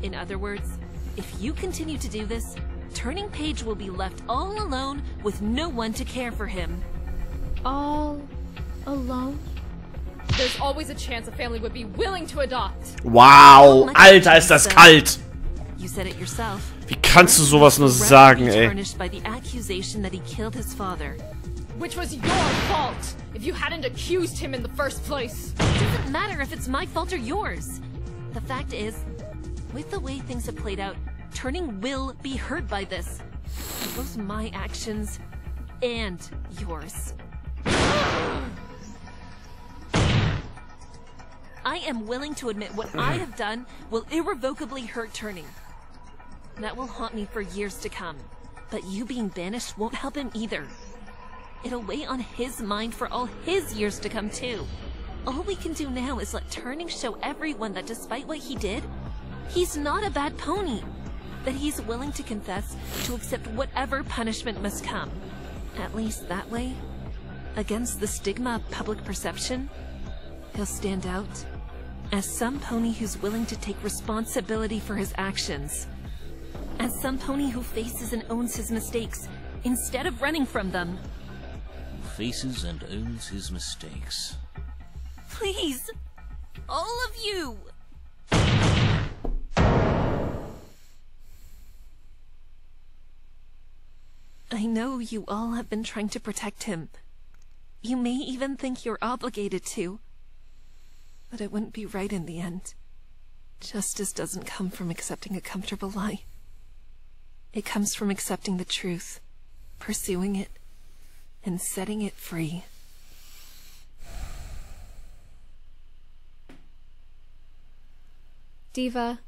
Speaker 2: In other words, if you continue to do this, Turning Page will be left all alone with no one to care for him.
Speaker 6: All alone? There's always a chance a family would be willing to adopt.
Speaker 1: Wow, Alter, ist das kalt!
Speaker 2: You said it yourself.
Speaker 1: Wie kannst du sowas nur sagen, ey?
Speaker 2: Tarnished by the accusation that he killed his father.
Speaker 6: Which was your fault, if you hadn't accused him in the first place.
Speaker 2: It doesn't matter if it's my fault or yours. The fact is, with the way things have played out, Turning will be hurt by this. Both my actions and yours. I am willing to admit what I have done will irrevocably hurt Turning. That will haunt me for years to come. But you being banished won't help him either. It'll weigh on his mind for all his years to come too. All we can do now is let Turning show everyone that despite what he did, he's not a bad pony. That he's willing to confess, to accept whatever punishment must come. At least that way, against the stigma of public perception, he'll stand out as some pony who's willing to take responsibility for his actions. As some pony who faces and owns his mistakes, instead of running from them.
Speaker 15: Faces and owns his mistakes.
Speaker 2: Please, all of you! I know you all have been trying to protect him. You may even think you're obligated to. But it wouldn't be right in the end. Justice doesn't come from accepting a comfortable lie. It comes from accepting the truth, pursuing it, and setting it free.
Speaker 6: Diva.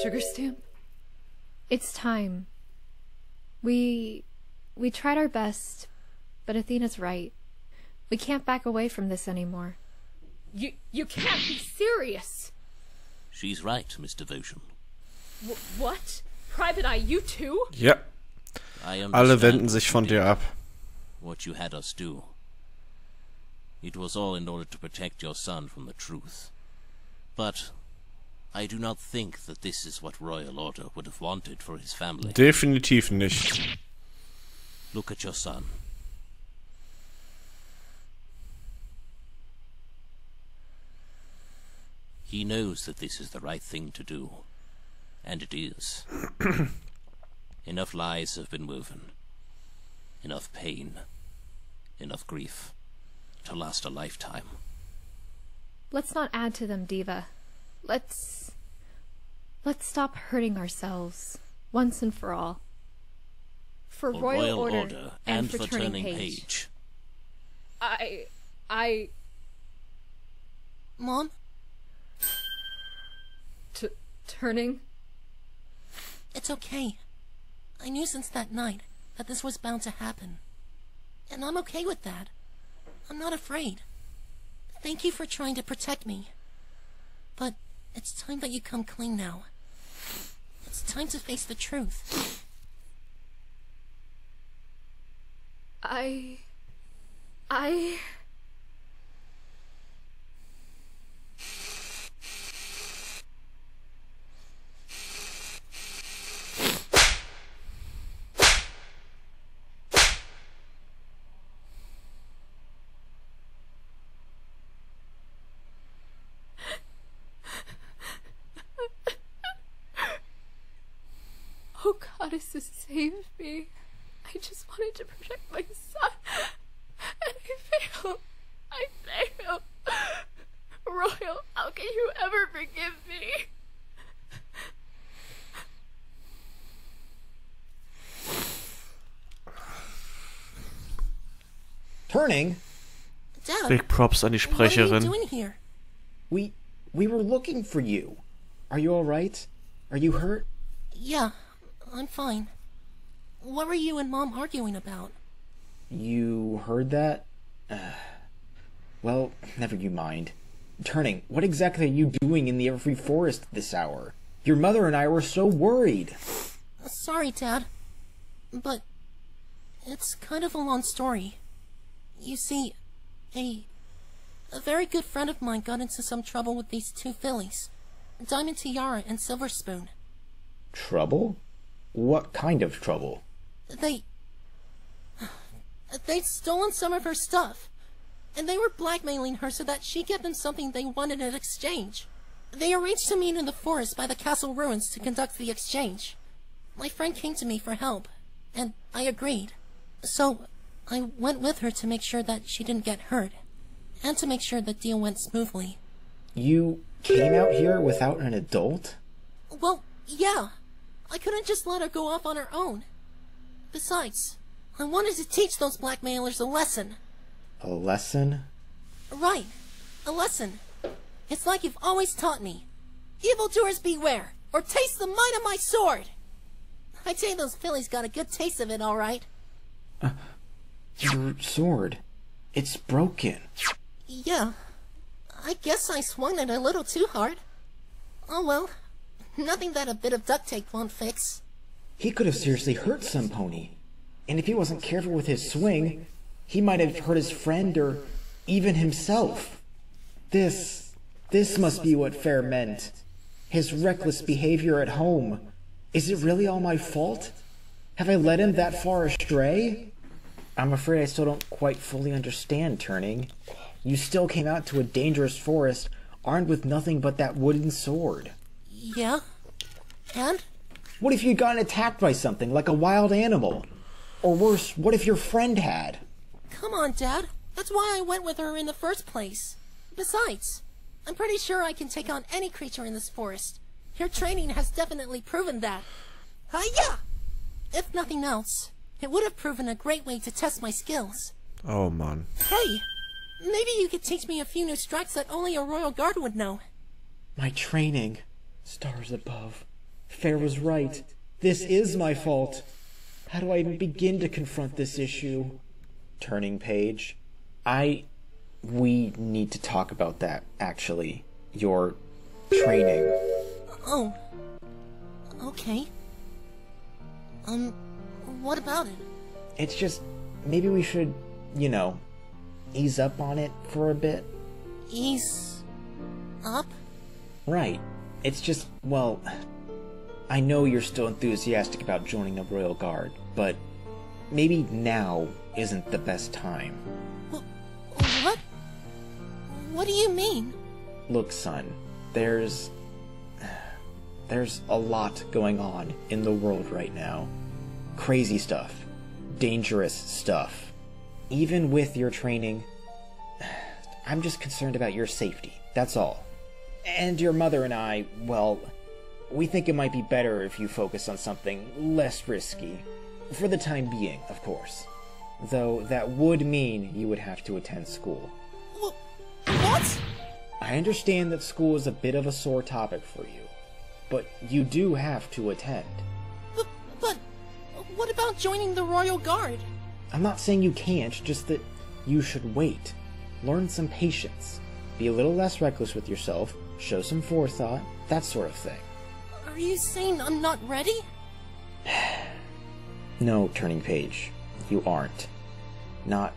Speaker 6: Sugar stamp? It's time. We tried our best, but Athena's right. We can't back away from this anymore.
Speaker 9: You can't be serious!
Speaker 15: She's right, Miss Devotion.
Speaker 9: What? Private Eye, you too?
Speaker 1: Ja. Alle wenden sich von dir ab.
Speaker 15: What you had us do. It was all in order to protect your son from the truth. But I do not think that this is what Royal Order would have wanted for his family.
Speaker 1: Definitiv nicht.
Speaker 15: Look at your son. He knows that this is the right thing to do. And it is. Enough lies have been woven. Enough pain. Enough grief. To last a lifetime.
Speaker 6: Let's not add to them, Diva. Let's stop hurting ourselves, once and for all. For Royal Order and for Turning Page.
Speaker 4: Mom?
Speaker 6: Turning?
Speaker 4: It's okay. I knew since that night that this was bound to happen. And I'm okay with that. I'm not afraid. Thank you for trying to protect me. But it's time that you come clean now. It's time to face the truth.
Speaker 6: I... Oh, Goddesses, save me. I just wanted to protect my son. And I failed. I failed. Royal, how can you ever forgive me?
Speaker 12: Turning?
Speaker 4: Dad,
Speaker 1: Big props an die Sprecherin.
Speaker 4: What are you doing here?
Speaker 12: We were looking for you. Are you alright? Are you hurt?
Speaker 4: Yeah, I'm fine. What were you and Mom arguing about?
Speaker 12: You heard that? Well, never you mind. Turning, what exactly are you doing in the Everfree Forest this hour? Your mother and I were so worried.
Speaker 4: Sorry, Dad. But it's kind of a long story. You see, a very good friend of mine got into some trouble with these two fillies. Diamond Tiara and Silver Spoon.
Speaker 12: Trouble? What kind of trouble?
Speaker 4: They'd stolen some of her stuff, and they were blackmailing her so that she'd get them something they wanted in exchange. They arranged to meet in the forest by the castle ruins to conduct the exchange. My friend came to me for help, and I agreed. So I went with her to make sure that she didn't get hurt, and to make sure the deal went smoothly.
Speaker 12: You came out here without an adult?
Speaker 4: Well, yeah. I couldn't just let her go off on her own. Besides, I wanted to teach those blackmailers a lesson.
Speaker 12: A lesson?
Speaker 4: Right. A lesson. It's like you've always taught me. Evildoers beware, or taste the might of my sword! I'd say those fillies got a good taste of it, all right.
Speaker 12: Your sword. It's broken.
Speaker 4: Yeah. I guess I swung it a little too hard. Oh well. Nothing that a bit of duct tape won't fix.
Speaker 12: He could have seriously hurt some pony. And if he wasn't careful with his swing, he might have hurt his friend or even himself. This must be what Fair meant. His reckless behavior at home. Is it really all my fault? Have I led him that far astray? I'm afraid I still don't quite fully understand, Turning. You still came out to a dangerous forest armed with nothing but that wooden sword.
Speaker 4: Yeah? And?
Speaker 12: What if you'd gotten attacked by something, like a wild animal? Or worse, what if your friend had?
Speaker 4: Come on, Dad. That's why I went with her in the first place. Besides, I'm pretty sure I can take on any creature in this forest. Your training has definitely proven that. Hi-ya! If nothing else, it would have proven a great way to test my skills.
Speaker 1: Oh, man.
Speaker 4: Hey, maybe you could teach me a few new strikes that only a royal guard would know.
Speaker 12: My training. Stars above. Fair was right. This is my fault. How do I even begin to confront this issue? Turning page. We need to talk about that, actually. Your training.
Speaker 4: Oh. Okay. What about it?
Speaker 12: It's just, maybe we should, ease up on it for a bit.
Speaker 4: Ease up?
Speaker 12: Right. It's just, well, I know you're still enthusiastic about joining the Royal Guard, but maybe now isn't the best time.
Speaker 4: What? What do you mean?
Speaker 12: Look, son, there's a lot going on in the world right now. Crazy stuff. Dangerous stuff. Even with your training, I'm just concerned about your safety, that's all. And your mother and I, well, we think it might be better if you focus on something less risky. For the time being, of course. Though that would mean you would have to attend school.
Speaker 4: What?
Speaker 12: I understand that school is a bit of a sore topic for you, but you do have to attend.
Speaker 4: But what about joining the Royal Guard?
Speaker 12: I'm not saying you can't, just that you should wait. Learn some patience. Be a little less reckless with yourself, show some forethought, that sort of thing.
Speaker 4: Are you saying I'm not ready?
Speaker 12: No, Turning Page, you aren't. Not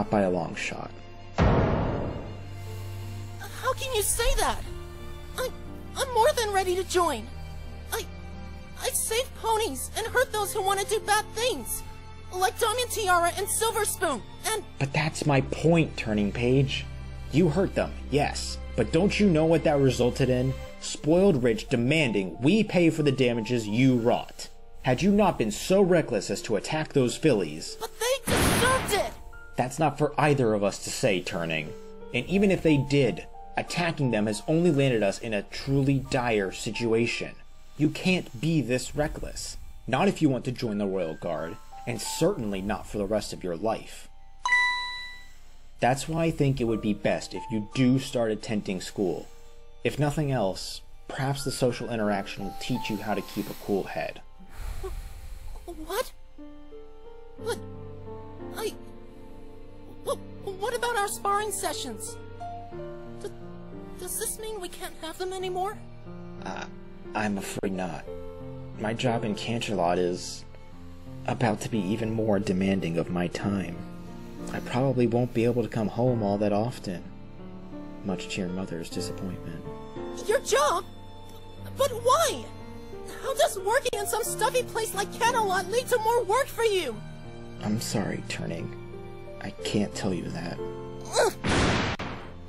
Speaker 12: by a long shot.
Speaker 4: How can you say that? I'm more than ready to join. I save ponies and hurt those who want to do bad things. Like Diamond Tiara and Silver Spoon, and...
Speaker 12: But that's my point, Turning Page. You hurt them, yes. But don't you know what that resulted in? Spoiled rich demanding we pay for the damages you wrought. Had you not been so reckless as to attack those fillies...
Speaker 4: But they deserved it!
Speaker 12: That's not for either of us to say, Turning. And even if they did, attacking them has only landed us in a truly dire situation. You can't be this reckless. Not if you want to join the Royal Guard, and certainly not for the rest of your life. That's why I think it would be best if you do start attending school. If nothing else, perhaps the social interaction will teach you how to keep a cool head.
Speaker 4: What? What about our sparring sessions? Does this mean we can't have them anymore?
Speaker 12: I'm afraid not. My job in Canterlot is about to be even more demanding of my time. I probably won't be able to come home all that often, much to your mother's disappointment.
Speaker 4: Your job? But why? How does working in some stuffy place like Canterlot lead to more work for you?
Speaker 12: I'm sorry, Turning. I can't tell you that.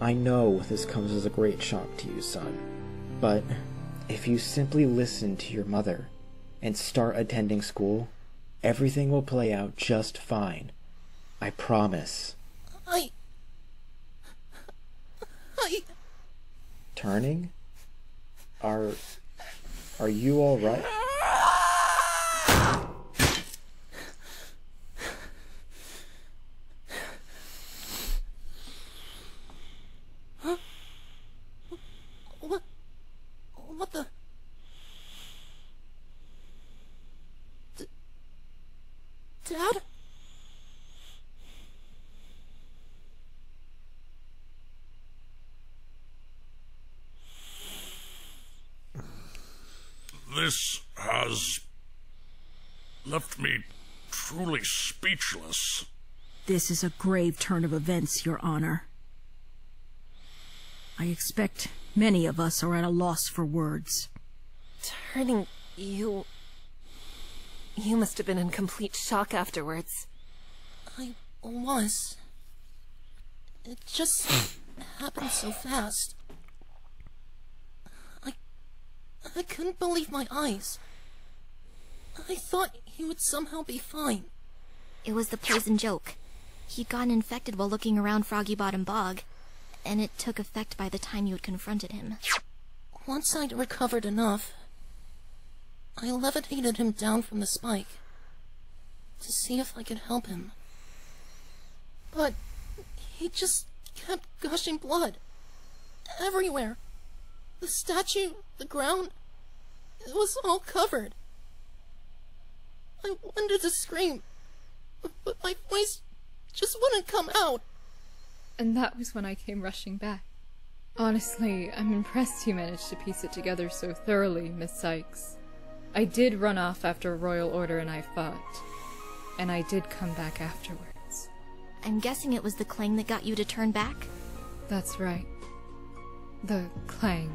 Speaker 12: I know this comes as a great shock to you, son. But if you simply listen to your mother and start attending school, everything will play out just fine. I promise. Turning? Are you all right?
Speaker 4: Huh? What the? Dad?
Speaker 5: This has left me truly speechless.
Speaker 7: This is a grave turn of events, Your Honor. I expect many of us are at a loss for words.
Speaker 2: Turning, you must have been in complete shock afterwards.
Speaker 4: I was. It just happened so fast. I couldn't believe my eyes. I thought he would somehow be fine.
Speaker 8: It was the poison joke. He'd gotten infected while looking around Froggy Bottom Bog, and it took effect by the time you had confronted him.
Speaker 4: Once I'd recovered enough, I levitated him down from the spike to see if I could help him. But he just kept gushing blood everywhere. The statue, the ground, it was all covered. I wanted to scream, but my voice just wouldn't come out.
Speaker 6: And that was when I came rushing back. Honestly, I'm impressed you managed to piece it together so thoroughly, Miss Sykes. I did run off after a royal order and I fought. And I did come back afterwards.
Speaker 8: I'm guessing it was the clang that got you to turn back?
Speaker 6: That's right. The clang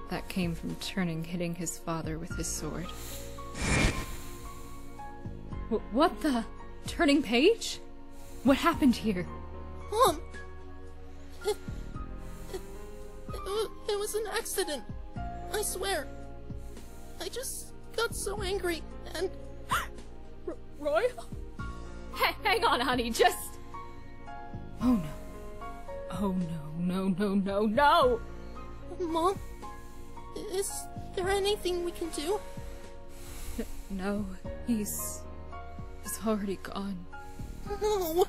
Speaker 6: that came from Turning hitting his father with his sword. What the? Turning page? What happened here?
Speaker 4: Mom! It was an accident. I swear. I just got so angry and...
Speaker 6: Roy? Hang on, honey, just... Oh no. Oh no.
Speaker 4: Mom? Is there anything we can do?
Speaker 6: No, he's already gone.
Speaker 4: No!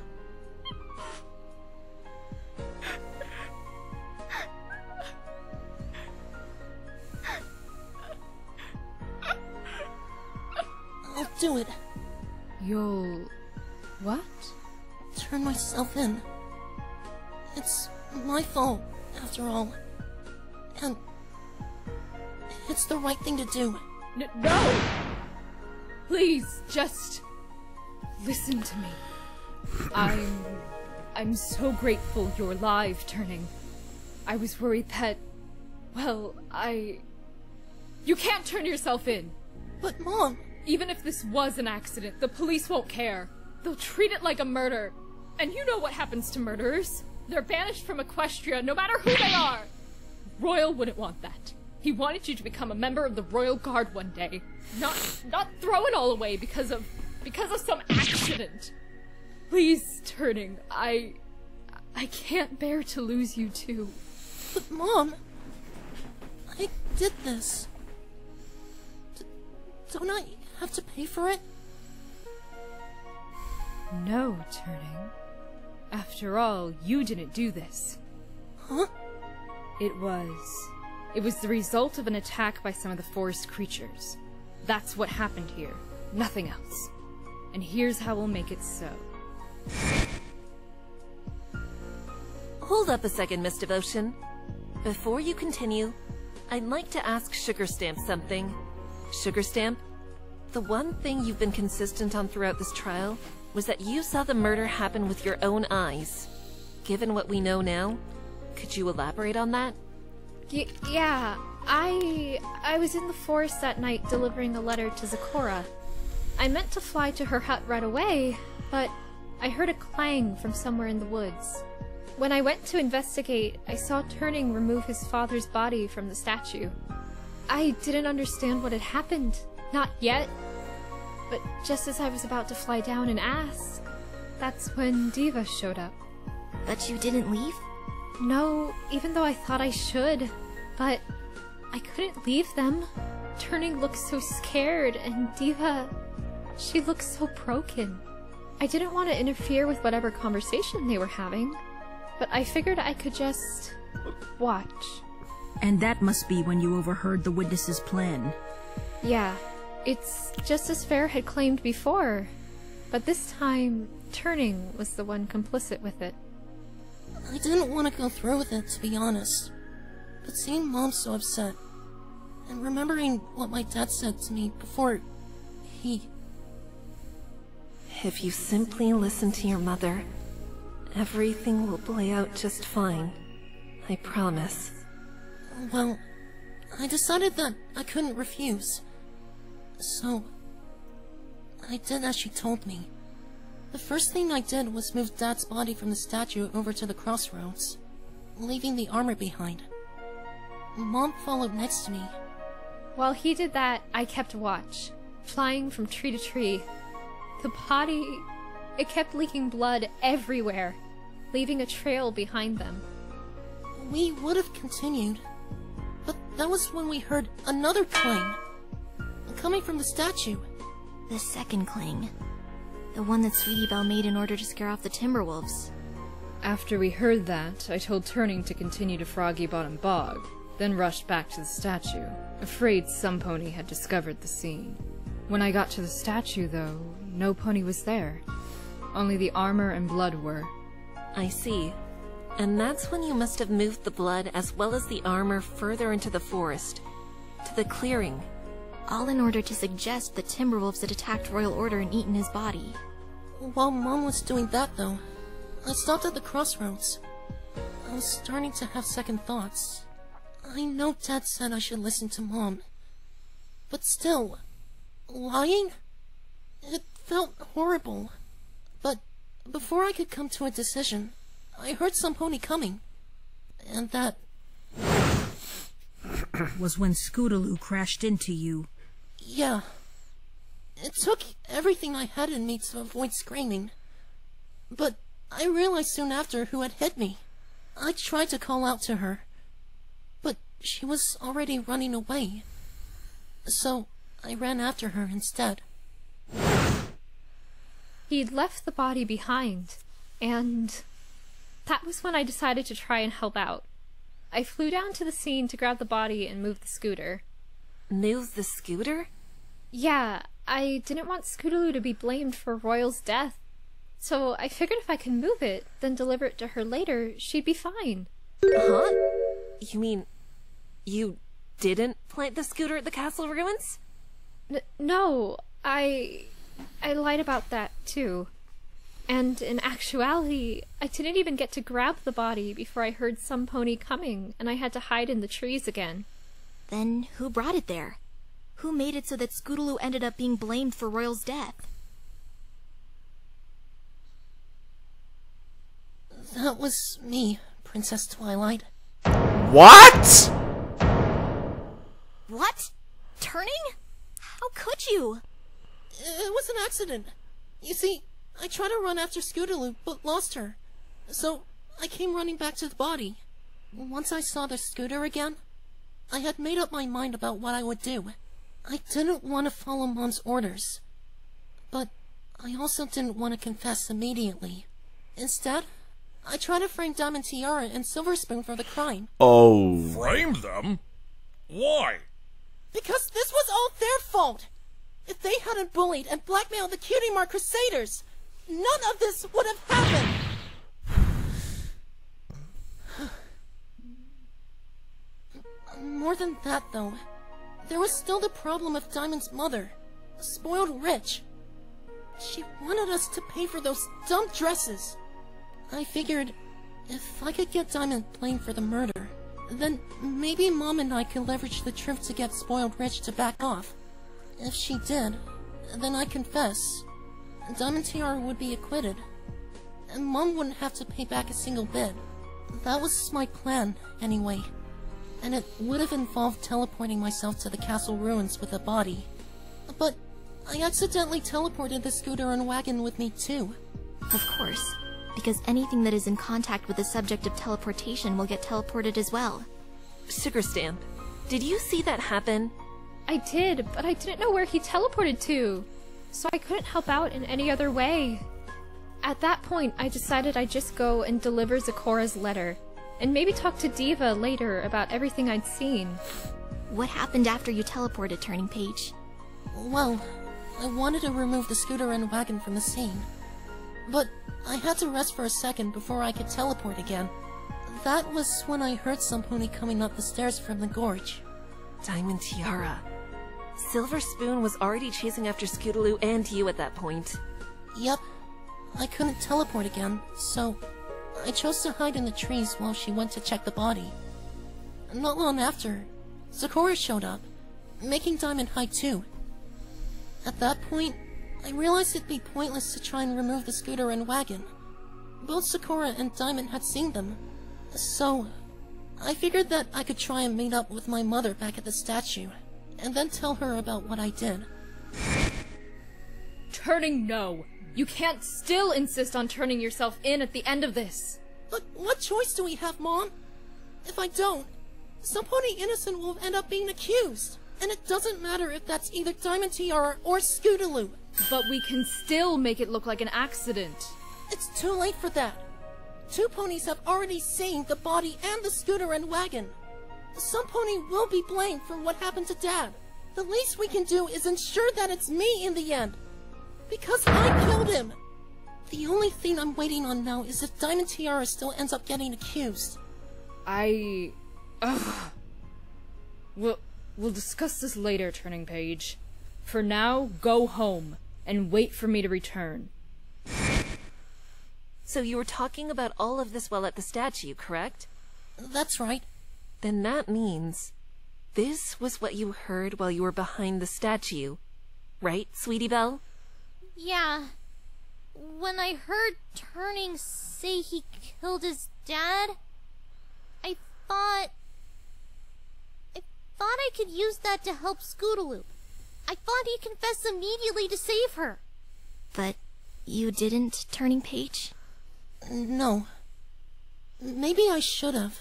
Speaker 4: I'll do it.
Speaker 6: You'll... what?
Speaker 4: Turn myself in. It's my fault, after all. And it's the right thing to do.
Speaker 6: No! Please, just... listen to me. I'm so grateful you're alive, Turning. I was worried that... well, you can't turn yourself in.
Speaker 4: But Mom...
Speaker 6: Even if this was an accident, the police won't care. They'll treat it like a murder. And you know what happens to murderers. They're banished from Equestria, no matter who they are. Royal wouldn't want that. He wanted you to become a member of the Royal Guard one day. Not throw it all away because of some accident. Please, Turning, I can't bear to lose you too.
Speaker 4: But Mom, I did this. Don't I have to pay for it?
Speaker 6: No, Turning. After all, you didn't do this.
Speaker 4: Huh?
Speaker 6: It was the result of an attack by some of the forest creatures. That's what happened here. Nothing else. And here's how we'll make it so.
Speaker 2: Hold up a second, Miss Devotion. Before you continue, I'd like to ask Sugarstamp something. Sugarstamp, the one thing you've been consistent on throughout this trial was that you saw the murder happen with your own eyes. Given what we know now, could you elaborate on that?
Speaker 16: Yeah, I was in the forest that night delivering a letter to Zecora. I meant to fly to her hut right away, but I heard a clang from somewhere in the woods. When I went to investigate, I saw Turning remove his father's body from the statue. I didn't understand what had happened. Not yet. But just as I was about to fly down and ask, that's when Diva showed up.
Speaker 8: But you didn't leave?
Speaker 16: No, even though I thought I should. But I couldn't leave them. Turning looked so scared, and Diva, she looked so broken. I didn't want to interfere with whatever conversation they were having, but I figured I could just watch.
Speaker 7: And that must be when you overheard the witness's plan.
Speaker 16: Yeah, it's just as Fair had claimed before, but this time, Turning was the one complicit with it.
Speaker 4: I didn't want to go through with it, to be honest. But seeing Mom so upset, and remembering what my dad said to me before he...
Speaker 2: If you simply listen to your mother, everything will play out just fine. I promise.
Speaker 4: Well, I decided that I couldn't refuse. So, I did as she told me. The first thing I did was move Dad's body from the statue over to the crossroads, leaving the armor behind. Mom followed next to me.
Speaker 16: While he did that, I kept watch, flying from tree to tree. The body... it kept leaking blood everywhere, leaving a trail behind them.
Speaker 4: We would have continued, but that was when we heard another clang, coming from the statue.
Speaker 8: The second clang. The one that Sweetie Belle made in order to scare off the Timberwolves.
Speaker 6: After we heard that, I told Turning to continue to Froggy Bottom Bog, then rushed back to the statue, afraid some pony had discovered the scene. When I got to the statue, though, no pony was there. Only the armor and blood were.
Speaker 2: I see. And that's when you must have moved the blood as well as the armor further into the forest, to the clearing.
Speaker 8: All in order to suggest the Timberwolves had attacked Royal Order and eaten his body.
Speaker 4: While Mom was doing that, though, I stopped at the crossroads. I was starting to have second thoughts. I know Dad said I should listen to Mom. But still, lying? It felt horrible. But before I could come to a decision, I heard some pony coming. And that...
Speaker 7: was when Scootaloo crashed into you.
Speaker 4: Yeah. It took everything I had in me to avoid screaming. But I realized soon after who had hit me. I tried to call out to her, but she was already running away. So I ran after her instead.
Speaker 16: He'd left the body behind, and that was when I decided to try and help out. I flew down to the scene to grab the body and move the scooter.
Speaker 2: Move the scooter?
Speaker 16: Yeah, I didn't want Scootaloo to be blamed for Royal's death. So I figured if I could move it, then deliver it to her later, she'd be fine.
Speaker 2: Huh? You mean, you didn't plant the scooter at the castle ruins?
Speaker 16: No, I lied about that too. And in actuality, I didn't even get to grab the body before I heard some pony coming, and I had to hide in the trees again.
Speaker 8: Then who brought it there? Who made it so that Scootaloo ended up being blamed for Royal's death?
Speaker 4: That was me, Princess Twilight.
Speaker 1: What?
Speaker 8: What? Turning? How could you?
Speaker 4: It was an accident. You see, I tried to run after Scootaloo, but lost her. So, I came running back to the body. Once I saw the scooter again, I had made up my mind about what I would do. I didn't want to follow Mom's orders. But I also didn't want to confess immediately. Instead, I tried to frame Diamond Tiara and Silver Spoon for the crime.
Speaker 1: Oh.
Speaker 5: Frame them? Why?
Speaker 4: Because this was all their fault! If they hadn't bullied and blackmailed the Cutie Mark Crusaders, none of this would have happened! More than that, though, there was still the problem of Diamond's mother, spoiled rich. She wanted us to pay for those dumb dresses. I figured, if I could get Diamond blamed for the murder, then maybe Mom and I could leverage the truth to get spoiled rich to back off. If she did, then I confess, Diamond Tiara would be acquitted, and Mom wouldn't have to pay back a single bit. That was my plan, anyway, and it would have involved teleporting myself to the castle ruins with a body. But I accidentally teleported the scooter and wagon with me too.
Speaker 8: Of course, because anything that is in contact with the subject of teleportation will get teleported as well.
Speaker 2: Sugar Stamp, did you see that happen?
Speaker 16: I did, but I didn't know where he teleported to, so I couldn't help out in any other way. At that point, I decided I'd just go and deliver Zecora's letter, and maybe talk to Diva later about everything I'd seen.
Speaker 8: What happened after you teleported, Turning Page?
Speaker 4: Well, I wanted to remove the scooter and wagon from the scene, but I had to rest for a second before I could teleport again. That was when I heard some pony coming up the stairs from the gorge.
Speaker 2: Diamond Tiara. Silver Spoon was already chasing after Scootaloo and you at that point.
Speaker 4: Yep. I couldn't teleport again, so I chose to hide in the trees while she went to check the body. Not long after, Sakura showed up, making Diamond hide too. At that point, I realized it'd be pointless to try and remove the scooter and wagon. Both Sakura and Diamond had seen them, so I figured that I could try and meet up with my mother back at the statue, and then tell her about what I did.
Speaker 6: Turning, no! You can't still insist on turning yourself in at the end of this!
Speaker 4: But what choice do we have, Mom? If I don't, some pony innocent will end up being accused. And it doesn't matter if that's either Diamond Tiara or Scootaloo.
Speaker 6: But we can still make it look like an accident.
Speaker 4: It's too late for that. 2 ponies have already seen the body and the scooter and wagon. Some pony will be blamed for what happened to Dad. The least we can do is ensure that it's me in the end. Because I killed him. The only thing I'm waiting on now is if Diamond Tiara still ends up getting accused.
Speaker 6: We'll discuss this later, Turning Page. For now, go home, and wait for me to return.
Speaker 2: So you were talking about all of this while at the statue, correct?
Speaker 4: That's right.
Speaker 2: Then that means this was what you heard while you were behind the statue. Right, Sweetie Belle?
Speaker 10: Yeah. When I heard Turning say he killed his dad, I thought I could use that to help Scootaloo. I thought he'd confess immediately to save her.
Speaker 8: But you didn't, Turning Page?
Speaker 4: No. Maybe I should have.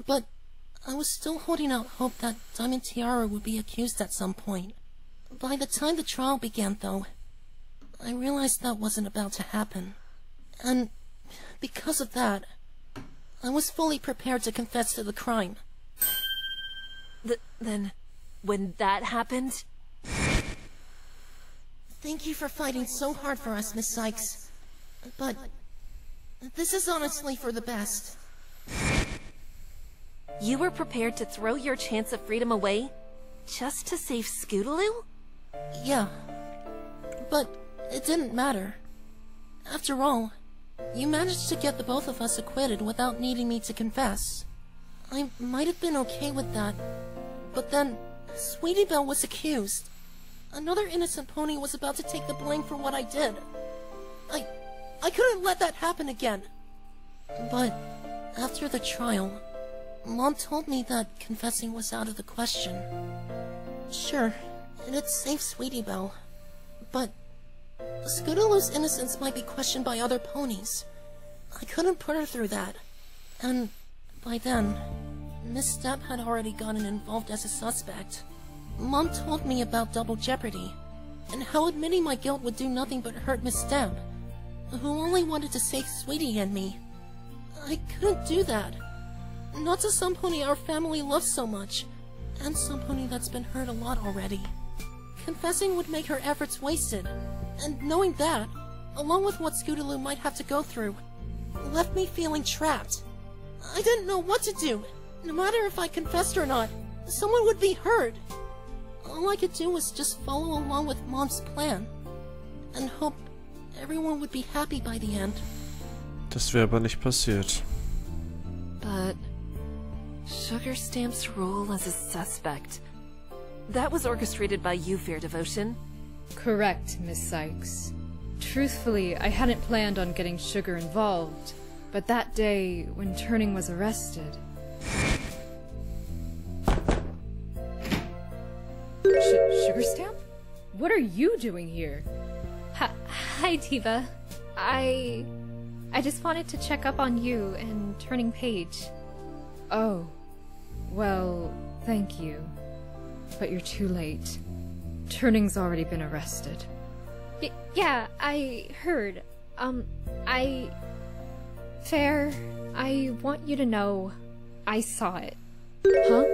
Speaker 4: But I was still holding out hope that Diamond Tiara would be accused at some point. By the time the trial began, though, I realized that wasn't about to happen. And because of that, I was fully prepared to confess to the crime.
Speaker 2: Then, when that happened...
Speaker 4: Thank you for fighting so hard for us, Miss Sykes. But this is honestly for the best.
Speaker 2: You were prepared to throw your chance of freedom away just to save Scootaloo?
Speaker 4: Yeah. But it didn't matter. After all, you managed to get the both of us acquitted without needing me to confess. I might have been okay with that. But then, Sweetie Belle was accused. Another innocent pony was about to take the blame for what I did. I couldn't let that happen again. But after the trial, Mom told me that confessing was out of the question. Sure, it'd save Sweetie Belle. But Scootaloo's innocence might be questioned by other ponies. I couldn't put her through that. And by then, Miss Stamp had already gotten involved as a suspect. Mom told me about double jeopardy, and how admitting my guilt would do nothing but hurt Miss Stamp, who only wanted to save Sweetie and me. I couldn't do that. Not to some pony our family loves so much, and some pony that's been hurt a lot already. Confessing would make her efforts wasted, and knowing that, along with what Scootaloo might have to go through, left me feeling trapped. I didn't know what to do. No matter if I confessed or not, someone would be hurt. All I could do was just follow along with Mom's plan, and hope everyone would be happy by the end.
Speaker 1: Das wäre aber nicht passiert.
Speaker 2: But Sugar Stamp's role as a suspect, that was orchestrated by you, Fair Devotion.
Speaker 6: Correct, Miss Sykes. Truthfully, I hadn't planned on getting Sugar involved, but that day, when Turning was arrested... Sugar Stamp? What are you doing here?
Speaker 16: Hi, Diva. I just wanted to check up on you and Turning Page.
Speaker 6: Oh. Well, thank you. But you're too late. Turning's already been arrested.
Speaker 16: Yeah, I heard. Fair, I want you to know I saw it.
Speaker 6: Huh?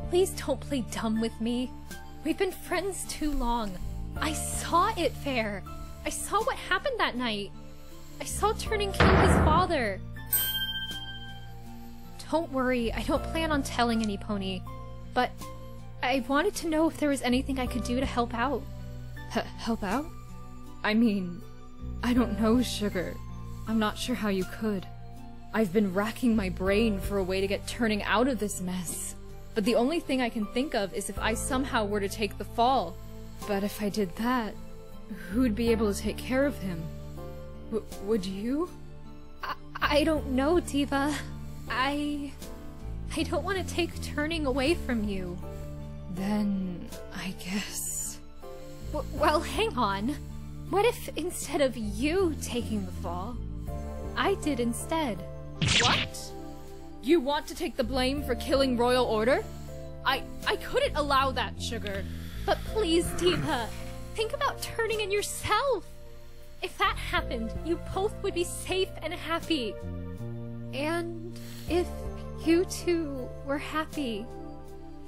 Speaker 16: Please don't play dumb with me. We've been friends too long. I saw it, Fair. I saw what happened that night. I saw Turning kill his father. Don't worry, I don't plan on telling any pony. but I wanted to know if there was anything I could do to help out. Help out? I mean, I don't know, Sugar. I'm not sure how you could. I've been racking my brain for a way to get Turning out of this mess. But the only thing I can think of is if I somehow were to take the fall. But if I did that, who'd be able to take care of him? Would you? I don't know, Diva. I don't want to take Turning away from you. Then, I guess... well, hang on. What if instead of you taking the fall, I did instead? What? You want to take the blame for killing Royal Order? I couldn't allow that, Sugar. But please, Diva, think about Turning in yourself. If that happened, you both would be safe and happy. And if you two were happy,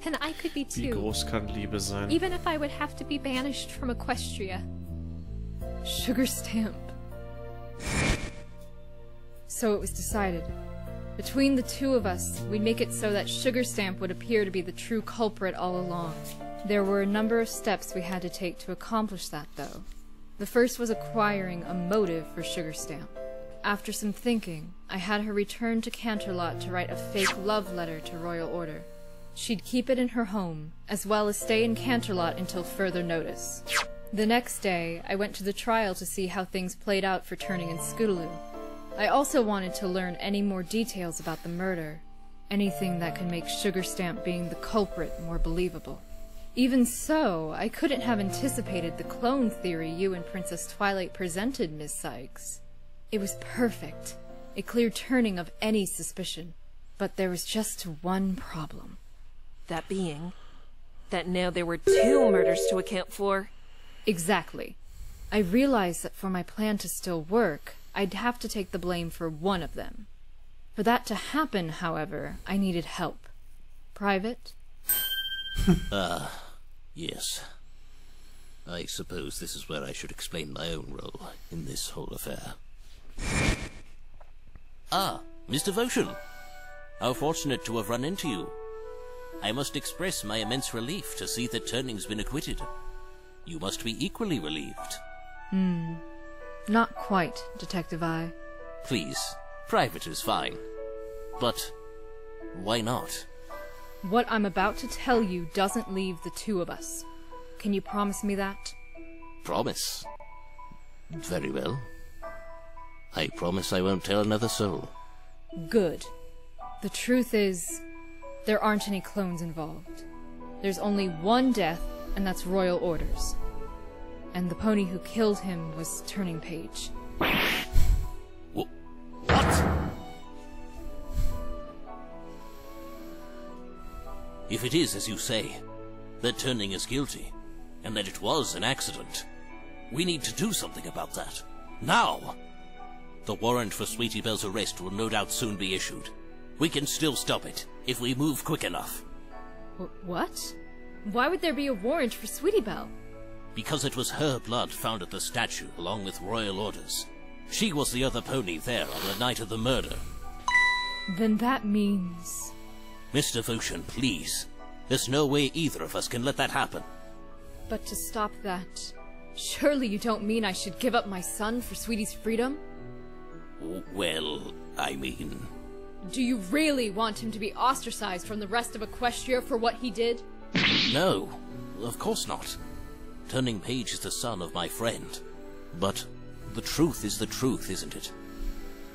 Speaker 16: then I could be too.
Speaker 1: Wie groß kann Liebe sein?
Speaker 16: Even if I would have to be banished from Equestria. Sugar Stamp. So it was decided. Between the two of us, we'd make it so that Sugar Stamp would appear to be the true culprit all along. There were a number of steps we had to take to accomplish that, though. The first was acquiring a motive for Sugar Stamp. After some thinking, I had her return to Canterlot to write a fake love letter to Royal Order. She'd keep it in her home, as well as stay in Canterlot until further notice. The next day, I went to the trial to see how things played out for Turning and Scootaloo. I also wanted to learn any more details about the murder, anything that could make Sugar Stamp being the culprit more believable. Even so, I couldn't have anticipated the clone theory you and Princess Twilight presented, Miss Sykes. It was perfect. It cleared Turning of any suspicion. But there was just one problem.
Speaker 2: That being, that now there were two murders to account for.
Speaker 16: Exactly. I realized that for my plan to still work, I'd have to take the blame for one of them. For that to happen, however, I needed help. Private?
Speaker 15: Yes. I suppose this is where I should explain my own role in this whole affair. Mr. Votion! How fortunate to have run into you. I must express my immense relief to see that Turning's been acquitted. You must be equally relieved.
Speaker 16: Not quite, Detective Eye.
Speaker 15: Please, private is fine. But why not?
Speaker 16: What I'm about to tell you doesn't leave the two of us. Can you promise me that?
Speaker 15: Promise? Very well. I promise I won't tell another soul.
Speaker 16: Good. The truth is, there aren't any clones involved. There's only one death, and that's Royal Order's. And the pony who killed him was Turning Page.
Speaker 15: What? If it is as you say, that Turning is guilty, and that it was an accident, we need to do something about that. Now! The warrant for Sweetie Belle's arrest will no doubt soon be issued. We can still stop it, if we move quick enough.
Speaker 16: What? Why would there be a warrant for Sweetie Belle?
Speaker 15: Because it was her blood found at the statue, along with Royal Order's. She was the other pony there on the night of the murder.
Speaker 16: Then that means...
Speaker 15: Mr. Votion, please. There's no way either of us can let that happen.
Speaker 16: But to stop that, surely you don't mean I should give up my son for Sweetie's freedom?
Speaker 15: Well, I mean...
Speaker 16: Do you really want him to be ostracized from the rest of Equestria for what he did?
Speaker 15: No, of course not. Turning Page is the son of my friend. But the truth is the truth, isn't it?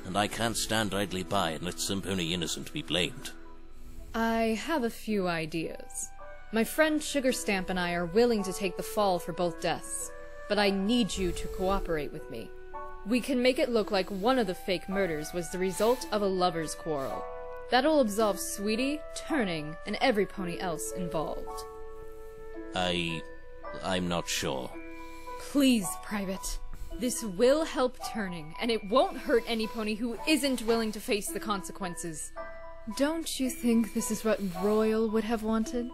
Speaker 15: And I can't stand idly by and let some pony innocent be blamed.
Speaker 16: I have a few ideas. My friend Sugar Stamp and I are willing to take the fall for both deaths, but I need you to cooperate with me. We can make it look like one of the fake murders was the result of a lover's quarrel. That'll absolve Sweetie, Turning, and every pony else involved.
Speaker 15: I'm not sure.
Speaker 16: Please, Private. This will help Turning, and it won't hurt any pony who isn't willing to face the consequences. Don't you think this is what Royal would have wanted?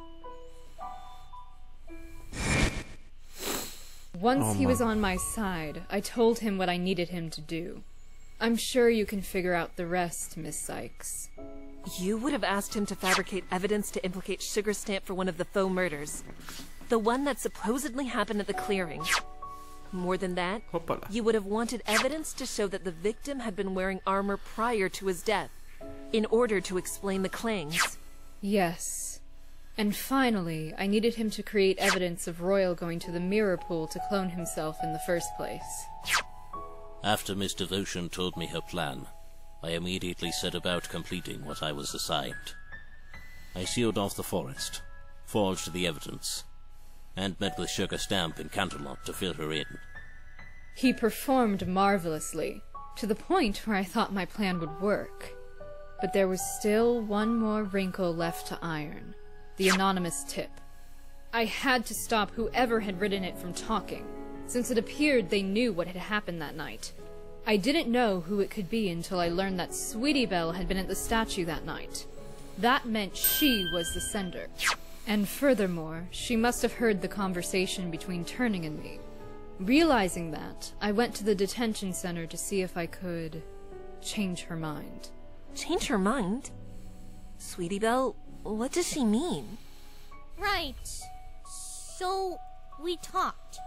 Speaker 16: Once he was on my side, I told him what I needed him to do. I'm sure you can figure out the rest, Miss Sykes.
Speaker 2: You would have asked him to fabricate evidence to implicate Sugar Stamp for one of the faux murders. The one that supposedly happened at the clearing. More than that, you would have wanted evidence to show that the victim had been wearing armor prior to his death, in order to explain the clangs.
Speaker 6: Yes. And finally, I needed him to create evidence of Royal going to the mirror pool to clone himself in the first place.
Speaker 15: After Miss Devotion told me her plan, I immediately set about completing what I was assigned. I sealed off the forest, forged the evidence, and met with Sugar Stamp in Canterlot to fill her in.
Speaker 6: He performed marvelously, to the point where I thought my plan would work. But there was still one more wrinkle left to iron. The anonymous tip. I had to stop whoever had written it from talking, since it appeared they knew what had happened that night. I didn't know who it could be until I learned that Sweetie Belle had been at the statue that night. That meant she was the sender. And furthermore, she must have heard the conversation between Turning and me. Realizing that, I went to the detention center to see if I could change her mind.
Speaker 2: Change her mind? Sweetie Belle, what does she mean?
Speaker 10: Right. So, we talked.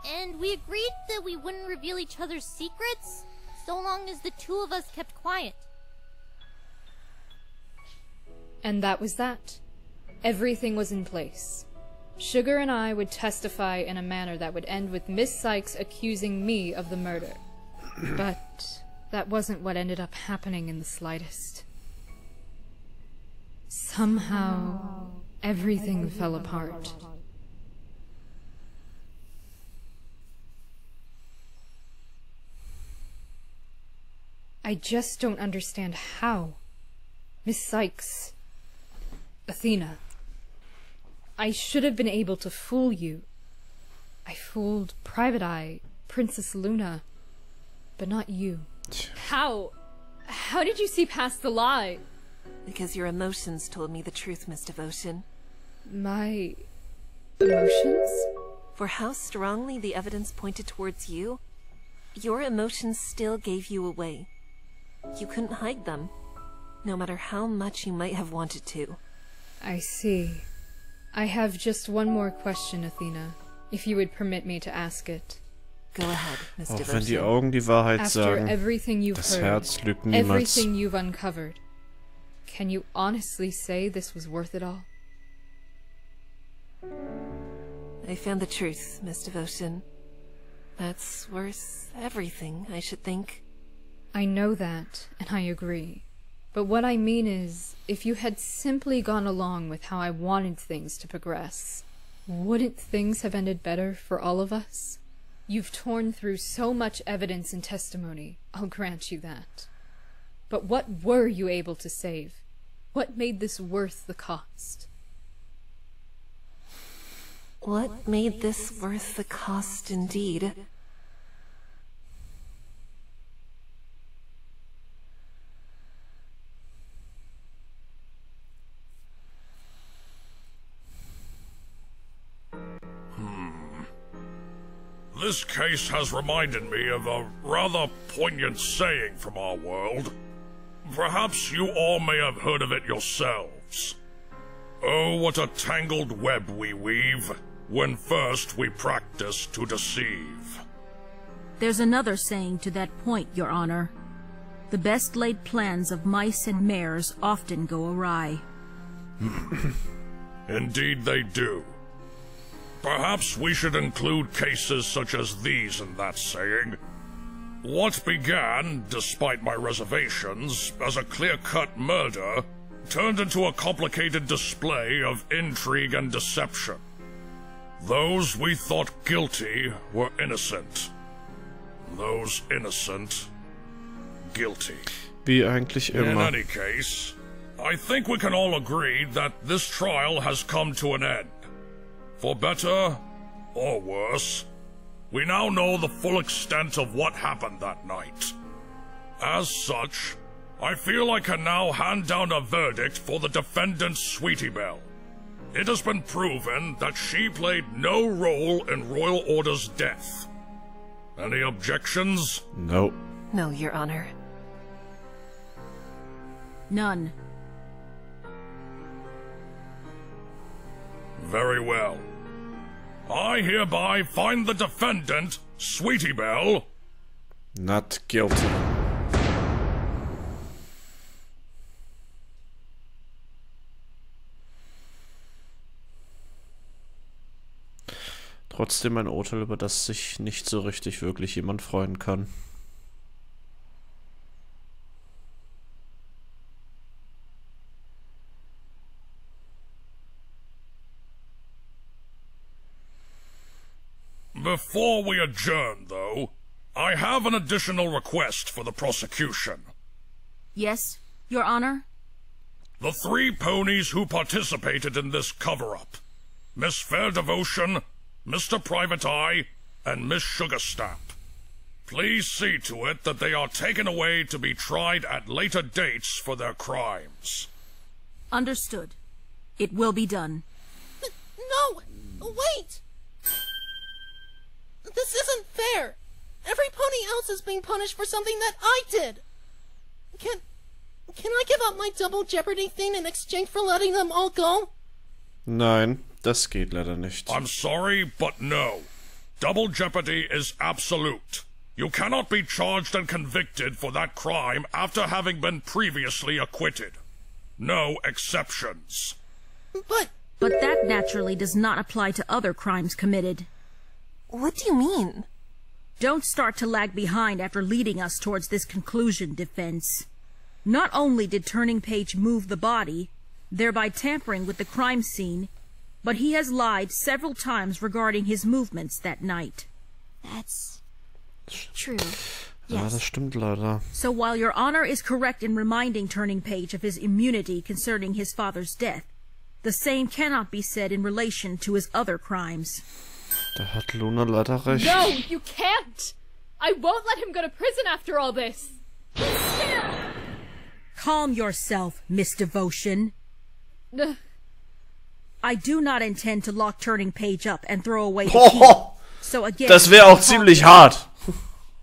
Speaker 10: And we agreed that we wouldn't reveal each other's secrets, so long as the two of us kept quiet.
Speaker 6: And that was that. Everything was in place. Sugar and I would testify in a manner that would end with Miss Sykes accusing me of the murder. But that wasn't what ended up happening in the slightest. Somehow, everything fell apart. I just don't understand how. Miss Sykes... Athena... I should have been able to fool you. I fooled Private Eye, Princess Luna, but not you. How? How did you see past the lie?
Speaker 2: Because your emotions told me the truth, Miss Devotion.
Speaker 6: My... emotions?
Speaker 2: For how strongly the evidence pointed towards you, your emotions still gave you away. You couldn't hide them, no matter how much you might have wanted to.
Speaker 6: I see. I have just one more question, Athena, if you would permit me to ask it.
Speaker 2: Go ahead, Miss Devotion.
Speaker 1: Auch wenn die Augen die Wahrheit sagen,
Speaker 6: After everything you've
Speaker 1: das
Speaker 6: heard,
Speaker 1: Herz lügt niemals.
Speaker 6: everything you've uncovered, can you honestly say this was worth it all?
Speaker 2: I found the truth, Miss Devotion. That's worth everything, I should think.
Speaker 6: I know that, and I agree. But what I mean is, if you had simply gone along with how I wanted things to progress, wouldn't things have ended better for all of us? You've torn through so much evidence and testimony, I'll grant you that. But what were you able to save? What made this worth the cost?
Speaker 2: What made this worth the cost, indeed?
Speaker 5: This case has reminded me of a rather poignant saying from our world. Perhaps you all may have heard of it yourselves. Oh, what a tangled web we weave, when first we practice to deceive.
Speaker 7: There's another saying to that point, Your Honor. The best laid plans of mice and mares often go awry.
Speaker 5: Indeed they do. Perhaps we should include cases such as these in that saying. What began, despite my reservations, as a clear-cut murder, turned into a complicated display of intrigue and deception. Those we thought guilty were innocent. Those innocent, guilty.
Speaker 1: Wie eigentlich immer.
Speaker 5: In any case, I think we can all agree that this trial has come to an end. For better or worse, we now know the full extent of what happened that night. As such, I feel I can now hand down a verdict for the defendant Sweetie Belle. It has been proven that she played no role in Royal Order's death. Any objections?
Speaker 1: No.
Speaker 2: No, Your Honor.
Speaker 7: None.
Speaker 5: Very well. I hereby find the defendant, Sweetie Belle,
Speaker 1: not guilty. Trotzdem ein Urteil, über das sich nicht so richtig wirklich jemand freuen kann.
Speaker 5: Before we adjourn, though, I have an additional request for the prosecution.
Speaker 7: Yes, Your Honor?
Speaker 5: The 3 ponies who participated in this cover-up, Miss Fair Devotion, Mr. Private Eye, and Miss Sugarstamp. Please see to it that they are taken away to be tried at later dates for their crimes.
Speaker 7: Understood. It will be done.
Speaker 4: No! Wait! This isn't fair! Every pony else is being punished for something that I did! Can I give up my double jeopardy thing in exchange for letting them all go?
Speaker 1: Nein, das geht leider nicht.
Speaker 5: I'm sorry, but no. Double jeopardy is absolute. You cannot be charged and convicted for that crime after having been previously acquitted. No exceptions.
Speaker 7: But that naturally does not apply to other crimes committed.
Speaker 4: What do you mean?
Speaker 7: Don't start to lag behind after leading us towards this conclusion, defense. Not only did Turning Page move the body, thereby tampering with the crime scene, but he has lied several times regarding his movements that night.
Speaker 8: That's true.
Speaker 1: Ja, das stimmt leider.
Speaker 7: So while Your Honor is correct in reminding Turning Page of his immunity concerning his father's death, the same cannot be said in relation to his other crimes.
Speaker 1: Da hat Luna leider recht.
Speaker 6: No, you can't! I won't let him go to prison after all this!
Speaker 7: Calm yourself, Miss Devotion. I do not intend to lock Turning Page up and throw away the key. So again,
Speaker 1: das wäre auch ziemlich hart.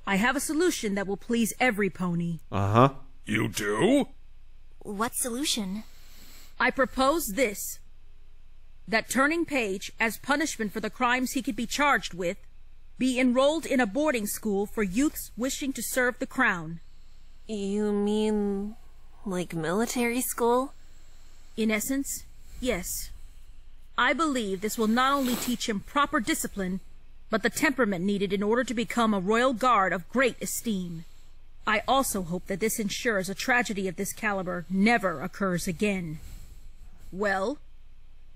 Speaker 7: I have a solution that will please every pony.
Speaker 1: Uh-huh.
Speaker 5: You do?
Speaker 8: What solution?
Speaker 7: I propose this. That Turning Page, as punishment for the crimes he could be charged with, be enrolled in a boarding school for youths wishing to serve the crown.
Speaker 2: You mean like military school?
Speaker 7: In essence, yes. I believe this will not only teach him proper discipline, but the temperament needed in order to become a royal guard of great esteem. I also hope that this ensures a tragedy of this caliber never occurs again. Well,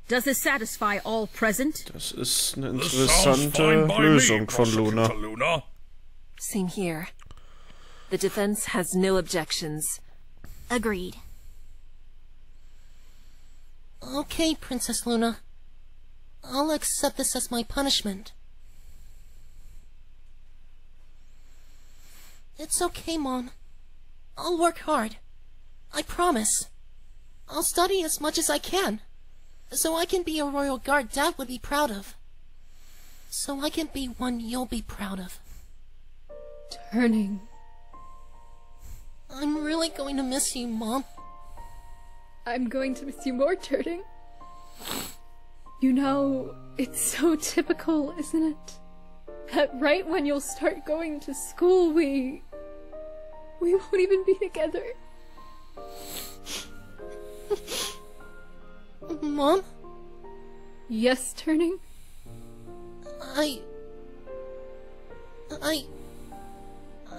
Speaker 7: does this satisfy all present?
Speaker 1: Das ist eine interessante Lösung von Luna.
Speaker 2: Same here. The defense has no objections.
Speaker 8: Agreed.
Speaker 4: Okay, Princess Luna. I'll accept this as my punishment. It's okay, Mom. I'll work hard. I promise. I'll study as much as I can, so I can be a royal guard Dad would be proud of. So I can be one you'll be proud of.
Speaker 6: Turning.
Speaker 4: I'm really going to miss you, Mom.
Speaker 6: I'm going to miss you more, Turning. You know, it's so typical, isn't it? That right when you'll start going to school, we won't even be together.
Speaker 4: Mom?
Speaker 6: Yes, Turning?
Speaker 4: I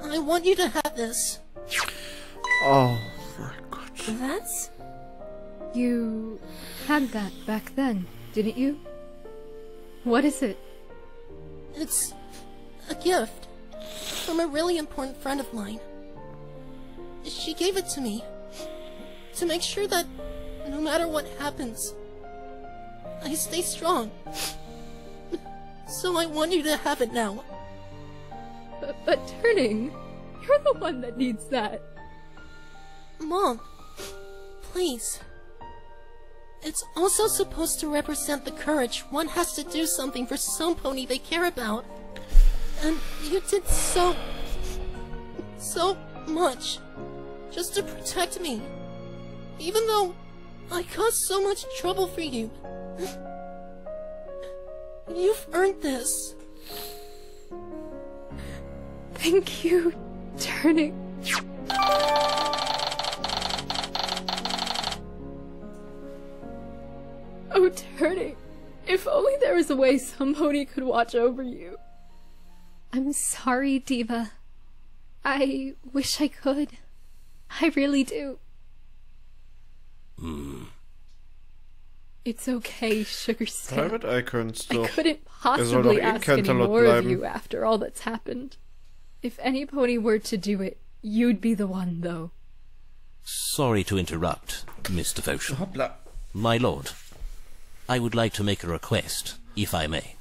Speaker 4: want you to have this.
Speaker 1: Oh my God.
Speaker 6: That's... You had that back then, didn't you? What is it?
Speaker 4: It's a gift from a really important friend of mine. She gave it to me to make sure that no matter what happens, I stay strong. So I want you to have it now.
Speaker 6: But Turning, you're the one that needs that.
Speaker 4: Mom, please. It's also supposed to represent the courage one has to do something for some pony they care about. And you did so much just to protect me. Even though I caused so much trouble for you. You've earned this.
Speaker 6: Thank you, Turning. Oh, Turning. If only there was a way somebody could watch over you. I'm sorry, Diva. I wish I could. I really do. It's okay, Sugar Stamp.
Speaker 1: Private Icons
Speaker 6: I
Speaker 1: doch.
Speaker 6: couldn't
Speaker 1: Er soll doch
Speaker 6: possibly
Speaker 1: eh
Speaker 6: ask
Speaker 1: kein
Speaker 6: any
Speaker 1: Talent
Speaker 6: more of
Speaker 1: bleiben.
Speaker 6: you after all that's happened. If any pony were to do it, you'd be the one, though.
Speaker 15: Sorry to interrupt, Miss Devotion.
Speaker 1: Hoppla.
Speaker 15: My lord, I would like to make a request, if I may.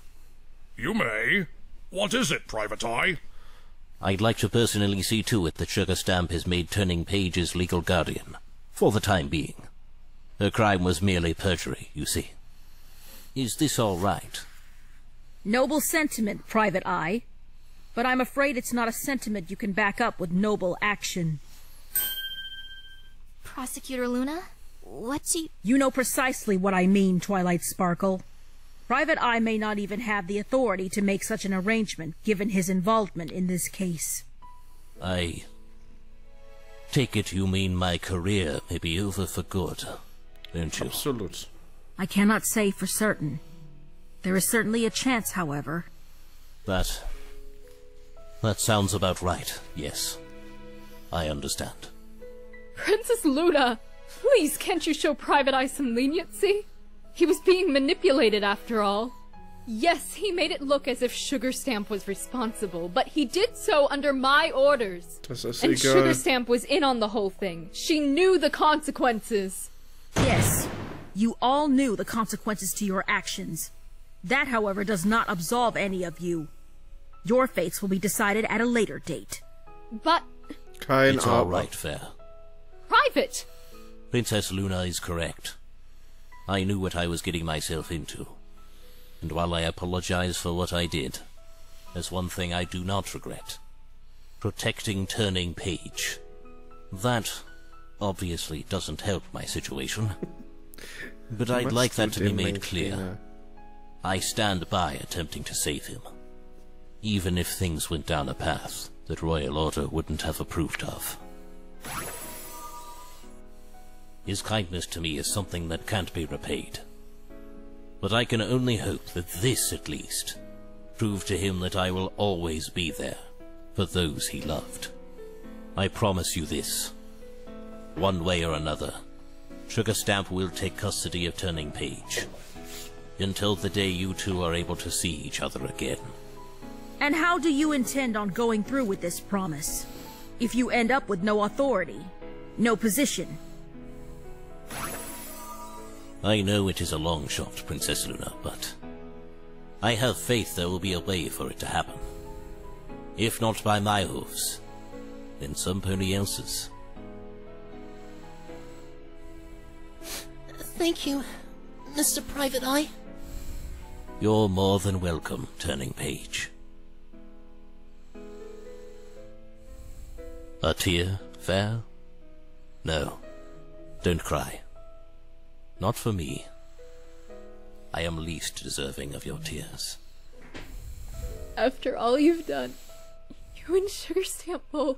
Speaker 5: You may. What is it, Private Eye?
Speaker 15: I'd like to personally see to it that Sugar Stamp is made Turning Page's legal guardian, for the time being. Her crime was merely perjury, you see. Is this all right?
Speaker 7: Noble sentiment, Private Eye. But I'm afraid it's not a sentiment you can back up with noble action.
Speaker 8: Prosecutor Luna, what do you...
Speaker 7: You know precisely what I mean, Twilight Sparkle. Private Eye may not even have the authority to make such an arrangement, given his involvement in this case.
Speaker 15: I take it you mean my career may be over for good, don't you?
Speaker 1: Absolut.
Speaker 7: I cannot say for certain. There is certainly a chance, however.
Speaker 15: That sounds about right, yes. I understand.
Speaker 6: Princess Luna! Please, can't you show Private Eye some leniency? He was being manipulated, after all. Yes, he made it look as if Sugar Stamp was responsible, but he did so under my orders. And Sugar Stamp was in on the whole thing. She knew the consequences.
Speaker 7: Yes, you all knew the consequences to your actions. That, however, does not absolve any of you. Your fates will be decided at a later date.
Speaker 6: But...
Speaker 15: It's all right, Fair.
Speaker 6: Private!
Speaker 15: Princess Luna is correct. I knew what I was getting myself into. And while I apologize for what I did, there's one thing I do not regret. Protecting Turning Page. That obviously doesn't help my situation. But I'd like that to be made clear. I stand by attempting to save him. Even if things went down a path that Royal Order wouldn't have approved of. His kindness to me is something that can't be repaid. But I can only hope that this, at least, prove to him that I will always be there for those he loved. I promise you this. One way or another, Sugar Stamp will take custody of Turning Page. Until the day you two are able to see each other again.
Speaker 7: And how do you intend on going through with this promise? If you end up with no authority, no position?
Speaker 15: I know it is a long shot, Princess Luna, but I have faith there will be a way for it to happen. If not by my hooves, then some pony else's.
Speaker 4: Thank you, Mr. Private Eye.
Speaker 15: You're more than welcome, Turning Page. A tear, Fair? No, don't cry. Not for me. I am least deserving of your tears.
Speaker 6: After all you've done, you and Sugar Stamp both.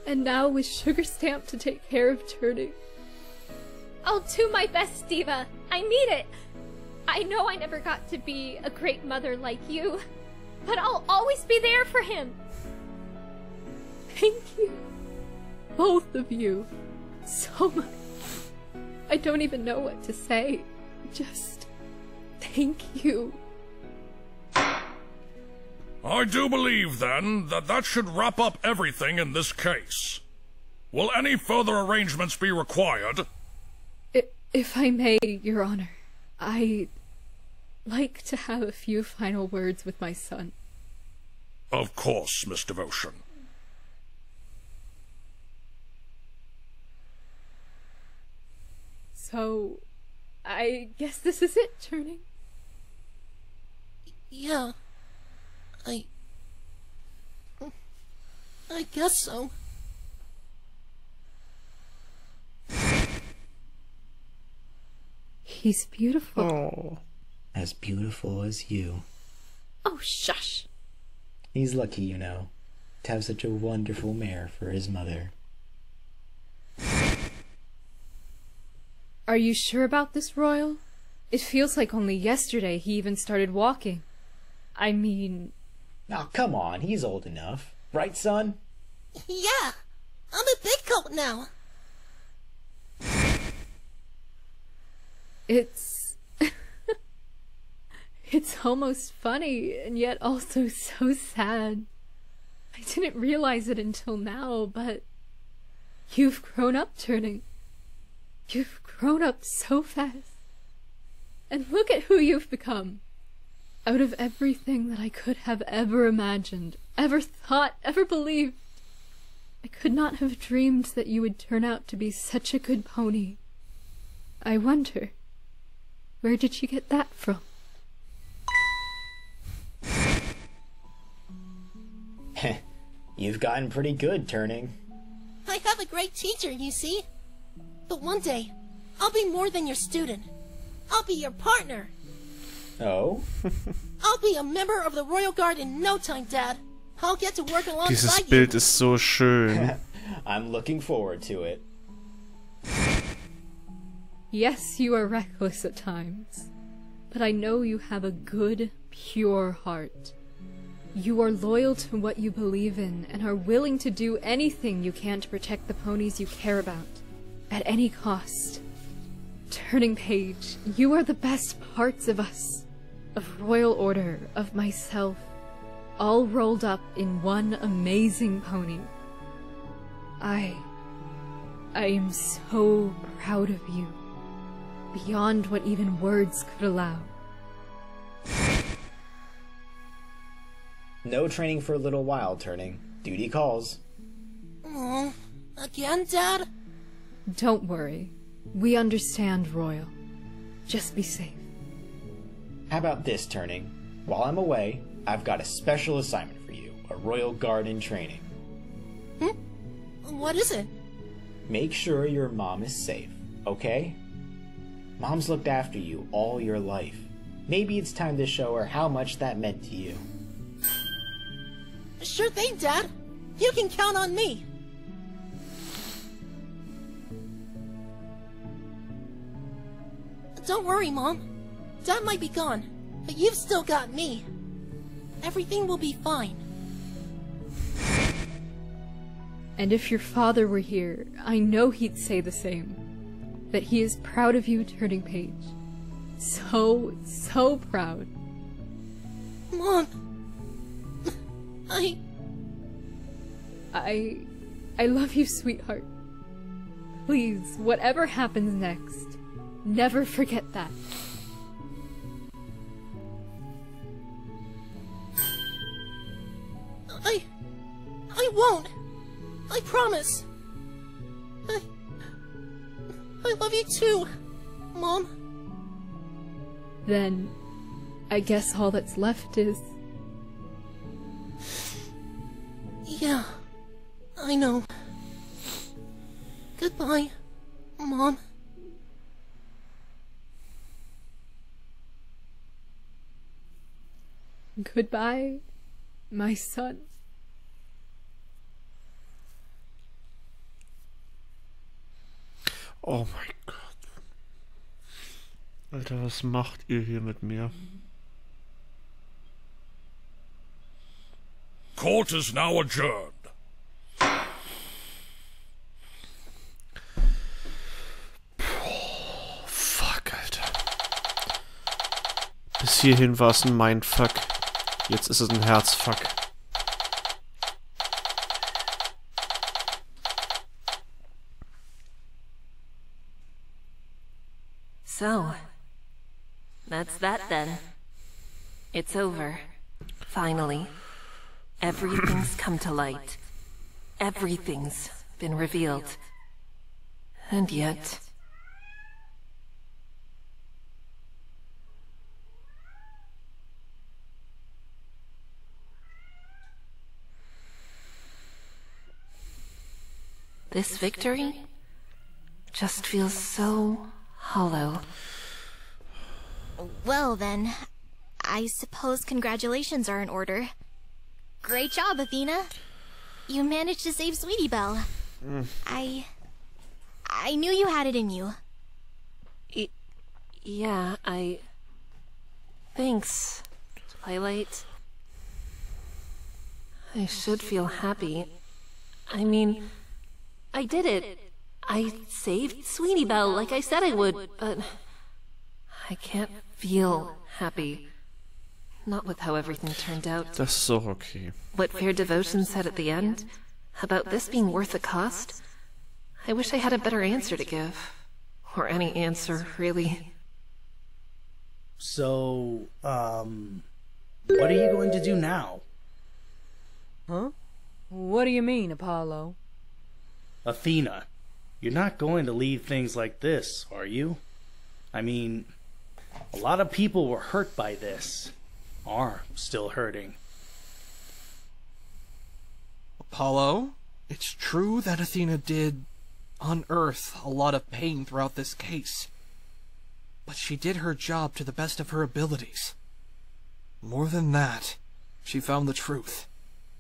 Speaker 6: And now with Sugar Stamp to take care of Turning.
Speaker 16: I'll do my best, Diva. I mean it. I know I never got to be a great mother like you, but I'll always be there for him.
Speaker 6: Thank you. Both of you. So much. I don't even know what to say. Just... thank you.
Speaker 5: I do believe, then, that should wrap up everything in this case. Will any further arrangements be required?
Speaker 6: If I may, Your Honor, I'd like to have a few final words with my son.
Speaker 5: Of course, Miss Devotion.
Speaker 6: So, I guess this is it, Turning?
Speaker 4: Yeah. I guess so.
Speaker 6: He's beautiful.
Speaker 1: Oh.
Speaker 12: as beautiful as you.
Speaker 6: Oh, shush.
Speaker 12: He's lucky, you know, to have such a wonderful mare for his mother.
Speaker 6: Are you sure about this, Royal? It feels like only yesterday he even started walking. I mean...
Speaker 12: Oh, come on, he's old enough. Right, son?
Speaker 4: Yeah, I'm a big colt now.
Speaker 6: It's... It's almost funny, and yet also so sad. I didn't realize it until now, but... You've grown up, Turning. You've grown up so fast. And look at who you've become. Out of everything that I could have ever imagined, ever thought, ever believed, I could not have dreamed that you would turn out to be such a good pony. I wonder, where did you get that from?
Speaker 12: You've gotten pretty good, Turning.
Speaker 4: I have a great teacher, you see. But one day, I'll be more than your student. I'll be your partner.
Speaker 12: Oh?
Speaker 4: I'll be a member of the Royal Guard in no time, Dad. I'll get to work alongside
Speaker 1: Dieses Bild ist so schön.
Speaker 12: I'm looking forward to it.
Speaker 6: Yes, you are reckless at times, but I know you have a good, pure heart. You are loyal to what you believe in and are willing to do anything you can to protect the ponies you care about, at any cost. Turning Page, you are the best parts of us, of Royal Order, of myself, all rolled up in one amazing pony. I am so proud of you, beyond what even words could allow.
Speaker 12: No training for a little while, Turning. Duty calls.
Speaker 4: Oh, again, Dad?
Speaker 6: Don't worry. We understand, Royal. Just be safe.
Speaker 12: How about this, Turning? While I'm away, I've got a special assignment for you. A Royal Guard in training.
Speaker 4: What is it?
Speaker 12: Make sure your mom is safe, okay? Mom's looked after you all your life. Maybe it's time to show her how much that meant to you.
Speaker 4: Sure thing, Dad. You can count on me. Don't worry, Mom. Dad might be gone, but you've still got me. Everything will be fine.
Speaker 6: And if your father were here, I know he'd say the same. That he is proud of you, Turning Page. So, so proud.
Speaker 4: Mom!
Speaker 6: I love you, sweetheart. Please, whatever happens next, never forget that.
Speaker 4: I won't. I promise. I love you too, Mom.
Speaker 6: Then, I guess all that's left is...
Speaker 4: Yeah, I know. Goodbye, Mom.
Speaker 6: Goodbye, my son.
Speaker 1: Oh mein Gott. Alter, was macht ihr hier mit mir?
Speaker 5: Court is now adjourned.
Speaker 1: Fuck, Alter. Bis hierhin war es ein Mindfuck. Jetzt ist es ein Herzfuck.
Speaker 2: So, that's that then. It's over. Finally. Everything's come to light. Everything's been revealed. And yet... this victory just feels so hollow.
Speaker 8: Well then, I suppose congratulations are in order. Great job, Athena. You managed to save Sweetie Belle. I knew you had it in you.
Speaker 2: Yeah, Thanks, Twilight. I should feel happy. I mean, I did it. I saved Sweetie Belle like I said I would, but I can't feel happy. Not with how everything turned out.
Speaker 1: Das ist auch okay.
Speaker 2: What Fair Devotion said at the end, about this being worth the cost, I wish I had a better answer to give. Or any answer, really.
Speaker 17: So, what are you going to do now?
Speaker 18: Huh? What do you mean, Apollo?
Speaker 17: Athena, you're not going to leave things like this, are you? I mean, a lot of people were hurt by this. Are still hurting.
Speaker 19: Apollo, it's true that Athena did unearth a lot of pain throughout this case. But she did her job to the best of her abilities. More than that, she found the truth.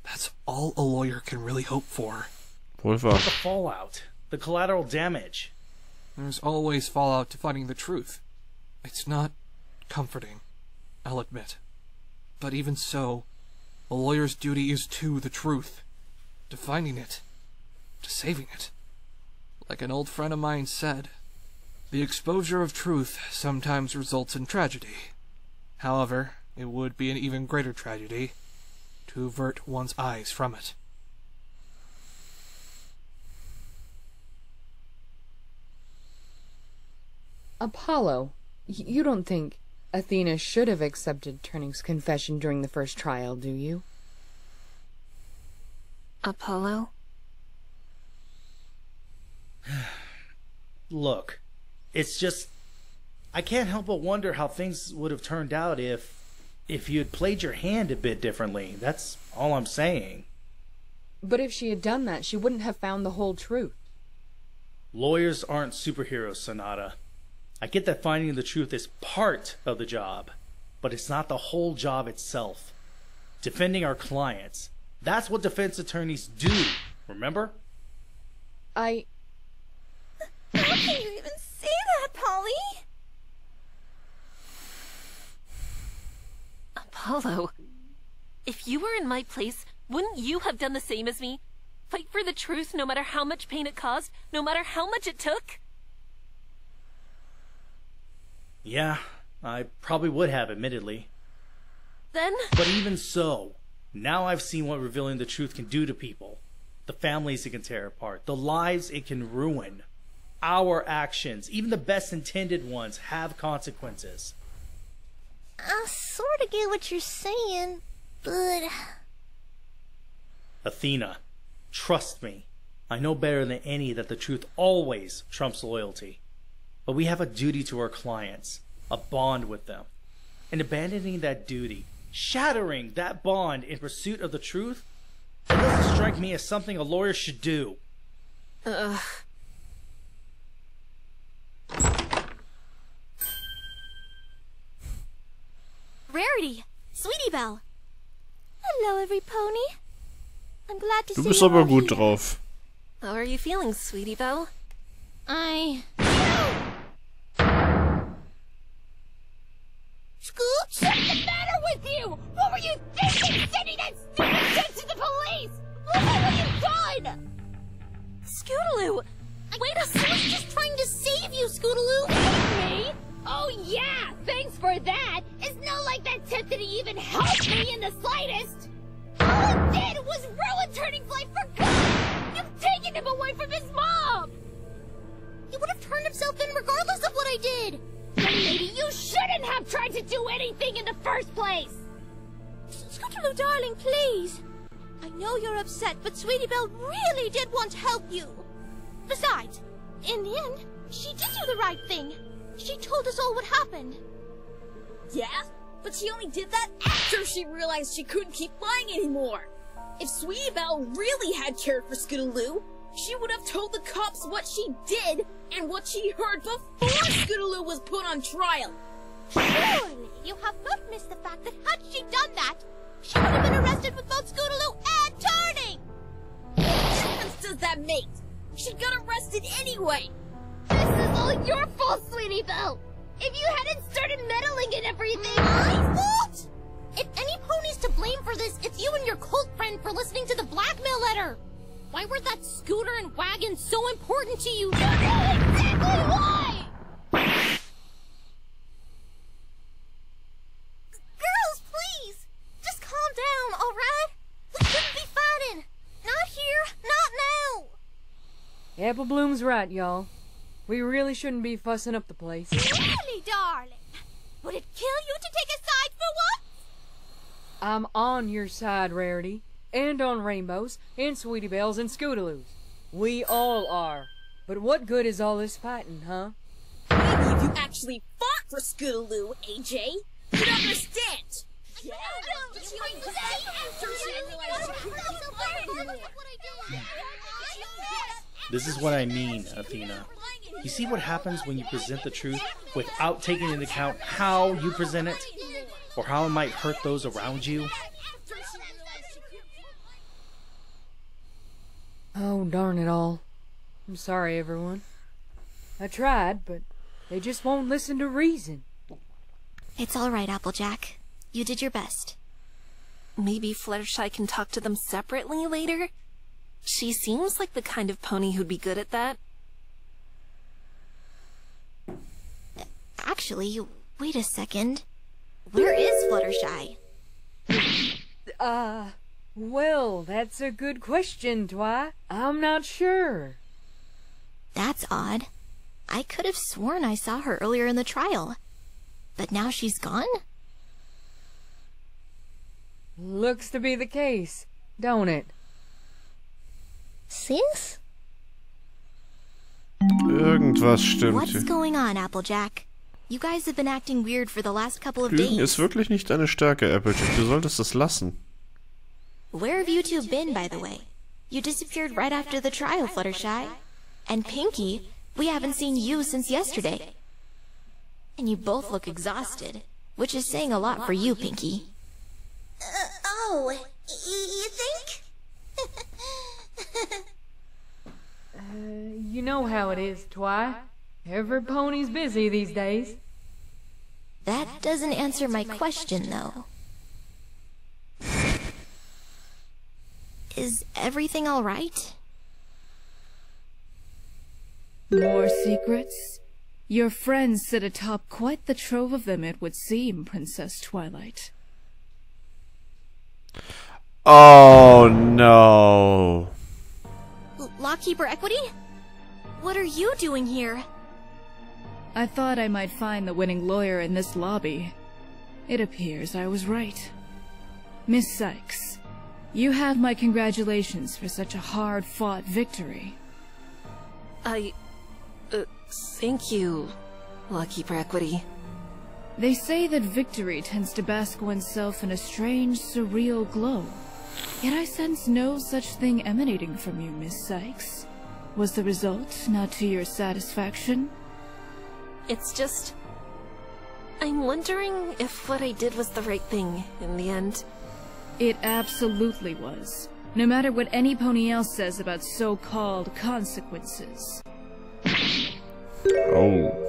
Speaker 19: That's all a lawyer can really hope for.
Speaker 17: But the fallout, the collateral damage.
Speaker 19: There's always fallout to finding the truth. It's not comforting, I'll admit. But even so, a lawyer's duty is to the truth, to finding it, to saving it. Like an old friend of mine said, the exposure of truth sometimes results in tragedy. However, it would be an even greater tragedy to avert one's eyes from it.
Speaker 3: Apollo, you don't think Athena should have accepted Turning's confession during the first trial, do you?
Speaker 2: Apollo?
Speaker 17: Look, it's just... I can't help but wonder how things would have turned out if you had played your hand a bit differently. That's all I'm saying.
Speaker 3: But if she had done that, she wouldn't have found the whole truth.
Speaker 17: Lawyers aren't superheroes, Sonata. I get that finding the truth is part of the job, but it's not the whole job itself. Defending our clients, that's what defense attorneys do, remember?
Speaker 10: How can you even say that, Polly?
Speaker 2: Apollo, if you were in my place, wouldn't you have done the same as me? Fight for the truth no matter how much pain it caused, no matter how much it took?
Speaker 17: Yeah, I probably would have, admittedly.
Speaker 2: Then?
Speaker 17: But even so, now I've seen what revealing the truth can do to people. The families it can tear apart, the lives it can ruin. Our actions, even the best intended ones, have consequences.
Speaker 10: I sort of get what you're saying, but...
Speaker 17: Athena, trust me. I know better than any that the truth always trumps loyalty. But we have a duty to our clients, a bond with them. And abandoning that duty, shattering that bond in pursuit of the truth, it doesn't strike me as something a lawyer should do.
Speaker 8: Rarity! Sweetie Belle!
Speaker 10: Hello, every pony. I'm glad to
Speaker 1: Du
Speaker 10: see
Speaker 1: bist
Speaker 10: you
Speaker 1: aber
Speaker 10: all
Speaker 1: gut
Speaker 10: here.
Speaker 1: drauf.
Speaker 2: How are you feeling, Sweetie Belle?
Speaker 10: Scooch? What's the matter with you? What were you thinking, sending that stupid shit to the police? Look at what you've done!
Speaker 2: Scootaloo!
Speaker 10: Wait a second! I was just trying to save you, Scootaloo! Me? Oh yeah, thanks for that! It's not like that tip didn't even help me in the slightest! All it did was ruin Turning's life for good! You've taken him away from his mom! He would have turned himself in regardless of what I did! Then maybe you shouldn't have tried to do anything in the first place! Scootaloo, darling, please! I know you're upset, but Sweetie Belle really did want to help you! Besides, in the end, she did do the right thing! She told us all what happened!
Speaker 7: Yeah? But she only did that after she realized she couldn't keep lying anymore! If Sweetie Belle really had cared for Scootaloo, she would have told the cops what she did and what she heard before Scootaloo was put on trial.
Speaker 10: Surely you have not missed the fact that had she done that, she would have been arrested with both Scootaloo and Turning!
Speaker 7: What difference does that make? She got arrested anyway!
Speaker 10: This is all your fault, Sweetie Belle! If you hadn't started meddling in everything... My fault?! If any pony's to blame for this, it's you and your cult friend for listening to the blackmail letter! Why were that scooter and wagon so important to you? You know exactly why! Girls, please! Just calm down, alright? We shouldn't be fighting! Not here, not now!
Speaker 18: Apple Bloom's right, y'all. We really shouldn't be fussing up the place.
Speaker 10: Really, darling? Would it kill you to take a side for once?
Speaker 18: I'm on your side, Rarity. And on Rainbows, and Sweetie Belle's, and Scootaloos. We all are. But what good is all this fighting, huh?
Speaker 7: Maybe if you actually fought for Scootaloo, AJ, you'd understand!
Speaker 17: This is what I mean, Athena. You see what happens when you present the truth without taking into account how you present it? Or how it might hurt those around you?
Speaker 18: Oh, darn it all. I'm sorry, everyone. I tried, but they just won't listen to reason.
Speaker 8: It's all right, Applejack. You did your best.
Speaker 2: Maybe Fluttershy can talk to them separately later? She seems like the kind of pony who'd be good at that.
Speaker 8: Actually, wait a second. Where is Fluttershy?
Speaker 18: Well, that's a good question, Twi. I'm not sure.
Speaker 8: That's odd. I could have sworn I saw her earlier in the trial. But now she's gone?
Speaker 18: Looks to be the case, don't it?
Speaker 10: Sis?
Speaker 1: Irgendwas stimmt
Speaker 8: What's
Speaker 1: hier.
Speaker 8: going on, Applejack? You guys have been acting weird for the last couple of
Speaker 1: Lügen
Speaker 8: days.
Speaker 1: ist wirklich nicht deine Stärke, Applejack. Du solltest das lassen.
Speaker 8: Where have you two been, by the way? You disappeared right after the trial, Fluttershy. And Pinky, we haven't seen you since yesterday. And you both look exhausted, which is saying a lot for you, Pinky.
Speaker 10: You think?
Speaker 18: You know how it is, Twi. Every pony's busy these days.
Speaker 8: That doesn't answer my question, though. Is everything all right?
Speaker 9: More secrets? Your friends sit atop quite the trove of them, it would seem, Princess Twilight.
Speaker 1: Oh no.
Speaker 8: Lockkeeper Equity? What are you doing here?
Speaker 9: I thought I might find the winning lawyer in this lobby. It appears I was right. Miss Sykes, you have my congratulations for such a hard-fought victory.
Speaker 2: Thank you, Lockkeeper Equity.
Speaker 9: They say that victory tends to bask oneself in a strange, surreal glow. Yet I sense no such thing emanating from you, Miss Sykes. Was the result not to your satisfaction?
Speaker 2: It's just... I'm wondering if what I did was the right thing in the end.
Speaker 9: It absolutely was. No matter what any pony else says about so-called consequences.
Speaker 1: Oh.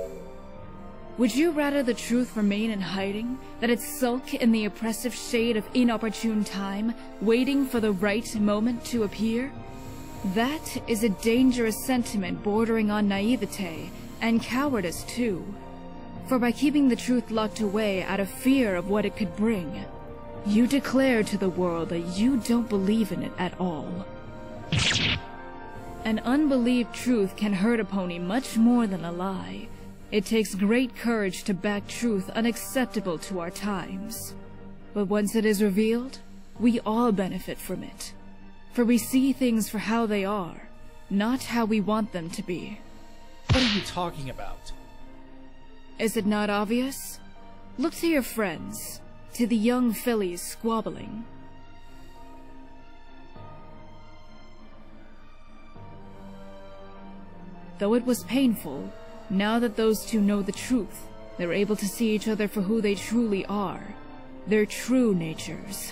Speaker 9: Would you rather the truth remain in hiding, that it sulk in the oppressive shade of inopportune time, waiting for the right moment to appear? That is a dangerous sentiment bordering on naivete, and cowardice too. For by keeping the truth locked away out of fear of what it could bring, you declare to the world that you don't believe in it at all. An unbelieved truth can hurt a pony much more than a lie. It takes great courage to back truth unacceptable to our times. But once it is revealed, we all benefit from it. For we see things for how they are, not how we want them to be.
Speaker 17: What are you talking about?
Speaker 9: Is it not obvious? Look to your friends, to the young fillies squabbling. Though it was painful, now that those two know the truth, They're able to see each other for who they truly are. Their true natures.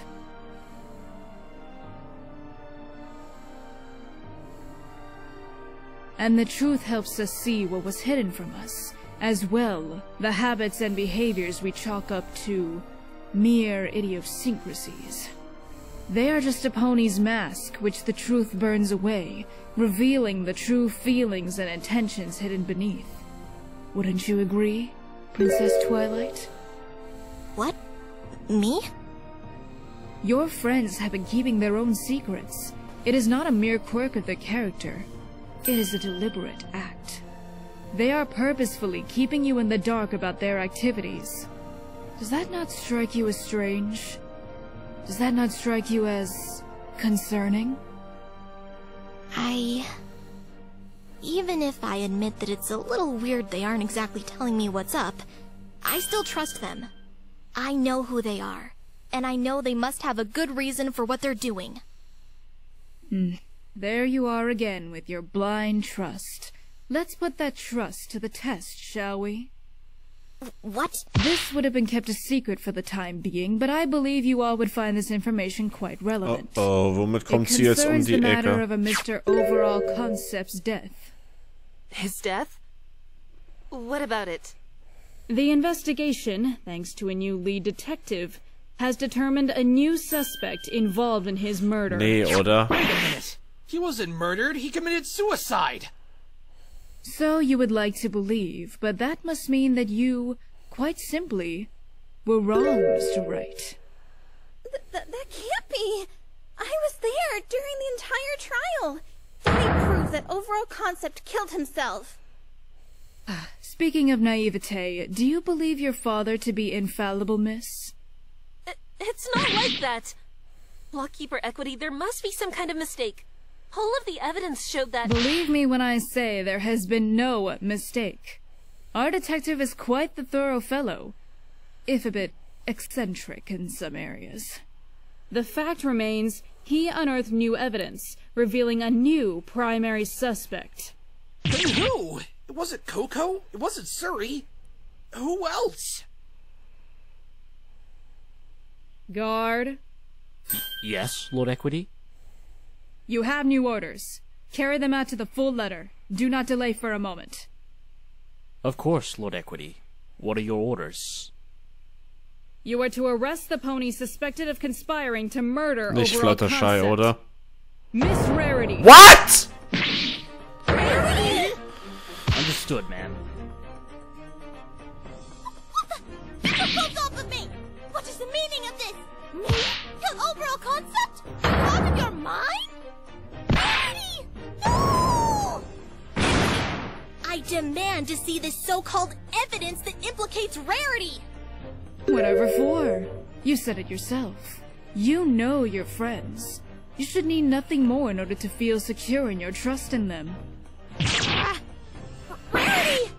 Speaker 9: And the truth helps us see what was hidden from us. As well, the habits and behaviors we chalk up to mere idiosyncrasies. They are just a pony's mask, which the truth burns away, revealing the true feelings and intentions hidden beneath. Wouldn't you agree, Princess Twilight?
Speaker 8: What? Me?
Speaker 9: Your friends have been keeping their own secrets. It is not a mere quirk of their character. It is a deliberate act. They are purposefully keeping you in the dark about their activities. Does that not strike you as strange? Does that not strike you as concerning?
Speaker 8: Even if I admit that it's a little weird they aren't exactly telling me what's up, I still trust them. I know who they are, and I know they must have a good reason for what they're doing.
Speaker 9: There you are again with your blind trust. Let's put that trust to the test, shall we?
Speaker 8: What?
Speaker 9: This would have been kept a secret for the time being, but I believe you all would find this information quite relevant.
Speaker 1: Womit kommt sie jetzt um die
Speaker 9: It concerns the matter
Speaker 1: Ecke?
Speaker 9: of a Mr. Overall Concept's death.
Speaker 2: His death? What about it?
Speaker 9: The investigation, thanks to a new lead detective, has determined a new suspect involved in his murder.
Speaker 1: Nee, oder?
Speaker 11: Wait a minute. He wasn't murdered. He committed suicide.
Speaker 9: So you would like to believe, but that must mean that you, quite simply, were wrong, Mr. Wright.
Speaker 10: That can't be. I was there during the entire trial. Danny proves that Overall Concept killed himself.
Speaker 9: Speaking of naivete, do you believe your father to be infallible, miss?
Speaker 2: It's not like that. Lockkeeper Equity, there must be some kind of mistake. All of the evidence showed that—
Speaker 9: Believe me when I say there has been no mistake. Our detective is quite the thorough fellow, if a bit eccentric in some areas. The fact remains, he unearthed new evidence, revealing a new primary suspect.
Speaker 11: Who? It wasn't Coco. It wasn't Suri. Who else?
Speaker 9: Guard.
Speaker 15: Yes, Lord Equity?
Speaker 9: You have new orders. Carry them out to the full letter. Do not delay for a moment.
Speaker 15: Of course, Lord Equity. What are your orders?
Speaker 9: You are to arrest the pony suspected of conspiring to murder
Speaker 1: Nicht
Speaker 9: Overall
Speaker 1: Fluttershy,
Speaker 9: Concept.
Speaker 1: oder?
Speaker 9: Miss Rarity.
Speaker 1: What?
Speaker 10: Rarity?
Speaker 15: Understood, ma'am.
Speaker 10: Get the clothes off of me! What is the meaning of this? Me? Kill Overall Concept? Out of your mind? Rarity! No!
Speaker 8: I demand to see this so-called evidence that implicates Rarity!
Speaker 9: Whatever for. You said it yourself. You know your friends. You should need nothing more in order to feel secure in your trust in them.
Speaker 8: Rarity!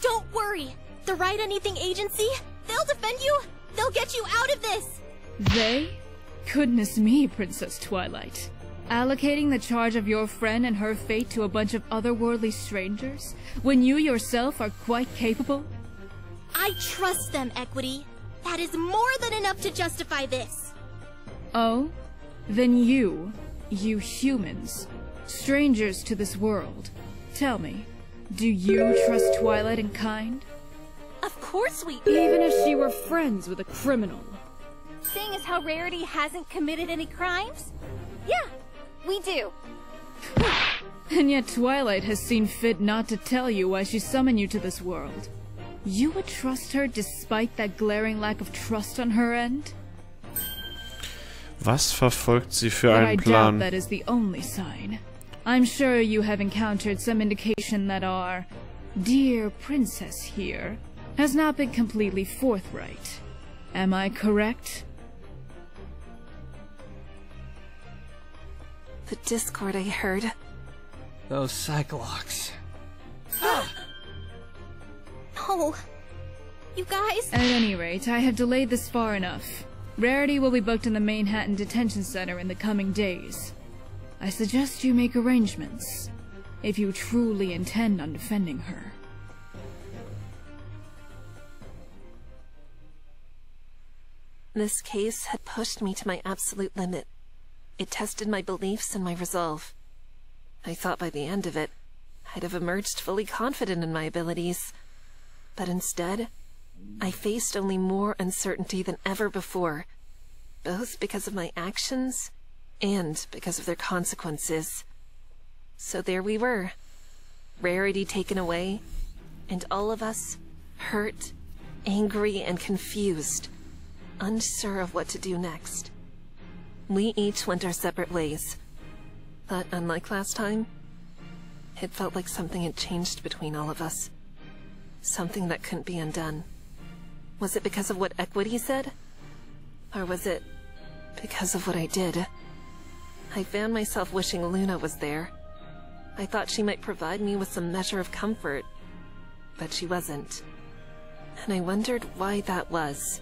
Speaker 8: Don't worry. The Wright Anything Agency, they'll defend you. They'll get you out of this.
Speaker 9: They? Goodness me, Princess Twilight. Allocating the charge of your friend and her fate to a bunch of otherworldly strangers, when you yourself are quite capable?
Speaker 8: I trust them, Equity. That is more than enough to justify this.
Speaker 9: Oh? Then you humans, strangers to this world, tell me, do you trust Twilight and kind?
Speaker 2: Of course we—
Speaker 9: Even if she were friends with a criminal.
Speaker 10: Seeing as how Rarity hasn't committed any crimes? Yeah, we do.
Speaker 9: And yet Twilight has seen fit not to tell you why she summoned you to this world. You would trust her despite that glaring lack of trust on her end?
Speaker 1: Was verfolgt sie für
Speaker 9: But
Speaker 1: einen
Speaker 9: I doubt
Speaker 1: Plan?
Speaker 9: that is the only sign. I'm sure you have encountered some indication that our dear princess here has not been completely forthright. Am I correct?
Speaker 2: The discord I heard.
Speaker 19: Those Cyclops.
Speaker 8: No. You guys?
Speaker 9: At any rate, I have delayed this far enough. Rarity will be booked in the Manhattan Detention Center in the coming days. I suggest you make arrangements, if you truly intend on defending her.
Speaker 2: This case had pushed me to my absolute limit. It tested my beliefs and my resolve. I thought by the end of it, I'd have emerged fully confident in my abilities. But instead, I faced only more uncertainty than ever before, both because of my actions and because of their consequences. So there we were, Rarity taken away, and all of us hurt, angry, and confused, unsure of what to do next. We each went our separate ways, but unlike last time, it felt like something had changed between all of us. Something that couldn't be undone. Was it because of what Equity said? Or was it because of what I did? I found myself wishing Luna was there. I thought she might provide me with some measure of comfort, but she wasn't. And I wondered why that was.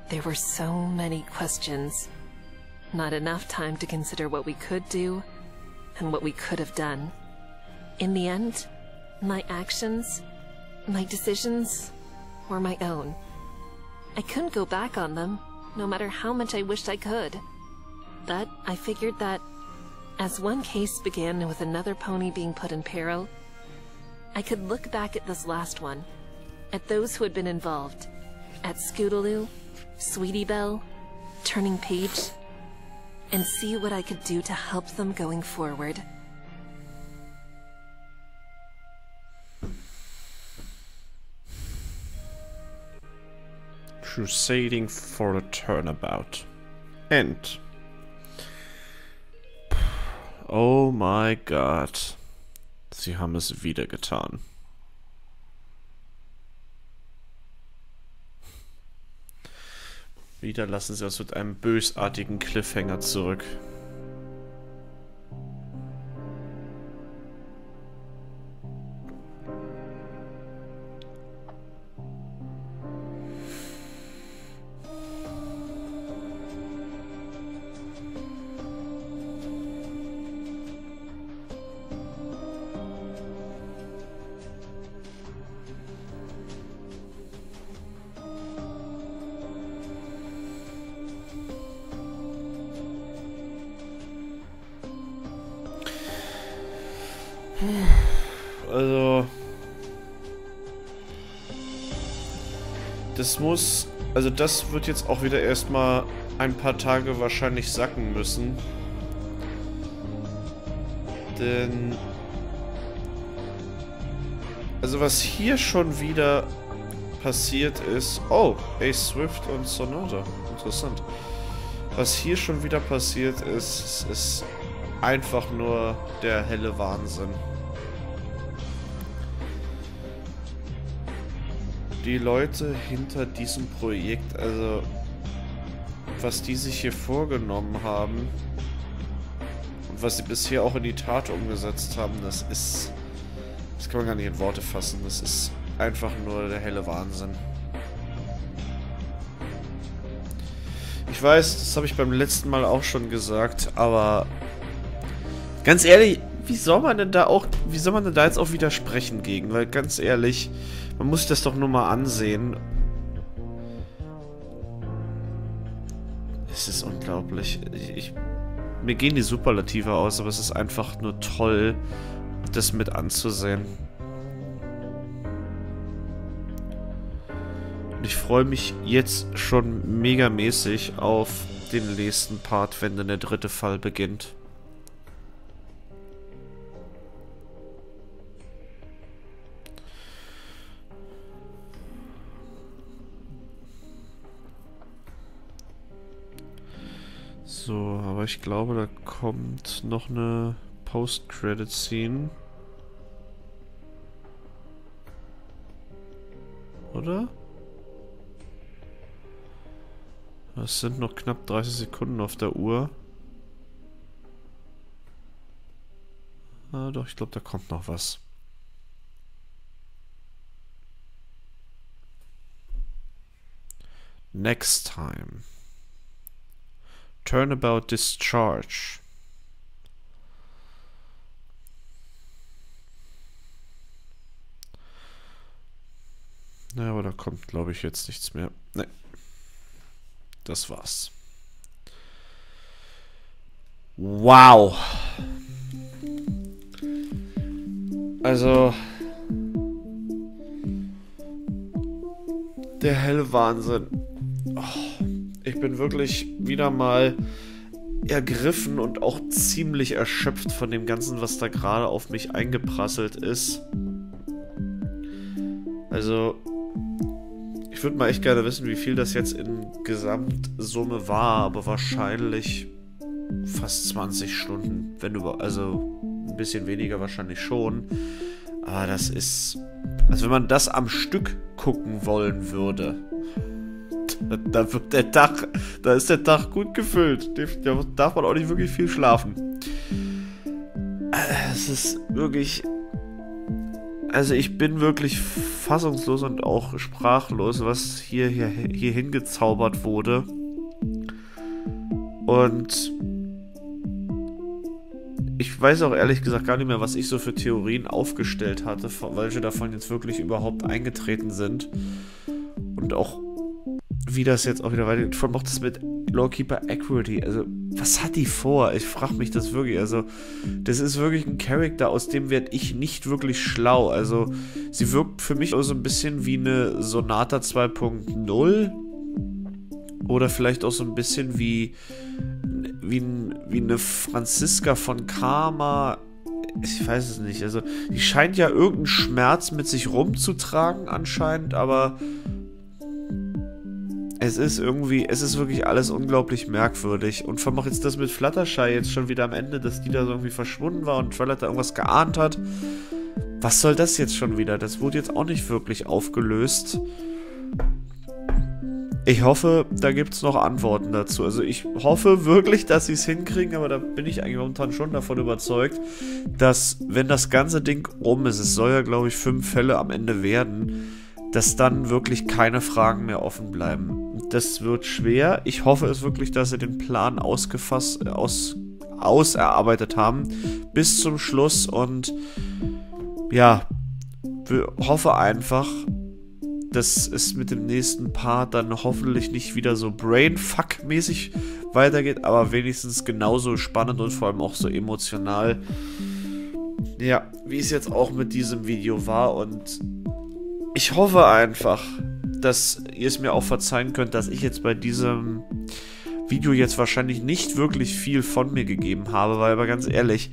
Speaker 2: There were so many questions. Not enough time to consider what we could do and what we could have done. In the end, my actions, my decisions, were my own. I couldn't go back on them, no matter how much I wished I could. But I figured that, as one case began with another pony being put in peril, I could look back at this last one, at those who had been involved, at Scootaloo, Sweetie Belle, Turning Page, and see what I could do to help them going forward.
Speaker 1: Crusading for a Turnabout. And oh my Gott. Sie haben es wieder getan. Wieder lassen sie uns mit einem bösartigen Cliffhanger zurück. Also, das wird jetzt auch wieder erstmal ein paar Tage wahrscheinlich sacken müssen. Denn, also was hier schon wieder passiert ist, oh, Ace Swift und Sonata, interessant. Was hier schon wieder passiert ist, ist einfach nur der helle Wahnsinn. Die Leute hinter diesem Projekt, also was die sich hier vorgenommen haben und was sie bisher auch in die Tat umgesetzt haben, das kann man gar nicht in Worte fassen. Das ist einfach nur der helle Wahnsinn. Ich weiß, das habe ich beim letzten Mal auch schon gesagt, aber ganz ehrlich, wie soll man denn da jetzt auch widersprechen gegen? Weil ganz ehrlich, man muss sich das doch nur mal ansehen. Es ist unglaublich. Mir gehen die Superlative aus, aber es ist einfach nur toll, das mit anzusehen. Und ich freue mich jetzt schon megamäßig auf den nächsten Part, wenn dann der dritte Fall beginnt. So, aber ich glaube, da kommt noch eine Post-Credit-Scene. Oder? Es sind noch knapp 30 Sekunden auf der Uhr. Ah, doch, ich glaube, da kommt noch was. Next time. Turnabout Discharge. Ja, aber da kommt, glaube ich, jetzt nichts mehr. Ne. Das war's. Wow. Also, der helle Wahnsinn. Oh, ich bin wirklich wieder mal ergriffen und auch ziemlich erschöpft von dem Ganzen, was da gerade auf mich eingeprasselt ist. Also, ich würde mal echt gerne wissen, wie viel das jetzt in Gesamtsumme war, aber wahrscheinlich fast 20 Stunden, wenn über, also ein bisschen weniger wahrscheinlich schon. Aber das ist, also wenn man das am Stück gucken wollen würde, da wird der Tag, da ist der Tag gut gefüllt. Da darf man auch nicht wirklich viel schlafen. Es ist wirklich, also ich bin wirklich fassungslos und auch sprachlos, was hier hingezaubert wurde. Und ich weiß auch ehrlich gesagt gar nicht mehr, was ich so für Theorien aufgestellt hatte, welche davon jetzt wirklich überhaupt eingetreten sind. Und auch wie das jetzt auch wieder weitergeht. Vor allem auch das mit Lawkeeper Accuracy. Also, was hat die vor? Ich frage mich das wirklich. Also, das ist wirklich ein Charakter, aus dem werde ich nicht wirklich schlau. Also, sie wirkt für mich auch so ein bisschen wie eine Sonata 2.0. Oder vielleicht auch so ein bisschen wie eine Franziska von Karma. Ich weiß es nicht. Also, die scheint ja irgendeinen Schmerz mit sich rumzutragen anscheinend, aber es ist wirklich alles unglaublich merkwürdig. Und vor allem auch jetzt das mit Fluttershy jetzt schon wieder am Ende, dass die da so irgendwie verschwunden war und Twilight da irgendwas geahnt hat. Was soll das jetzt schon wieder? Das wurde jetzt auch nicht wirklich aufgelöst. Ich hoffe, da gibt es noch Antworten dazu. Also ich hoffe wirklich, dass sie es hinkriegen, aber da bin ich eigentlich momentan schon davon überzeugt, dass, wenn das ganze Ding rum ist, es soll ja, glaube ich, 5 Fälle am Ende werden, dass dann wirklich keine Fragen mehr offen bleiben. Das wird schwer. Ich hoffe es wirklich, dass sie den Plan auserarbeitet haben bis zum Schluss und ja, hoffe einfach, dass es mit dem nächsten Part dann hoffentlich nicht wieder so Brainfuck-mäßig weitergeht, aber wenigstens genauso spannend und vor allem auch so emotional. Ja, wie es jetzt auch mit diesem Video war und ich hoffe einfach, dass ihr es mir auch verzeihen könnt, dass ich jetzt bei diesem Video jetzt wahrscheinlich nicht wirklich viel von mir gegeben habe, weil aber ganz ehrlich,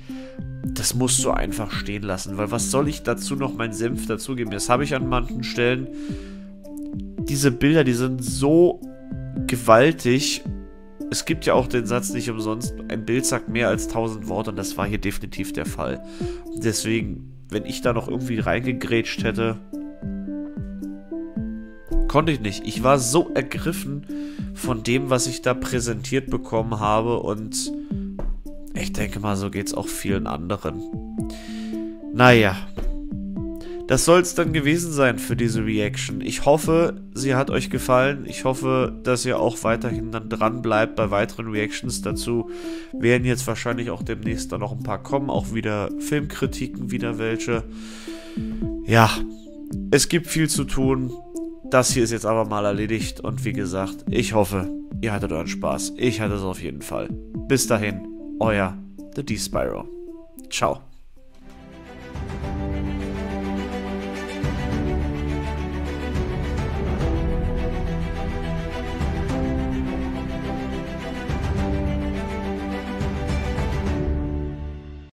Speaker 1: das musst du einfach stehen lassen, weil was soll ich dazu noch meinen Senf dazugeben? Das habe ich an manchen Stellen. Diese Bilder, die sind so gewaltig. Es gibt ja auch den Satz nicht umsonst, ein Bild sagt mehr als 1000 Worte und das war hier definitiv der Fall. Deswegen, wenn ich da noch irgendwie reingegrätscht hätte, konnte ich nicht. Ich war so ergriffen von dem, was ich da präsentiert bekommen habe und ich denke mal, so geht's auch vielen anderen. Naja, das soll es dann gewesen sein für diese Reaction. Ich hoffe, sie hat euch gefallen. Ich hoffe, dass ihr auch weiterhin dann dran bleibt bei weiteren Reactions. Dazu werden jetzt wahrscheinlich auch demnächst dann noch ein paar kommen. Auch wieder Filmkritiken, wieder welche. Ja, es gibt viel zu tun. Das hier ist jetzt aber mal erledigt. Und wie gesagt, ich hoffe, ihr hattet euren Spaß. Ich hatte es auf jeden Fall. Bis dahin, euer The D-Spyro. Ciao.